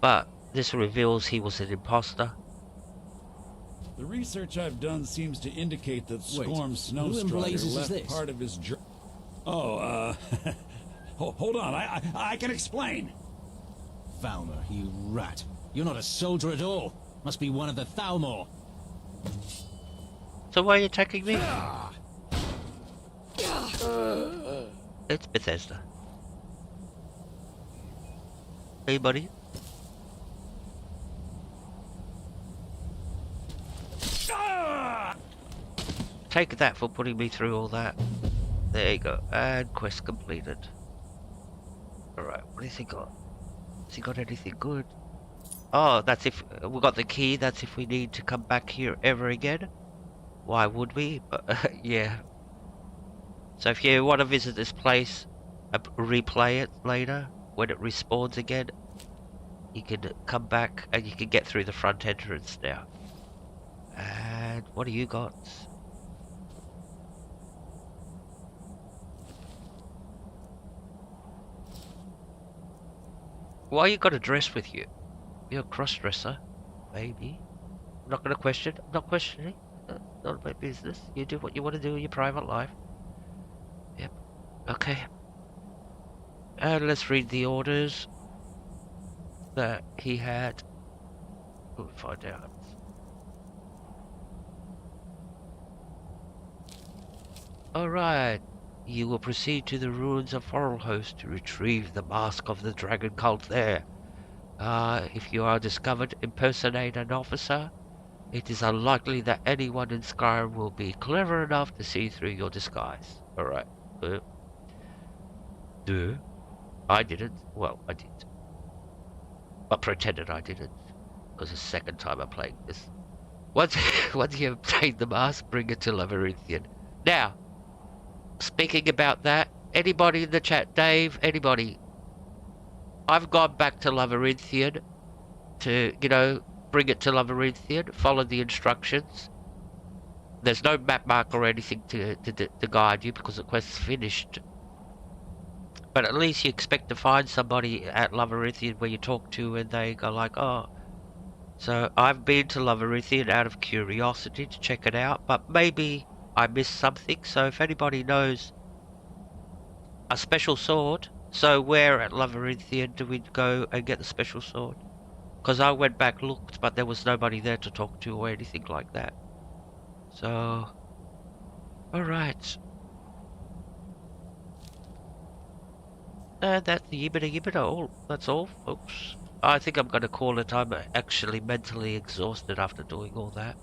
But this reveals he was an imposter. The research I've done seems to indicate that Storm blazes left this? part of his journey. Oh, hold on, I can explain. Valmer, you rat. You're not a soldier at all. Must be one of the Thalmor. So why are you attacking me? It's Bethesda. Hey, buddy. Take that for putting me through all that. There you go. And quest completed. Alright, what has he got? Has he got anything good? Oh, that's if we got the key. That's if we need to come back here ever again. Why would we? But yeah. So if you want to visit this place, replay it later when it respawns again. you can come back and you can get through the front entrance now. And what do you got? Why you got a dress with you? You're a cross-dresser, maybe. I'm not going to question. I'm not questioning. Not about business. You do what you want to do in your private life. Yep. Okay. And let's read the orders that he had. We'll find out. Alright. You will proceed to the ruins of Forelhost to retrieve the mask of the dragon cult there. If you are discovered impersonate an officer, it is unlikely that anyone in Skyrim will be clever enough to see through your disguise. Alright. I didn't. Well, I did. I pretended I didn't. Because it's the second time I'm playing this. Once you obtain the mask, bring it to Labyrinthia. Now, speaking about that, anybody in the chat, Dave, anybody, I've gone back to Labyrinthia to, you know, bring it to Labyrinthia, follow the instructions. There's no map mark or anything to guide you because the quest's finished. But at least you expect to find somebody at Labyrinthia where you talk to and they go like, oh. So I've been to Labyrinthia out of curiosity to check it out, but maybe I missed something. So if anybody knows a special sword, so where at Labyrinthia do we go and get the special sword? Because I went back, looked, but there was nobody there to talk to or anything like that. So, alright. And that's the yibbida all. That's all, folks. I think I'm going to call it. I'm actually mentally exhausted after doing all that.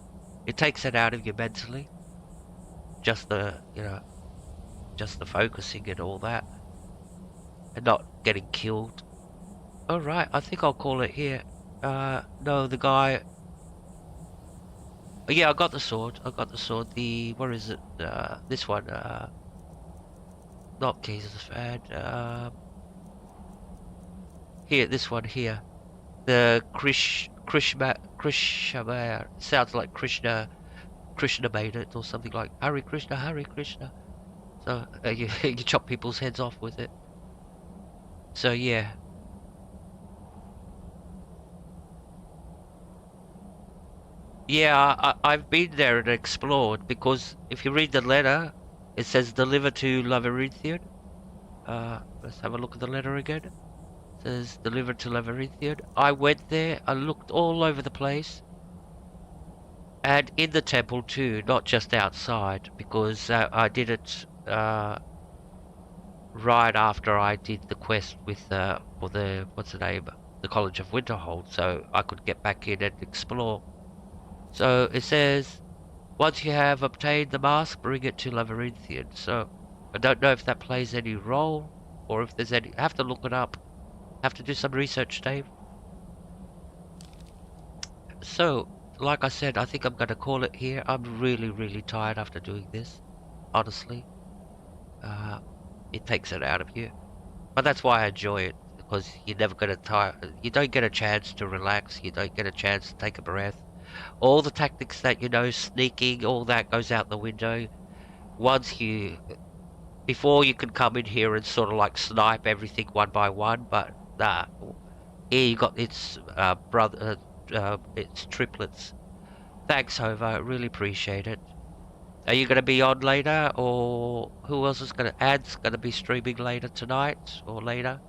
It takes it out of you mentally. Just the, you know, just the focusing and all that. And not getting killed. Alright, I think I'll call it here. No, the guy... Yeah, I got the sword. I got the sword. The... Where is it? This one. Not Jesus Fan. Here, this one here. The Krishna sounds like Krishna made it or something like Hare Krishna. So you chop people's heads off with it. So yeah. Yeah, I've been there and explored because if you read the letter, it says deliver to Labyrinthia. Let's have a look at the letter again. It says deliver to Labyrinthia. I went there, I looked all over the place. And in the temple too, not just outside, because I did it right after I did the quest with for the, what's the name, the College of Winterhold, so I could get back in and explore. So it says, once you have obtained the mask, bring it to Labyrinthian. So I don't know if that plays any role, or if there's any, I have to look it up. Have to do some research, Dave. So, like I said, I think I'm going to call it here. I'm really, really tired after doing this, honestly. It takes it out of you. But that's why I enjoy it, because you're never going to tire. You don't get a chance to relax. You don't get a chance to take a breath. All the tactics that you know, sneaking, all that goes out the window. Once you, before you can come in here and sort of like snipe everything one by one, but nah. Here you got its brother, its triplets. Thanks, Hova. I really appreciate it. Are you going to be on later, or who else is going to? Ad's going to be streaming later tonight or later.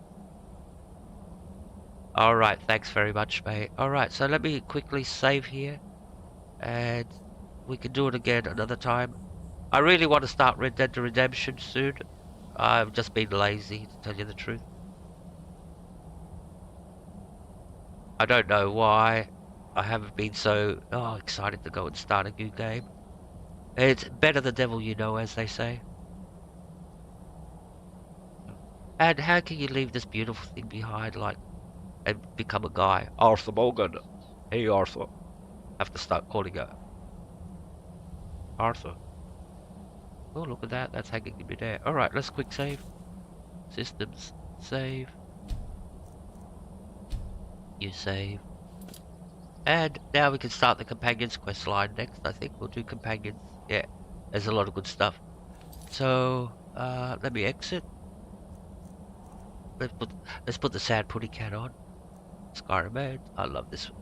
Alright, thanks very much, mate. Alright, so let me quickly save here. And we can do it again another time. I really want to start Red Dead Redemption soon. I've just been lazy, to tell you the truth. I don't know why I haven't been so excited to go and start a new game. It's better the devil you know, as they say. And how can you leave this beautiful thing behind, like, and become a guy? Arthur Morgan. Hey, Arthur. I have to start calling her Arthur. Oh, look at that. That's hanging in midair. Alright, let's quick save. Systems. Save. You save. And now we can start the Companions quest line next, I think. We'll do Companions. Yeah, there's a lot of good stuff. So, let me exit. Let's put the sad putty cat on. Skyrim mode. I love this one.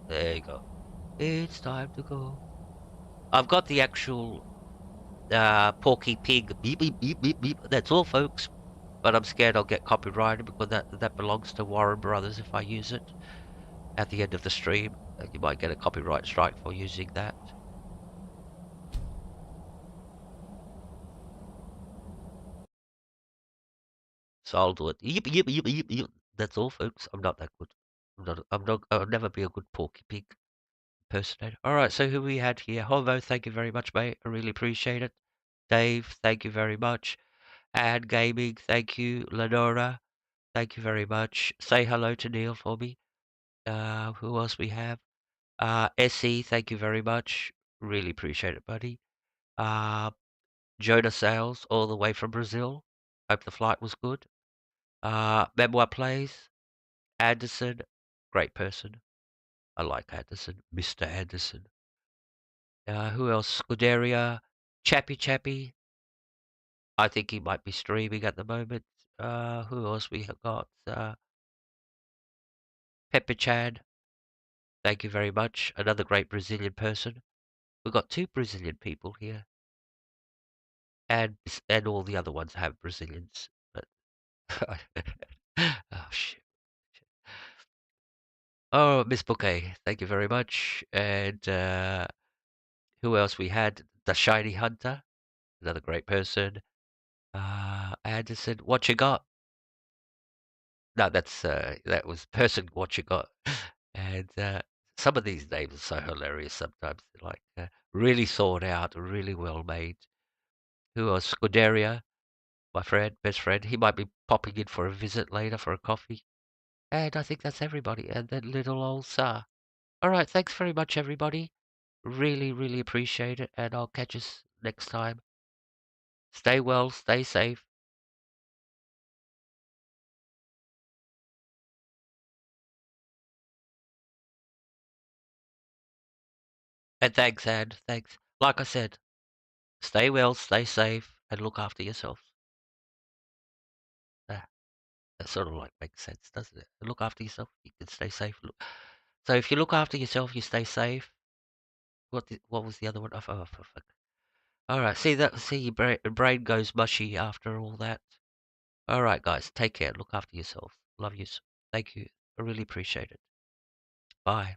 There you go. It's time to go. I've got the actual Porky Pig beep beep beep beep beep. That's all, folks. But I'm scared I'll get copyrighted because that belongs to Warren Brothers if I use it at the end of the stream. You might get a copyright strike for using that. So I'll do it. Yip yip yip yip yip. That's all, folks. I'm not that good. I'll never be a good Porky Pig impersonator. All right. So who we had here? Hovo, thank you very much, mate. I really appreciate it. Dave, thank you very much. Ad Gaming, thank you. Lenora, thank you very much. Say hello to Neil for me. Who else we have? SE, thank you very much. Really appreciate it, buddy. Jonah Sales, all the way from Brazil. Hope the flight was good. Memoir Plays, Anderson, great person. I like Anderson, Mr. Anderson. Who else? Scuderia, Chappy. I think he might be streaming at the moment. Who else we have got? Pepper Chan, thank you very much. Another great Brazilian person. We've got 2 Brazilian people here. And all the other ones have Brazilians. But oh shit. Oh, Miss Bouquet, thank you very much. And who else we had? The Shiny Hunter, another great person. Anderson, what you got? No, that was person what you got. And some of these names are so hilarious sometimes. They're like really thought out, really well made. Who else? Scuderia, my friend, best friend. He might be popping in for a visit later for a coffee. And I think that's everybody. And then little old Sar. All right, thanks very much, everybody. Really, really appreciate it. And I'll catch us next time. Stay well, stay safe. And thanks, Anne. Thanks. Like I said, stay well, stay safe, and look after yourselves. Ah, that sort of like makes sense, doesn't it? Look after yourself, you can stay safe. So if you look after yourself, you stay safe. What was the other one? Oh, for fuck. All right, see your brain goes mushy after all that. All right, guys, take care. Look after yourself. Love you. Thank you. I really appreciate it. Bye.